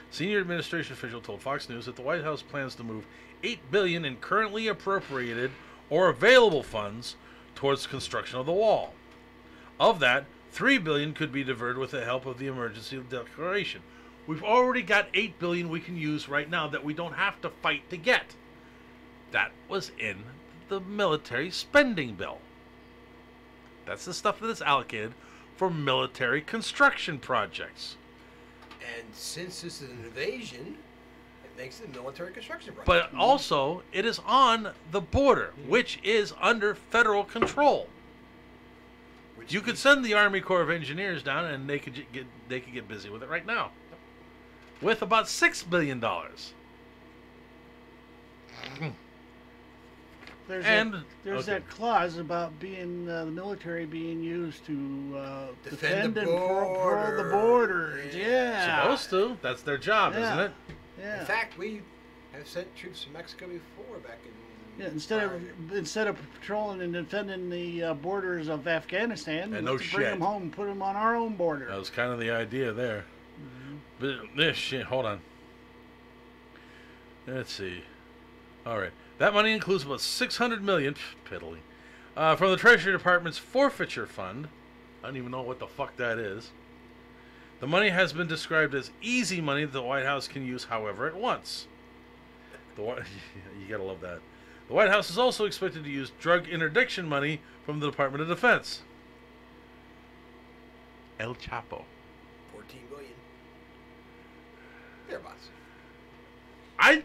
Senior administration official told Fox News that the White House plans to move $8 billion in currently appropriated or available funds towards construction of the wall. Of that, $3 billion could be diverted with the help of the emergency declaration. We've already got $8 billion we can use right now that we don't have to fight to get. That was in the military spending bill. That's the stuff that is allocated for military construction projects. And since this is an invasion, it makes it a military construction project. But also, it is on the border, which is under federal control. Which You could send the Army Corps of Engineers down, and they could get busy with it right now, with about $6 billion. There's And- there's okay. that clause about being the military being used to Defend the and patrol the borders. Yeah. Supposed to. That's their job, Yeah. isn't it? Yeah. In fact, we have sent troops to Mexico before back in... Yeah, instead of patrolling and defending the borders of Afghanistan, And let's no bring shit. them home and put them on our own border. That was kind of the idea there. But this shit, hold on. Let's see. All right. That money includes about $600 million, piddly, from the Treasury Department's forfeiture fund. I don't even know what the fuck that is. The money has been described as easy money that the White House can use however it wants. You gotta love that. The White House is also expected to use drug interdiction money from the Department of Defense. El Chapo. $14 billion. Thereabouts. I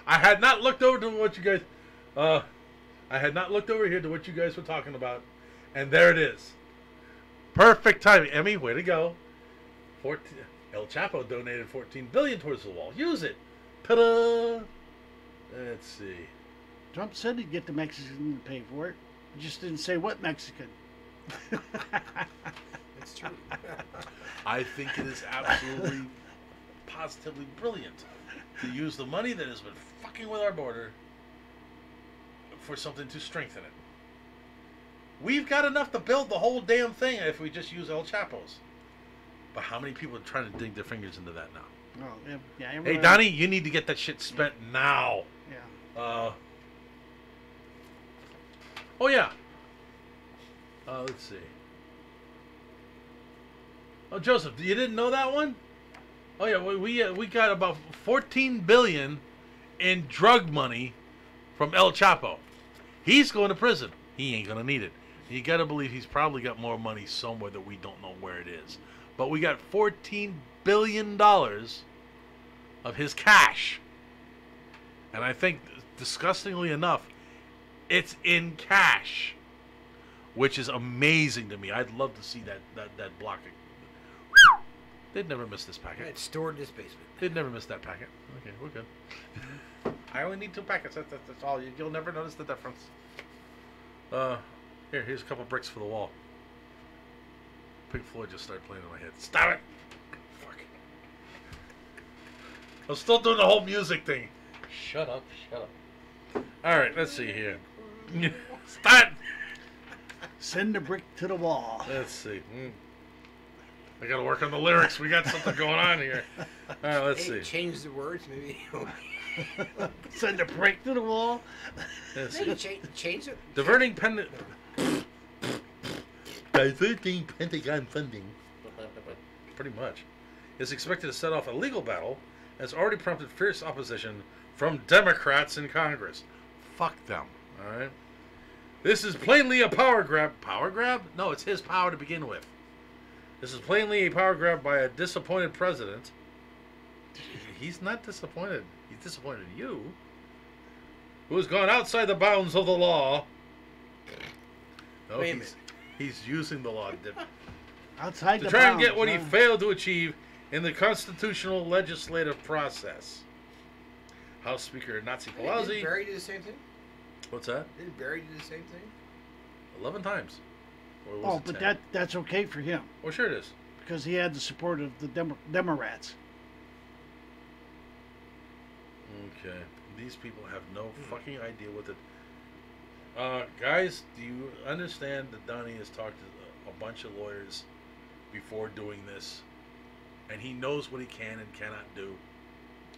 had not looked over to what you guys I had not looked over here to what you guys were talking about, and there it is. Perfect timing. Emmy, way to go. El Chapo donated $14 billion towards the wall. Use it. Ta-da! Let's see. Trump said he'd get the Mexican to pay for it. He just didn't say what Mexican. It's true. I think it is absolutely, positively brilliant to use the money that has been fucking with our border for something to strengthen it. We've got enough to build the whole damn thing if we just use El Chapo's. But how many people are trying to dig their fingers into that now? Oh, yeah, Hey, everyone- Donnie, you need to get that shit spent now. Yeah. Oh, yeah. Let's see. Oh, Joseph, you didn't know that one? Oh, yeah, we got about $14 billion in drug money from El Chapo. He's going to prison. He ain't going to need it. You got to believe he's probably got more money somewhere that we don't know where it is. But we got $14 billion of his cash. And I think, disgustingly enough, it's in cash, which is amazing to me. I'd love to see that blocking. They'd never miss this packet. It's stored in his basement. They'd never miss that packet. Okay, we're good. I only need 2 packets. That's all. You'll never notice the difference. Here's a couple bricks for the wall. Pink Floyd just started playing in my head. Stop it! Fuck. I'm still doing the whole music thing. Shut up. All right, let's see here. Stop! Send a brick to the wall. Let's see. I gotta work on the lyrics. We got something going on here. All right, let's see. Change the words, maybe. Send a brick to the wall. Let's Maybe see. change it. Diverting Pentagon funding, pretty much, is expected to set off a legal battle, and has already prompted fierce opposition from Democrats in Congress. Fuck them, all right? This is plainly a power grab. Power grab? No, it's his power to begin with. This is plainly a power grab by a disappointed president. He's not disappointed. He's disappointed in you, who has gone outside the bounds of the law. No, Wait a minute. He's using the law Outside to the try and bounds, get what he huh? failed to achieve in the constitutional legislative process. House Speaker Nancy Didn't Pelosi. Barry do the same thing? What's that? Didn't Barry do the same thing? 11 times. Or was Oh, it but 10? that's okay for him Oh, sure it is. because he had the support of the Democrats. Okay. These people have no fucking idea what the... guys, do you understand that Donnie has talked to a bunch of lawyers before doing this? And he knows what he can and cannot do.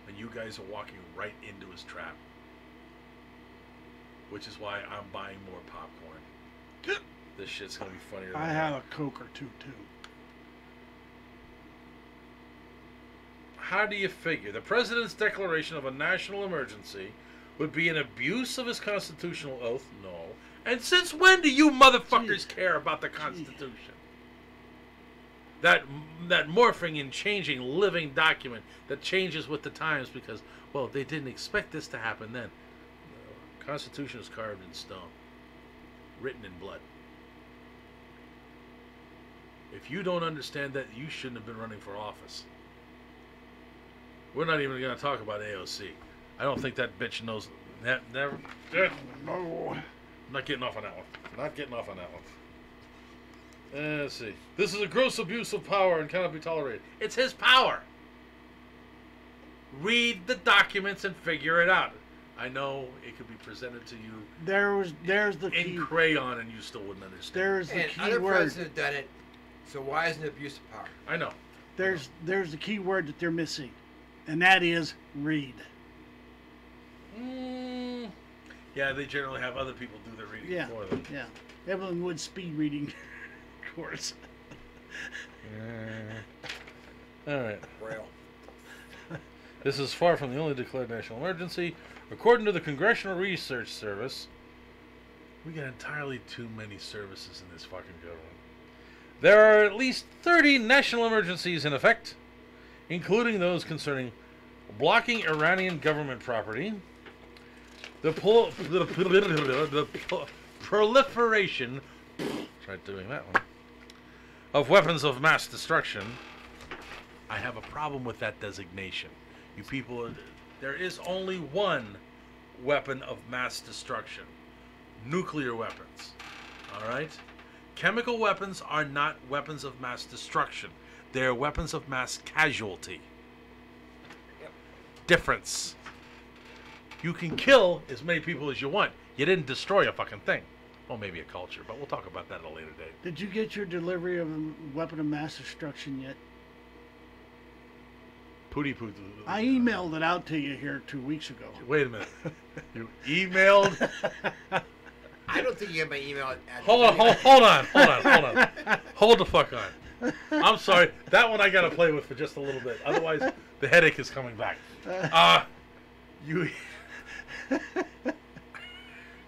And you guys are walking right into his trap. Which is why I'm buying more popcorn. This shit's gonna be funnier than I that. have a Coke or two too. How do you figure the president's declaration of a national emergency would be an abuse of his constitutional oath? No. And since when do you motherfuckers care about the Constitution? That morphing and changing living document that changes with the times because, well, they didn't expect this to happen then. The Constitution is carved in stone, written in blood. If you don't understand that, you shouldn't have been running for office. We're not even going to talk about AOC. I don't think that bitch knows. Never. No. I'm not getting off on that one. Not getting off on that one. Let's see. This is a gross abuse of power and cannot be tolerated. It's his power. Read the documents and figure it out. I know it could be presented to you There's the in key. crayon and you still wouldn't understand. There's the And key other word. presidents have done it, so why isn't it abuse of power? I know. There's the key word that they're missing, and that is read. Yeah, they generally have other people do the reading Yeah, for them. yeah. Evelyn Wood's speed reading course. All right. Braille. This is far from the only declared national emergency. According to the Congressional Research Service, we got entirely too many services in this fucking government. There are at least 30 national emergencies in effect, including those concerning blocking Iranian government property, the proliferation, try doing that one, of weapons of mass destruction. I have a problem with that designation. You people, there is only one weapon of mass destruction. Nuclear weapons. All right? Chemical weapons are not weapons of mass destruction. They are weapons of mass casualty. Difference. You can kill as many people as you want. You didn't destroy a fucking thing. Well, maybe a culture, but we'll talk about that at a later date. Did you get your delivery of a weapon of mass destruction yet? Pooty poo. I emailed it out to you here 2 weeks ago. Wait a minute. You emailed? I don't think you have my email address. Hold on. Hold the fuck on. I'm sorry. That one I gotta play with for just a little bit. Otherwise, the headache is coming back.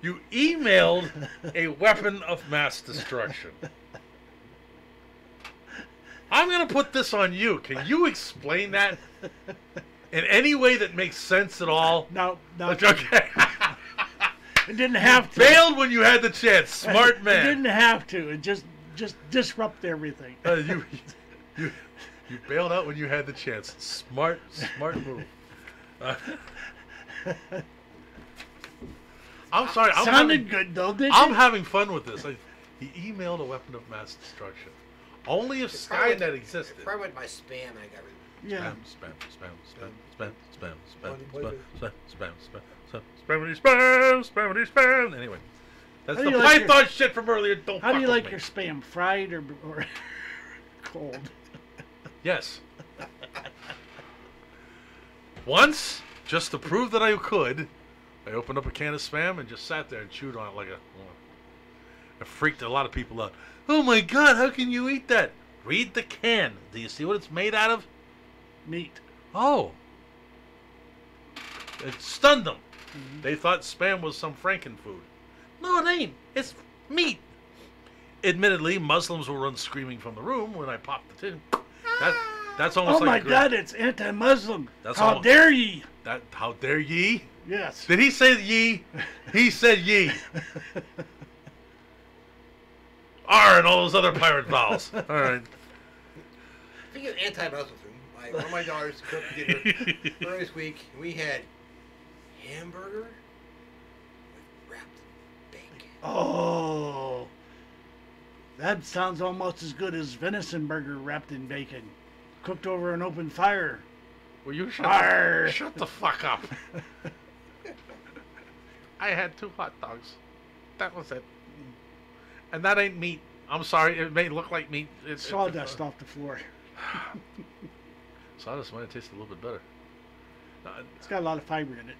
You emailed a weapon of mass destruction. I'm gonna put this on you. Can you explain that in any way that makes sense at all? No. Okay. It didn't have to. Failed when you had the chance. Smart It man. didn't have to. It just disrupt everything. You bailed out when you had the chance. Smart move. I'm sorry. Sounded good though, didn't I'm it? having fun with this. He emailed a weapon of mass destruction. Only if Skynet existed. Probably went by spam and I got rid of it. Yeah. Spam. Anyway, that's How the do you like Python shit from earlier. Don't How do fuck you with like me. your spam? Fried or cold? Yes. Once, just to prove that I could, I opened up a can of Spam and just sat there and chewed on it like a... It freaked a lot of people out. Oh my God, how can you eat that? Read the can. Do you see what it's made out of? Meat. Oh. It stunned them. Mm-hmm. They thought Spam was some Frankenfood. No, it ain't. It's meat. Admittedly, Muslims will run screaming from the room when I pop the tin. That's almost Oh like my God, it's anti-Muslim. That's How almost- dare ye? How dare ye? Yes. Did he say ye? He said ye. R and all those other pirate vowels. All right. Speaking of anti-Muslim food, one of my daughters cooked dinner earlier this week, and we had hamburger with wrapped bacon. Oh. That sounds almost as good as venison burger wrapped in bacon. Cooked over an open fire. Will you Arr. shut the fuck up? I had 2 hot dogs. That was it. And that ain't meat. I'm sorry. It may look like meat. Sawdust off the floor. Sawdust might have tasted a little bit better. It's got a lot of fiber in it.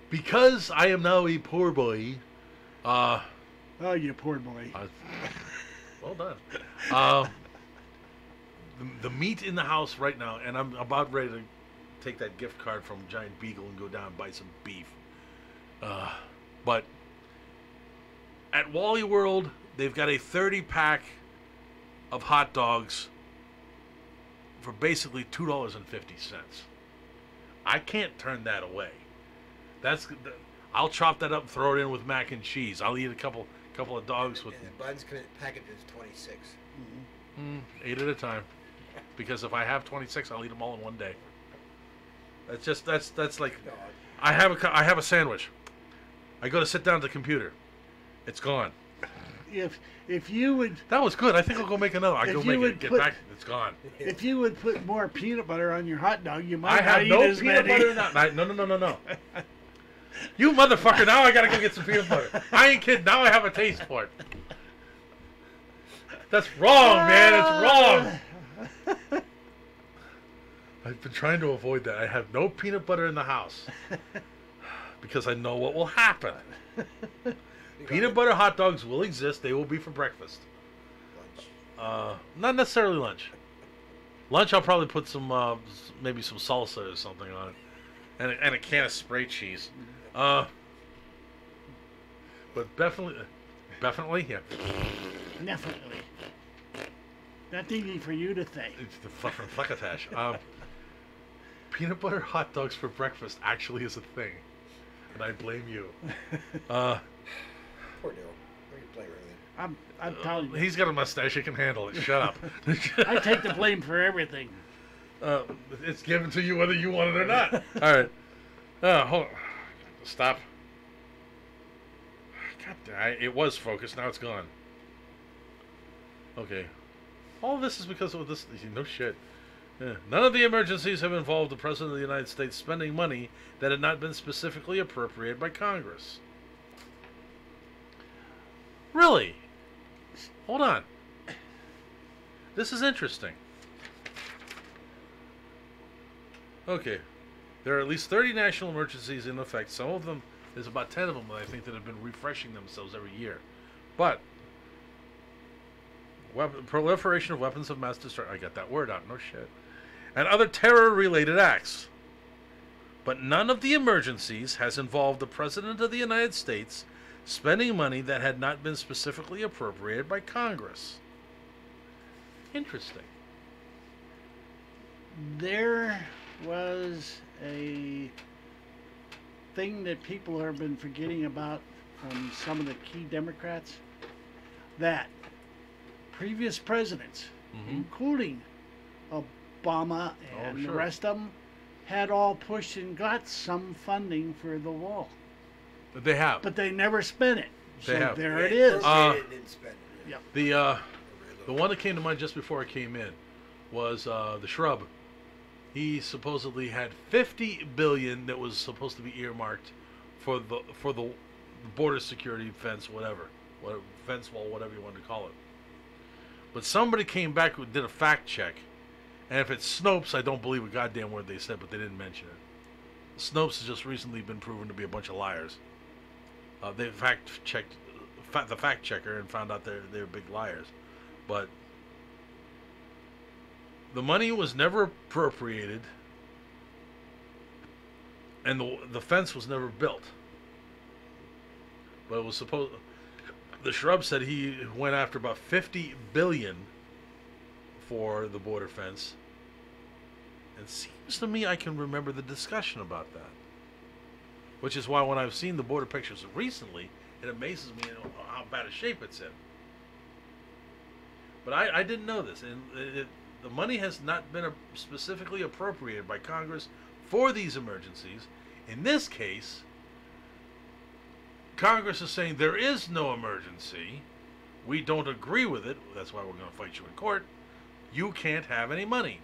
Because I am now a poor boy. Oh, you poor boy. Well done. The meat in the house right now, and I'm about ready to take that gift card from Giant Beagle and go down and buy some beef. But at Wally World, they've got a 30-pack of hot dogs for basically $2.50. I can't turn that away. I'll chop that up and throw it in with mac and cheese. I'll eat a couple of dogs with. And the buns package is 26. 8 at a time. Because if I have 26, I'll eat them all in one day. That's like I have a sandwich. I go to sit down at the computer. It's gone. If you would, That was good. I think I'll go make another. I go make it. Get back. It's gone. if you would put more peanut butter on your hot dog, you I might have not no eat as peanut many. butter in that. No. You motherfucker! Now I gotta go get some peanut butter. I ain't kidding. Now I have a taste for it. That's wrong, man. It's wrong. I've been trying to avoid that. I have no peanut butter in the house because I know what will happen. Peanut butter hot dogs will exist. They will be for breakfast. Not necessarily lunch. Lunch, I'll probably put some, maybe some salsa or something on it, and a can of spray cheese. But definitely, yeah. Definitely. Not easy for you to think. It's the fucking fleckatash. Peanut butter hot dogs for breakfast actually is a thing, and I blame you. Poor Daryl. We can play I'm telling you. He's got a mustache. He can handle it. Shut up. I take the blame for everything. It's given to you whether you want it or not. All right. Hold on. Stop. God damn, it was focused. Now it's gone. Okay. All this is because of this. No shit. Yeah. None of the emergencies have involved the President of the United States spending money that had not been specifically appropriated by Congress. Really? Hold on. This is interesting. Okay. There are at least 30 national emergencies in effect. Some of them, there's about 10 of them that I think that have been refreshing themselves every year. But proliferation of weapons of mass destruction. I got that word out. No shit. And other terror-related acts. But none of the emergencies has involved the President of the United States spending money that had not been specifically appropriated by Congress. Interesting. There was a thing that people have been forgetting about from some of the key Democrats, that previous presidents, including Obama and the rest of them, had all pushed and got some funding for the wall. But they have. But they never spent it. They so have. there it is. Didn't spend it. Yep. The one that came to mind just before I came in was the Shrub. He supposedly had $50 billion that was supposed to be earmarked for the border security fence, fence wall, whatever you want to call it. But somebody came back who did a fact check, and if it's Snopes, I don't believe a goddamn word they said, but they didn't mention it. Snopes has just recently been proven to be a bunch of liars. They fact checked the fact checker and found out they're big liars. But the money was never appropriated, and the fence was never built. But it was supposed. The Shrub said he went after about $50 billion for the border fence. It seems to me I can remember the discussion about that. Which is why when I've seen the border pictures recently, it amazes me how bad a shape it's in. But I didn't know this. And the money has not been specifically appropriated by Congress for these emergencies. In this case, Congress is saying there is no emergency. We don't agree with it. That's why we're going to fight you in court. You can't have any money.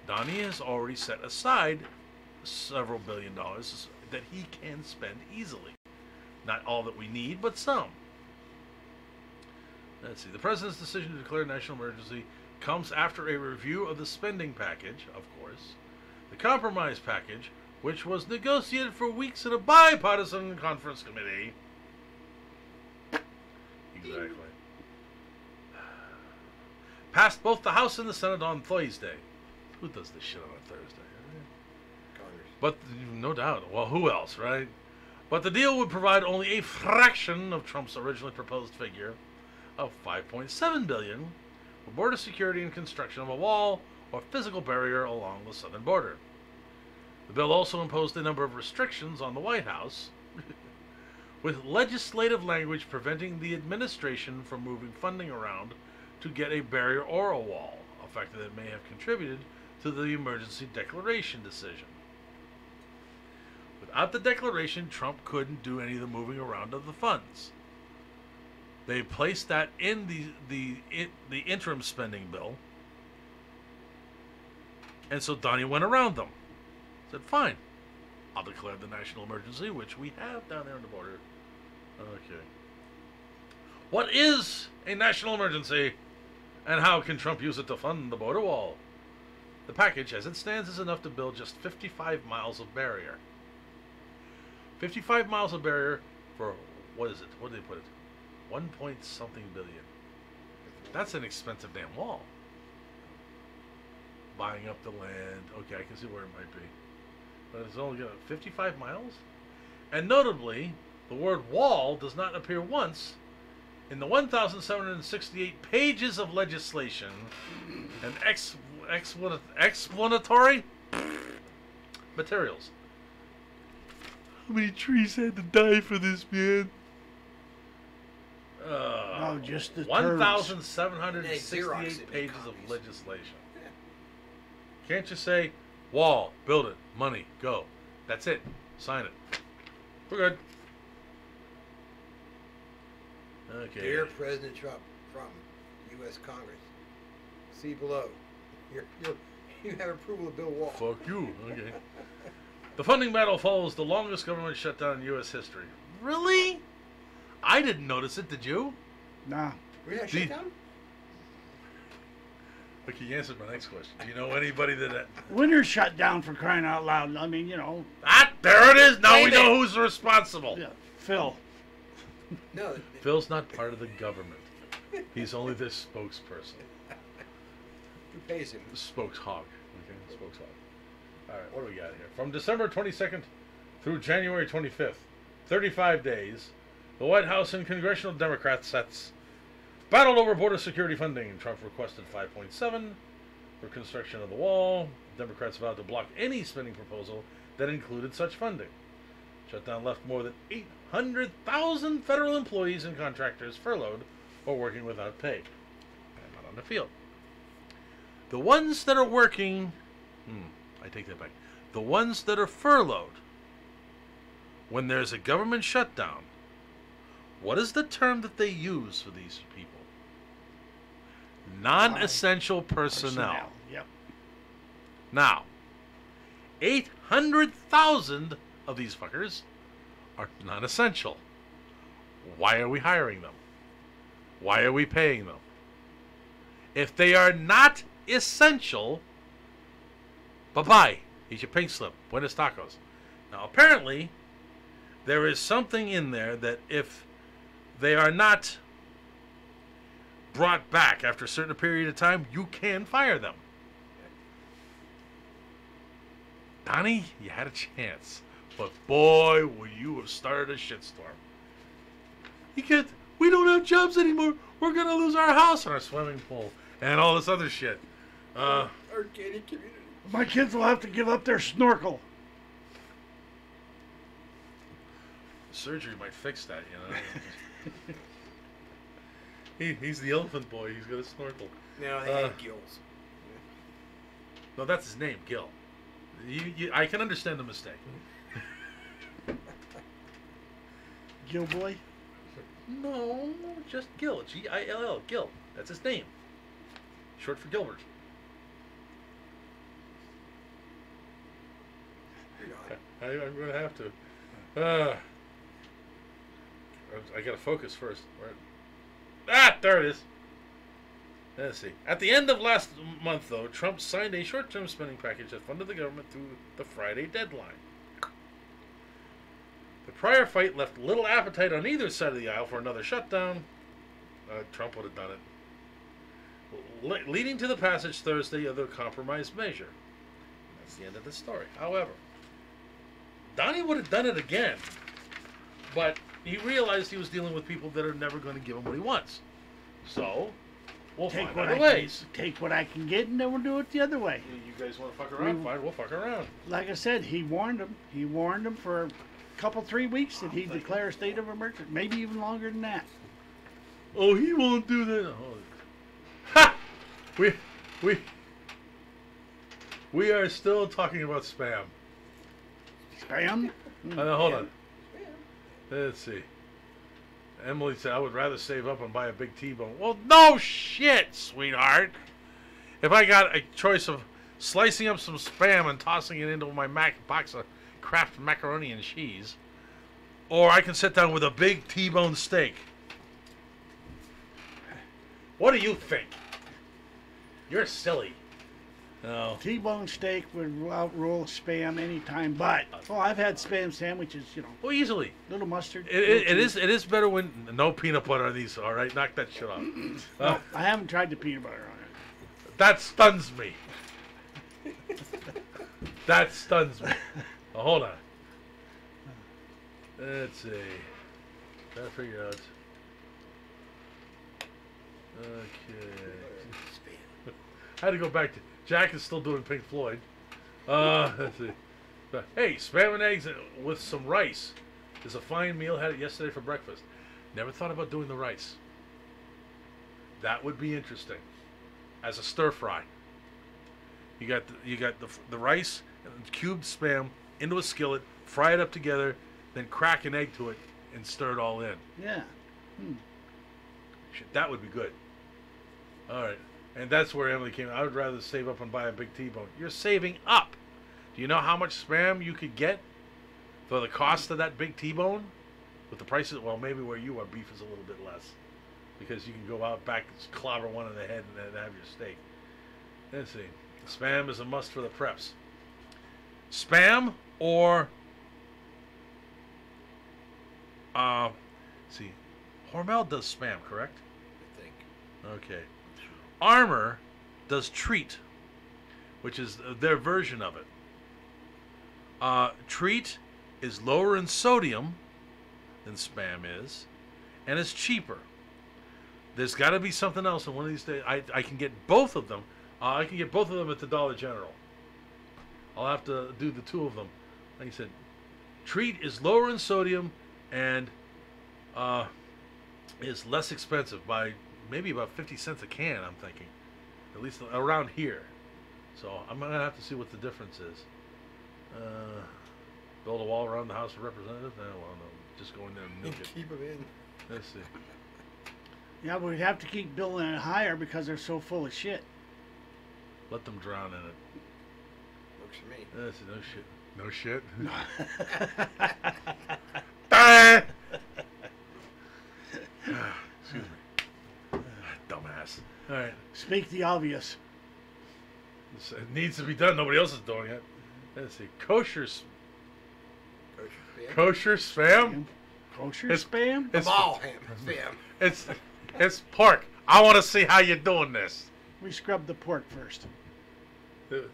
Donnie has already set aside several $1 billion that he can spend easily. Not all that we need, but some. Let's see. The President's decision to declare national emergency comes after a review of the spending package, of course, the compromise package, which was negotiated for weeks in a bipartisan conference committee. Exactly. Passed both the House and the Senate on Thursday. Who does this shit on a Thursday? Congress. But no doubt. Well, who else, right? But the deal would provide only a fraction of Trump's originally proposed figure of $5.7 billion for border security and construction of a wall or physical barrier along the southern border. The bill also imposed a number of restrictions on the White House, with legislative language preventing the administration from moving funding around to get a barrier or a wall, a factor that may have contributed to the emergency declaration decision. Without the declaration, Trump couldn't do any of the moving around of the funds. They placed that in the interim spending bill, and so Donnie went around them. Said, fine, I'll declare the national emergency, which we have down there on the border. Okay. What is a national emergency, and how can Trump use it to fund the border wall? The package, as it stands, is enough to build just 55 miles of barrier. 55 miles of barrier for, what is it? What did they put it? 1 point something billion. That's an expensive damn wall. Buying up the land. Okay, I can see where it might be. But it's only got 55 miles? And notably, the word wall does not appear once in the 1,768 pages of legislation and explanatory materials. How many trees had to die for this, man? No, just the 1,768 pages of legislation. Can't you say, wall, build it, money, go. That's it. Sign it. We're good. Okay. Dear President Trump, from U.S. Congress, see below. You have approval of Bill Wall. Fuck you. Okay. The funding battle follows the longest government shutdown in U.S. history. Really? I didn't notice it. Did you? Nah. Were you shut down? Look, you answered my next question. Do you know anybody that... Winter's shut down, for crying out loud. I mean, Ah, there it is. Now we know who's responsible. Yeah, Phil. No. Phil's not part of the government. He's only the spokesperson. Who pays him? The spokeshog. Okay, spokeshog. All right, what do we got here? From December 22nd through January 25th, 35 days, the White House and congressional Democrats battled over border security funding. Trump requested $5.7 for construction of the wall. Democrats vowed to block any spending proposal that included such funding. Shutdown left more than 800,000 federal employees and contractors furloughed or working without pay. And not on the field. The ones that are working... I take that back. The ones that are furloughed, when there's a government shutdown, what is the term that they use for these people? Non-essential personnel. Yep. Now, 800,000 of these fuckers are non-essential. Why are we hiring them? Why are we paying them? If they are not essential, bye-bye. Here's your pink slip. Buenos tacos. Now, apparently, there is something in there that if they are not brought back after a certain period of time, you can fire them. Donnie, you had a chance. But boy, would you have started a shitstorm. We don't have jobs anymore. We're going to lose our house and our swimming pool and all this other shit. Our gated community. My kids will have to give up their snorkel. Surgery might fix that, He's the elephant boy. He's got a snorkel. No, they had gills. No, that's his name, Gil. I can understand the mistake. Gil boy? No, just Gil. G-I-L-L. Gil. That's his name. Short for Gilbert. I'm going to have to. I got to focus first. Right. There it is. Let's see. At the end of last month, though, Trump signed a short-term spending package that funded the government through the Friday deadline. The prior fight left little appetite on either side of the aisle for another shutdown. Trump would have done it. Leading to the passage Thursday of the compromise measure. That's the end of the story. However, Donnie would have done it again, but he realized he was dealing with people that are never going to give him what he wants. So, we'll find other ways. Take what I can get, and then we'll do it the other way. You guys want to fuck around? Fine, we'll fuck around. Like I said, he warned them. He warned them for a couple, 3 weeks that he'd declare a state of emergency. Maybe even longer than that. Oh, he won't do that. Oh. Ha! We are still talking about spam. Spam? Hold on. Let's see. Emily said, I would rather save up and buy a big T-bone. Well, no shit, sweetheart. If I got a choice of slicing up some spam and tossing it into my box of Kraft macaroni and cheese, or I can sit down with a big T-bone steak. What do you think? You're silly. No. T-bone steak would outrule spam anytime, but I've had spam sandwiches, Oh, easily. Little mustard. It is better when no peanut butter on these. All right, knock that shit off. No, I haven't tried the peanut butter on it. That stuns me. That stuns me. Oh, hold on. Let's see. Gotta figure out. Okay. I had to go back to. Jack is still doing Pink Floyd. Let's see. Hey, spam and eggs with some rice is a fine meal. Had it yesterday for breakfast. Never thought about doing the rice. That would be interesting. As a stir fry. You got the rice and cubed spam into a skillet, fry it up together, then crack an egg to it and stir it all in. Yeah. Shit, that would be good. All right. And that's where Emily came. I would rather save up and buy a big T-bone. You're saving up. Do you know how much spam you could get for the cost of that big T-bone? With the prices, well, maybe where you are, beef is a little bit less. Because you can go out back, clobber one in the head, and then have your steak. Let's see. Spam is a must for the preps. Spam or... see. Hormel does spam, correct? I think. Okay. Armor does treat, which is their version of it. Treat is lower in sodium than spam is, and it's cheaper. There's got to be something else, and one of these days I can get both of them. I can get both of them at the Dollar General. I'll have to do the two of them. Like I said, treat is lower in sodium and is less expensive by maybe about 50 cents a can, I'm thinking. At least around here. So I'm going to have to see what the difference is. Build a wall around the House of Representatives? No, well, no. Just go in there and nuke it. Keep them in. Let's see. Yeah, but we'd have to keep building it higher because they're so full of shit. Let them drown in it. Works for me. That's no shit. No shit? Excuse me. Dumbass. All right. Speak the obvious. It needs to be done. Nobody else is doing it. Let's see. Kosher spam? Kosher spam? It's all ham spam. It's pork. I want to see how you're doing this. We scrubbed the pork first. The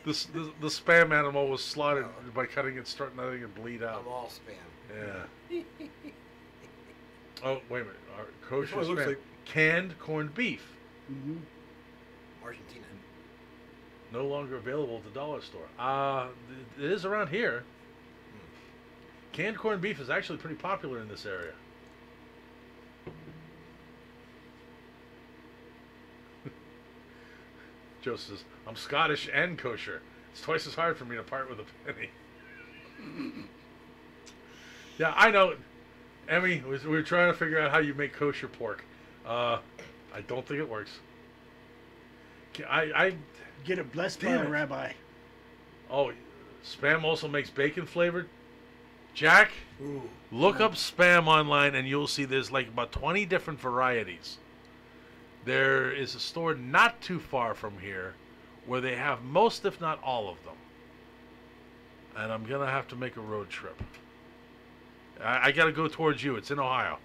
spam animal was slaughtered by cutting it, starting letting it bleed out. I'm all spam. Yeah. Oh, wait a minute. Kosher Looks spam. like Canned corned beef. Mm-hmm. Argentina. No longer available at the dollar store. It is around here. Canned corned beef is actually pretty popular in this area. Joe says, I'm Scottish and kosher. It's twice as hard for me to part with a penny. Yeah, I know. Emmy, we were trying to figure out how you make kosher pork. I don't think it works. I get it blessed by a rabbi. Oh, spam also makes bacon flavored. Jack, look up spam online and you'll see there's like about 20 different varieties. There is a store not too far from here where they have most, if not all of them. And I'm going to have to make a road trip. I got to go towards you. It's in Ohio.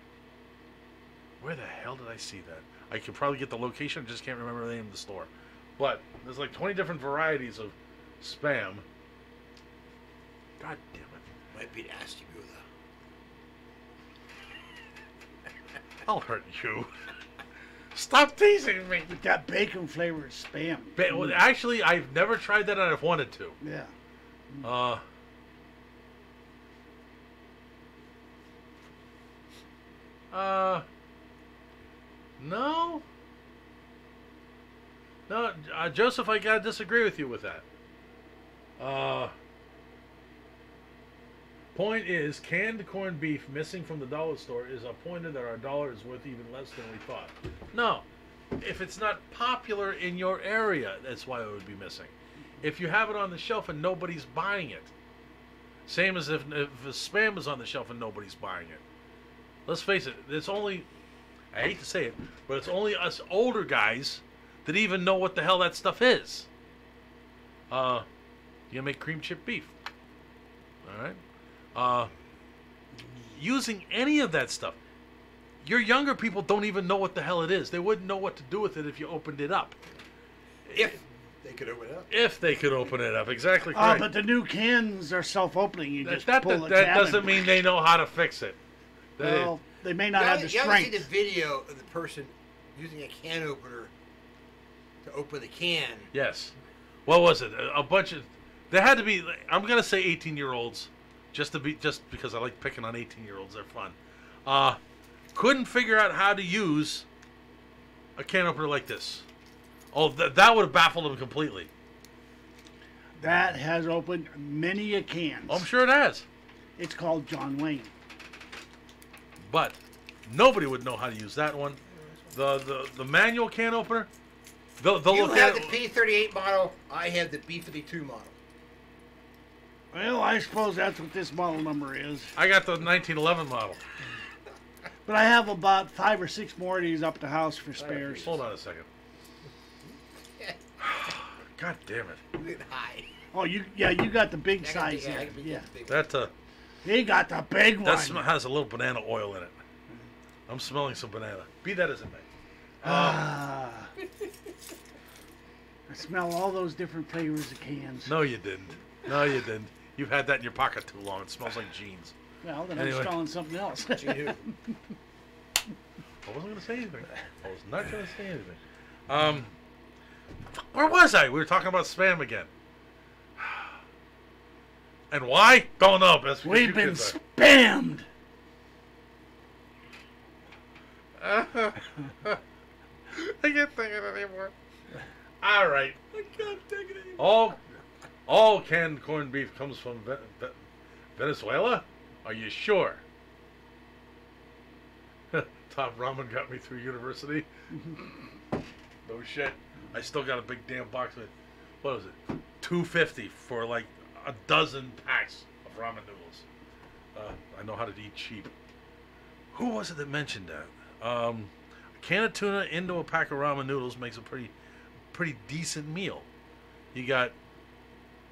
Where the hell did I see that? I could probably get the location. I just can't remember the name of the store. But there's like 20 different varieties of spam. God damn it. Might be nasty, brother. I'll hurt you. Stop teasing me. With that bacon flavored spam. Well, actually, I've never tried that and I've wanted to. Yeah. No. No, Joseph, I gotta disagree with you with that. Point is, canned corned beef missing from the dollar store is a pointer that our dollar is worth even less than we thought. No, if it's not popular in your area, that's why it would be missing. If you have it on the shelf and nobody's buying it, same as if spam is on the shelf and nobody's buying it. Let's face it, it's only, I hate to say it, but it's only us older guys that even know what the hell that stuff is. You gonna make cream chip beef. Alright? Using any of that stuff. Your younger people don't even know what the hell it is. They wouldn't know what to do with it if you opened it up. If they could open it up. If they could open it up. Exactly correct. But the new cans are self-opening. You just pull the that tab doesn't mean they know how to fix it. Well, they may not have the You haven't strength. seen the video of the person using a can opener to open the can. Yes. What was it? A bunch of... There had to be... I'm going to say 18-year-olds. Just because I like picking on 18-year-olds. They're fun. couldn't figure out how to use a can opener like this. Oh, that would have baffled him completely. That has opened many a can. I'm sure it has. It's called John Wayne. But nobody would know how to use that one. The manual can opener, they'll You look have at the it. P38 model. I have the B52 model. Well, I suppose that's what this model number is. I got the 1911 model. But I have about 5 or 6 more of these up at the house for spares. Hold on a second. God damn it. High. Oh, you got the big size I here. got the Yeah. big- That He got the big one. has a little banana oil in it. I'm smelling some banana. Be that as it may. I smell all those different flavors of cans. No, you didn't. No, you didn't. You've had that in your pocket too long. It smells like jeans. Well, then Anyway. I'm smelling something else. I wasn't going to say anything. I was not going to say anything. Where was I? We were talking about spam again. And why? Don't know. That's because We've you been kids are. spammed. I can't think of it anymore. All right. I can't take it anymore. All canned corned beef comes from Venezuela? Are you sure? Top ramen got me through university. No shit. I still got a big damn box of, what is it? $2.50 for like a dozen packs of ramen noodles. I know how to eat cheap. Who was it that mentioned that? A can of tuna into a pack of ramen noodles makes a pretty decent meal. You got,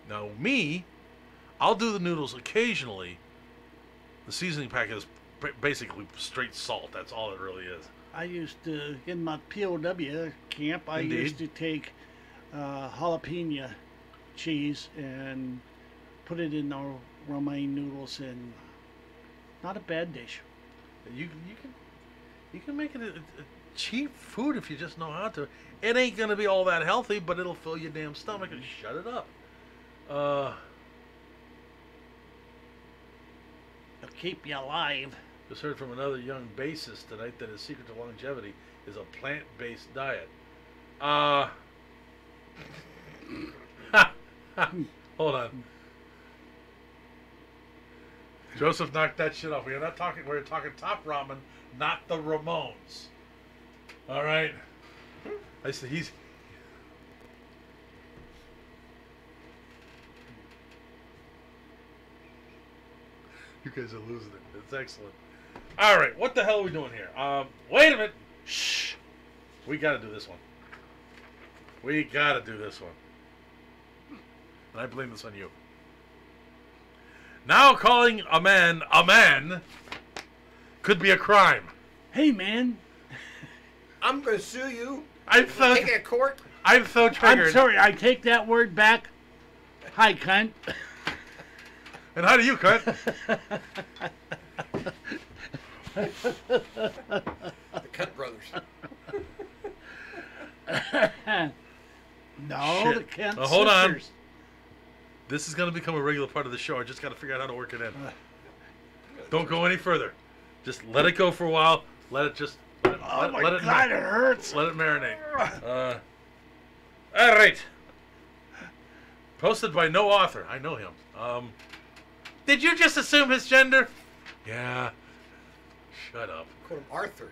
now me, I'll do the noodles occasionally. The seasoning pack is basically straight salt. That's all it really is. I used to, in my POW camp, I Indeed. used to take jalapeno cheese and put it in our romaine noodles, and not a bad dish. You can make it a cheap food if you just know how to. It ain't gonna be all that healthy, but it'll fill your damn stomach and shut it up. It'll keep you alive. Just heard from another young bassist tonight that his secret to longevity is a plant-based diet. Hold on. Joseph knocked that shit off. We're talking top ramen, not the Ramones. All right. I said he's. You guys are losing it. It's excellent. All right, what the hell are we doing here? Wait a minute. Shh. We got to do this one. We got to do this one. And I blame this on you. Now calling a man could be a crime. Hey, man. I'm going to sue you. I'm so Take it to court. I'm so triggered. I'm sorry, I take that word back. Hi, cunt. And how do you cut? The Cunt Brothers. No, Shit. the Kent Hold on. sisters. This is going to become a regular part of the show. I just got to figure out how to work it in. Don't go any further. Just let it go for a while. Let it just. Oh my God, it hurts. Let it marinate. All right. Posted by no author. I know him. Did you just assume his gender? Yeah. Shut up. Call him Arthur.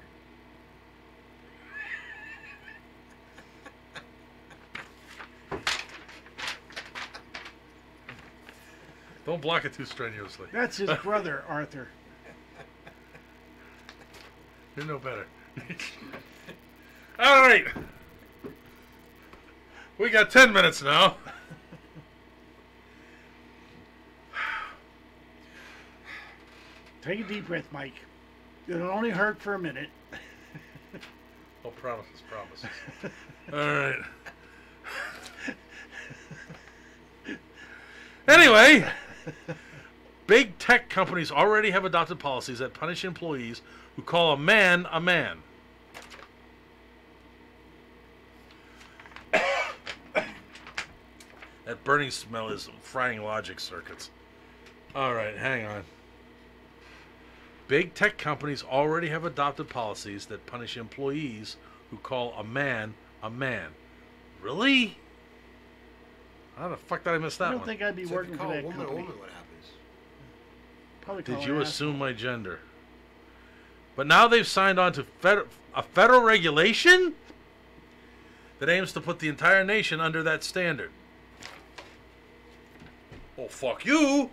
Don't block it too strenuously. That's his brother, Arthur. You're no better. All right. We got 10 minutes now. Take a deep breath, Mike. It'll only hurt for a minute. Oh, promises. All right. Anyway, big tech companies already have adopted policies that punish employees who call a man a man. That burning smell is frying logic circuits. All right, hang on. Big tech companies already have adopted policies that punish employees who call a man a man. Really? How the fuck did I miss that I don't one? think I'd be So if you working for call a that woman company. a woman, what happens? Probably call Did her you an assume asshole. my gender? But now they've signed on to a federal regulation that aims to put the entire nation under that standard. Oh, fuck you!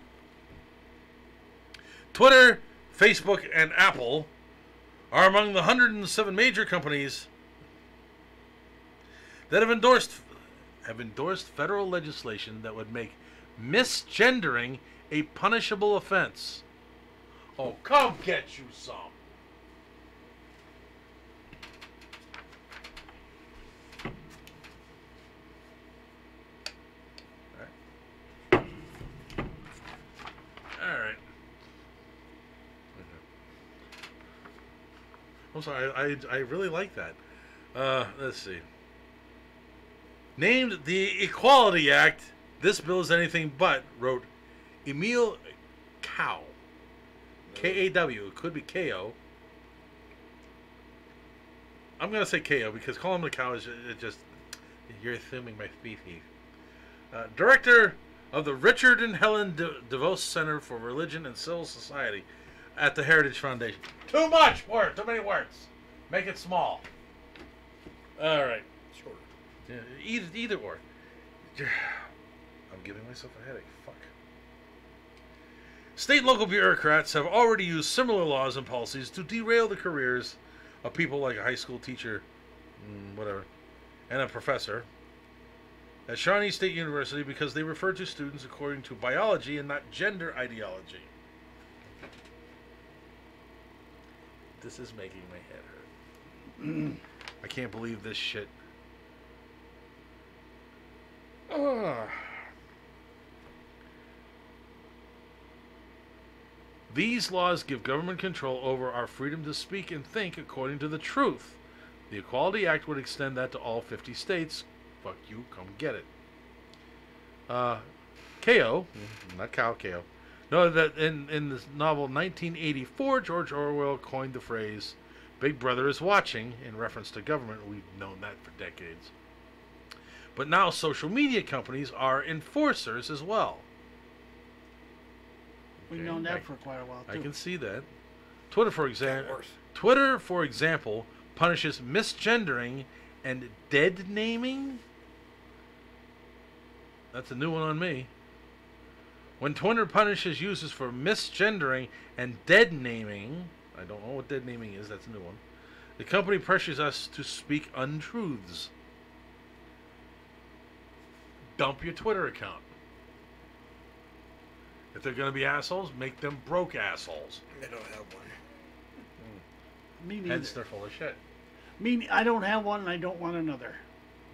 Twitter, Facebook, and Apple are among the 107 major companies that have endorsed federal legislation that would make misgendering a punishable offense. Oh, come get you some. All right. I'm sorry, I really like that. Let's see. Named the Equality Act, this bill is anything but, wrote Emil Cow. K-A-W. It could be K-O. I'm going to say K-O because calling him the cow is just, you're assuming my species. Director of the Richard and Helen DeVos Center for Religion and Civil Society at the Heritage Foundation. Too much words. Too many words. Make it small. All right. Shorter. Yeah, either or. I'm giving myself a headache. Fuck. State and local bureaucrats have already used similar laws and policies to derail the careers of people like a high school teacher, whatever, and a professor at Shawnee State University because they refer to students according to biology and not gender ideology. This is making my head hurt. I can't believe this shit. These laws give government control over our freedom to speak and think according to the truth. The Equality Act would extend that to all 50 states. Fuck you, come get it. K.O., not cow, K.O. No, that in this novel 1984, George Orwell coined the phrase, Big Brother is watching, in reference to government. We've known that for decades. But now social media companies are enforcers as well. We've known that for quite a while, too. I can see that. Twitter, for example, punishes misgendering and dead naming. That's a new one on me. When Twitter punishes users for misgendering and dead naming, I don't know what dead naming is, that's a new one. The company pressures us to speak untruths. Dump your Twitter account. If they're going to be assholes, make them broke assholes. I don't have one. Me neither. Hence, they're full of shit. I don't have one, and I don't want another.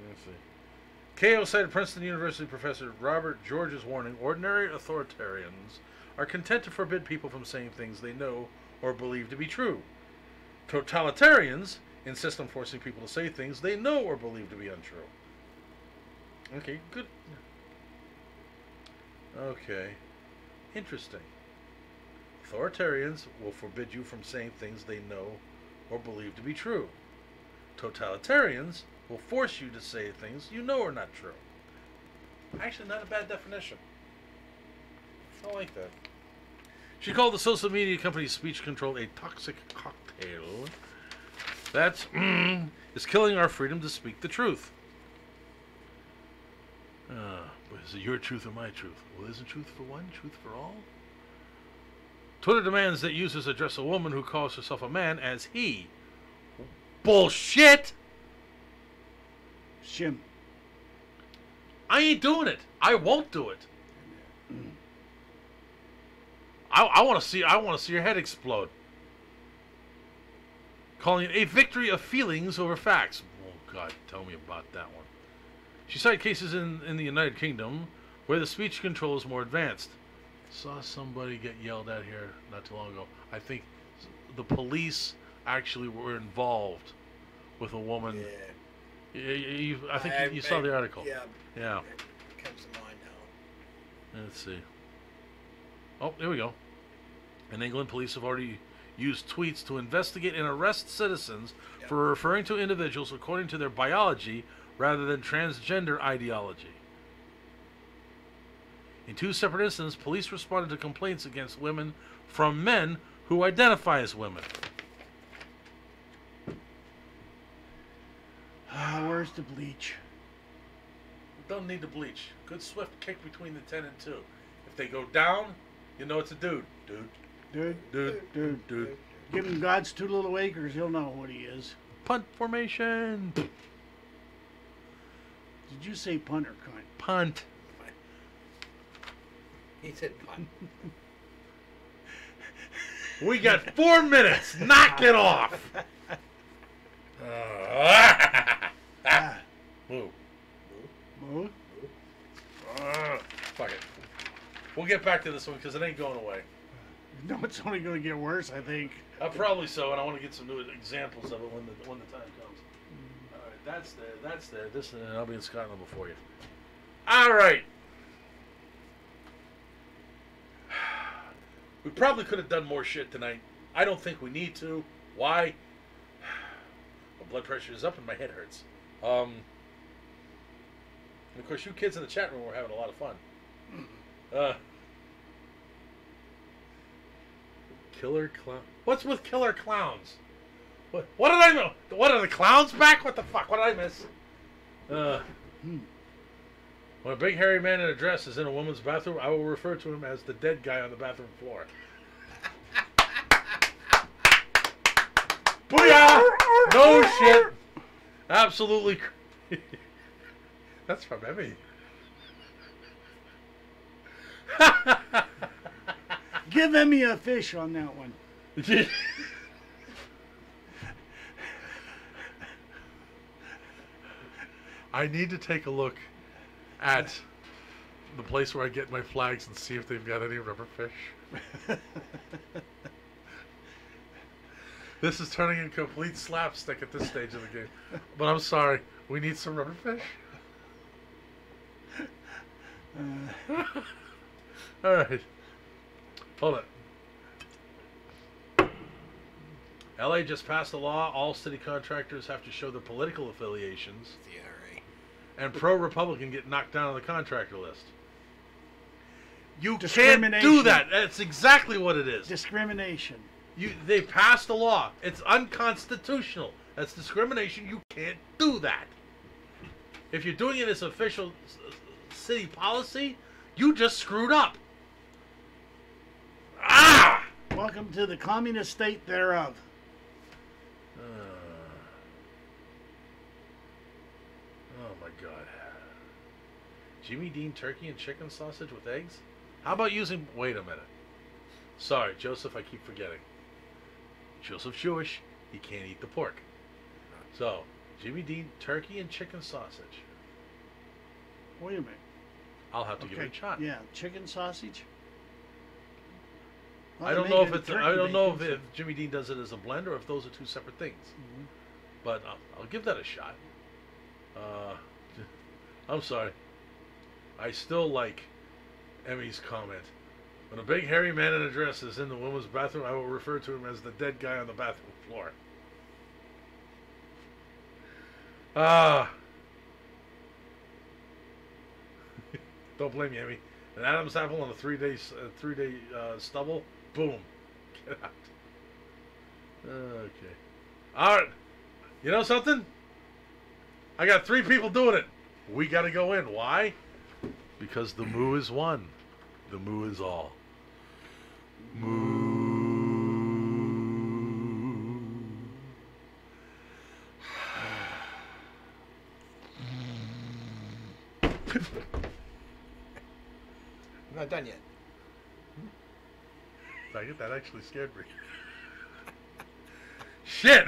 Let's see. K.O. cited Princeton University professor Robert George's warning, ordinary authoritarians are content to forbid people from saying things they know or believe to be true. Totalitarians insist on forcing people to say things they know or believe to be untrue. Okay, good. Okay. Interesting. Authoritarians will forbid you from saying things they know or believe to be true. Totalitarians will force you to say things you know are not true. Actually, not a bad definition. I like that. She called the social media company's speech control a toxic cocktail that is killing our freedom to speak the truth. But is it your truth or my truth? Well, isn't truth for one, truth for all? Twitter demands that users address a woman who calls herself a man as he. Bullshit! Shim. I ain't doing it. I won't do it. I want to see your head explode. Calling it a victory of feelings over facts. Oh God, tell me about that one. She cited cases in the United Kingdom where the speech control is more advanced. Saw somebody get yelled at here not too long ago. I think the police actually were involved with a woman. Yeah. I think you saw the article. Yeah. Yeah. It comes to mind now. Let's see. Oh, there we go. In England, police have already use tweets to investigate and arrest citizens for referring to individuals according to their biology rather than transgender ideology. In 2 separate incidents, police responded to complaints against women from men who identify as women. Where's the bleach? Don't need to bleach. Good swift kick between the 10 and 2. If they go down, you know it's a dude. Dude. Give him God's 2 little acres, he'll know what he is. Punt formation. Did you say punt or cunt? Punt. He said punt. We got 4 minutes. Knock it off. Move. Move? Fuck it. We'll get back to this one because it ain't going away. No, it's only going to get worse, I think. Probably so, and I want to get some new examples of it when the time comes. All right, that's there. This, and I'll be in Scotland before you. All right. We probably could have done more shit tonight. I don't think we need to. Why? My blood pressure is up and my head hurts. And of course, you kids in the chat room were having a lot of fun. Killer clown. What's with killer clowns? What did I know? What are the clowns back? What the fuck? What did I miss? When a big hairy man in a dress is in a woman's bathroom, I will refer to him as the dead guy on the bathroom floor. Booyah! No shit. Absolutely. That's from Emmy. Give Emmy a fish on that one. I need to take a look at the place where I get my flags and see if they've got any rubber fish. This is turning into complete slapstick at this stage of the game. But I'm sorry, we need some rubber fish. Alright. Hold it. LA just passed a law. All city contractors have to show their political affiliations. And pro-Republican get knocked down on the contractor list. You can't do that. That's exactly what it is. Discrimination. They passed a law. It's unconstitutional. That's discrimination. You can't do that. If you're doing it as official city policy, you just screwed up. Ah! Welcome to the communist state thereof. Oh my God. Jimmy Dean turkey and chicken sausage with eggs? How about using... Wait a minute. Sorry, Joseph, I keep forgetting. Joseph's Jewish. He can't eat the pork. So, Jimmy Dean turkey and chicken sausage. Wait a minute. I'll have to give it a shot. Yeah, chicken sausage. I don't know if it's. I don't know if Jimmy Dean does it as a blend or if those are 2 separate things. Mm-hmm. But I'll give that a shot. I'm sorry. I still like Emmy's comment. When a big hairy man in a dress is in the woman's bathroom, I will refer to him as the dead guy on the bathroom floor. Don't blame me, Emmy. An Adam's apple on a 3-day stubble. Boom. Get out. Okay. All right. You know something? I got 3 people doing it. We got to go in. Why? Because the moo is one. The moo is all. Moo. I'm not done yet. That actually scared me. Shit!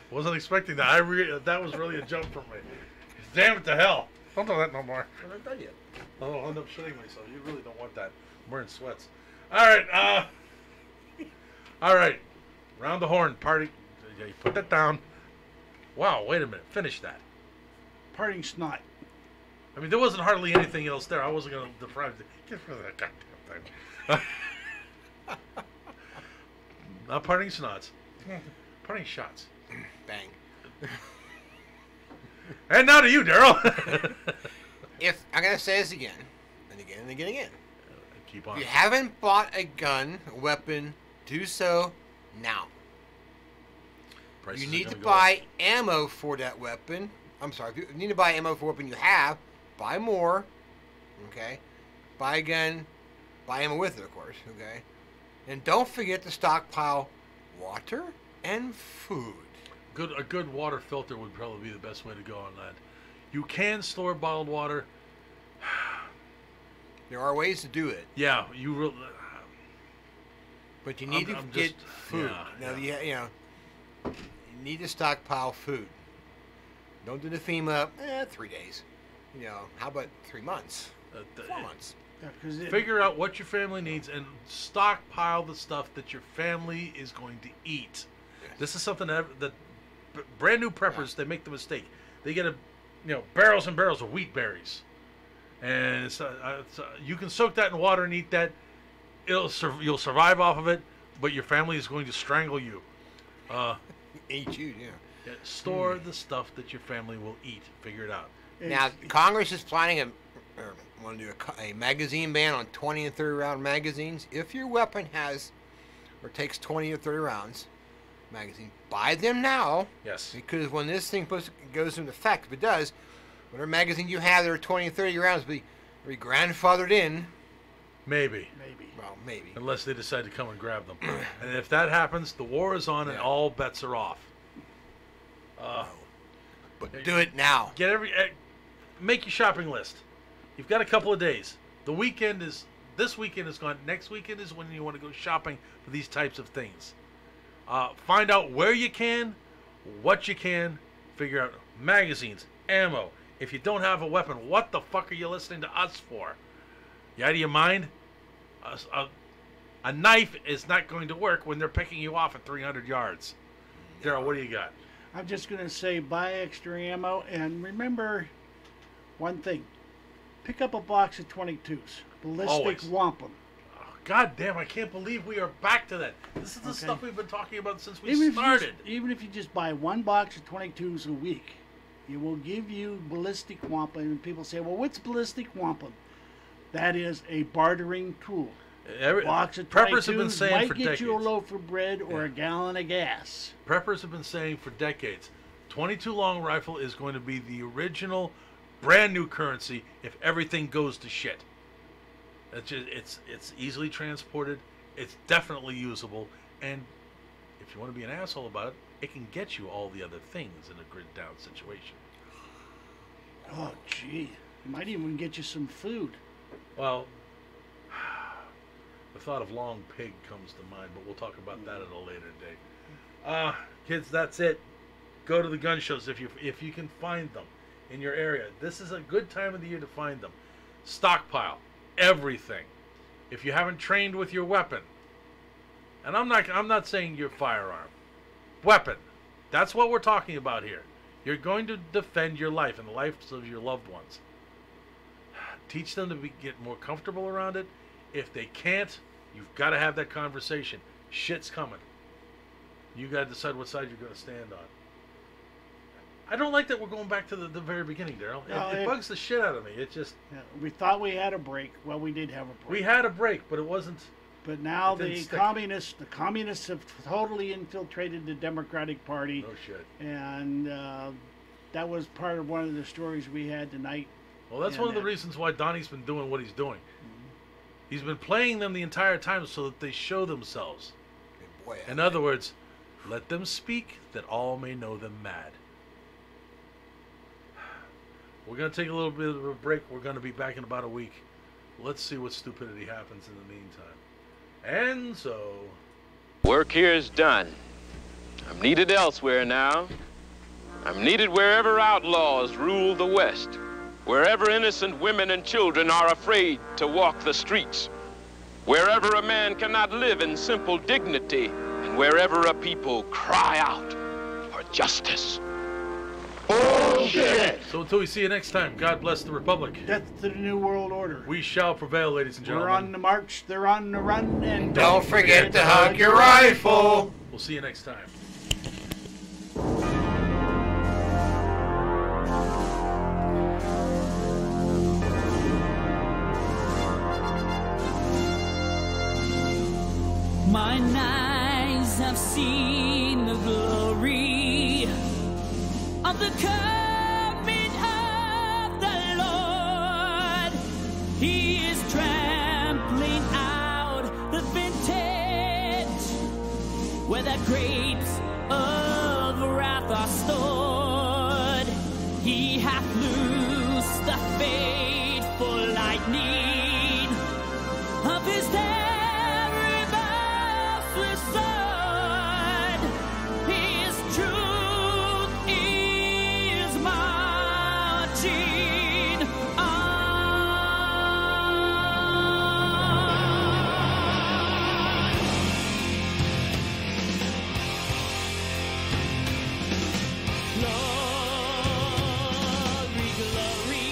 Wasn't expecting that. That was really a jump from me. Damn it to hell. Don't do that no more. I'm not done yet. I'll end up shitting myself. You really don't want that. I'm wearing sweats. Alright, Alright. Round the horn. Party. Yeah, you put that down. Wow, wait a minute. Finish that. Parting snot. I mean, there wasn't hardly anything else there. I wasn't going to deprive you. Get rid of that goddamn thing. Not parting snots. Parting shots. Bang. And now to you, Daryl. If I'm gonna say this again, and again, and again, and again. Keep on. If you haven't bought a gun, a weapon, do so now. Prices You are need gonna to go buy up. ammo for that weapon. I'm sorry, if you need to buy ammo for a weapon you have, buy more. Okay? Buy a gun, buy ammo with it, of course. Okay? And don't forget to stockpile water and food. A good water filter would probably be the best way to go on that. You can store bottled water. There are ways to do it. Yeah, But you need to get food. Now, you need to stockpile food. Don't do the FEMA, 3 days. How about 3 months? 4 months. Figure out what your family needs and stockpile the stuff that your family is going to eat. Yes. This is something that brand new preppers, they make the mistake. They get barrels and barrels of wheat berries. And you can soak that in water and eat that. You'll survive off of it, but your family is going to strangle you. Eat you, yeah. Store the stuff that your family will eat. Figure it out. Now, Congress is planning want to do a magazine ban on 20 and 30 round magazines. If your weapon has or takes 20 or 30 rounds magazine, buy them now. Yes. Because when this thing goes into effect, if it does, whatever magazine you have that are 20 and 30 rounds will be grandfathered in. Maybe. Well, maybe. Unless they decide to come and grab them. And if that happens, the war is on and all bets are off. But do it now. Make your shopping list. You've got a couple of days. This weekend is gone. Next weekend is when you want to go shopping for these types of things. Find out where you can, what you can. Figure out magazines, ammo. If you don't have a weapon, what the fuck are you listening to us for? You out of your mind? A knife is not going to work when they're picking you off at 300 yards. Daryl, what do you got? I'm just going to say buy extra ammo, and remember one thing. Pick up a box of 22s. Ballistic wampum. Oh, God damn, I can't believe we are back to that. This is the stuff we've been talking about since we started. Even if you just buy one box of 22s a week, it will give you ballistic wampum. And people say, well, what's ballistic wampum? That is a bartering tool. Box of preppers have been saying might for get decades. you a loaf of bread or a gallon of gas. Preppers have been saying for decades, 22 long rifle is going to be the original brand new currency if everything goes to shit. It's easily transported. It's definitely usable, and if you want to be an asshole about it, it can get you all the other things in a grid down situation. Oh, gee, it might even get you some food. Well, the thought of long pig comes to mind, but we'll talk about that at a later date. Kids, that's it. Go to the gun shows if you can find them in your area. This is a good time of the year to find them. Stockpile everything. If you haven't trained with your weapon, and I'm not saying your firearm, weapon. That's what we're talking about here. You're going to defend your life and the lives of your loved ones. Teach them to get more comfortable around it. If they can't, you've got to have that conversation. Shit's coming. You got to decide what side you're going to stand on. I don't like that we're going back to the very beginning, Daryl. It bugs the shit out of me. It just... Yeah, we thought we had a break. Well, we did have a break. We had a break, but it wasn't... But now the communists have totally infiltrated the Democratic Party. No shit. And that was part of one of the stories we had tonight. Well, that's one of the reasons why Donnie's been doing what he's doing. Mm-hmm. He's been playing them the entire time so that they show themselves. In other words, let them speak that all may know them mad. We're going to take a little bit of a break. We're going to be back in about a week. Let's see what stupidity happens in the meantime. And so... Work here is done. I'm needed elsewhere now. I'm needed wherever outlaws rule the West. Wherever innocent women and children are afraid to walk the streets. Wherever a man cannot live in simple dignity. And wherever a people cry out for justice. Oh! So until we see you next time, God bless the Republic. Death to the New World Order. We shall prevail, ladies and gentlemen. We're on the march, they're on the run, and Don't forget to hug your rifle. We'll see you next time. Mine eyes have seen the glory of the coming of the Lord. He is trampling out the vintage where the grapes of wrath are stored. He hath loosed the fateful lightning of his sword. His truth is marching Glory, glory,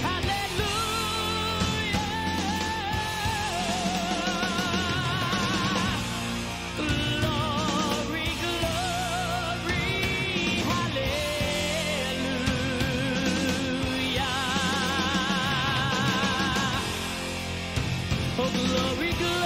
hallelujah. Glory, glory, hallelujah. Oh, glory, glory.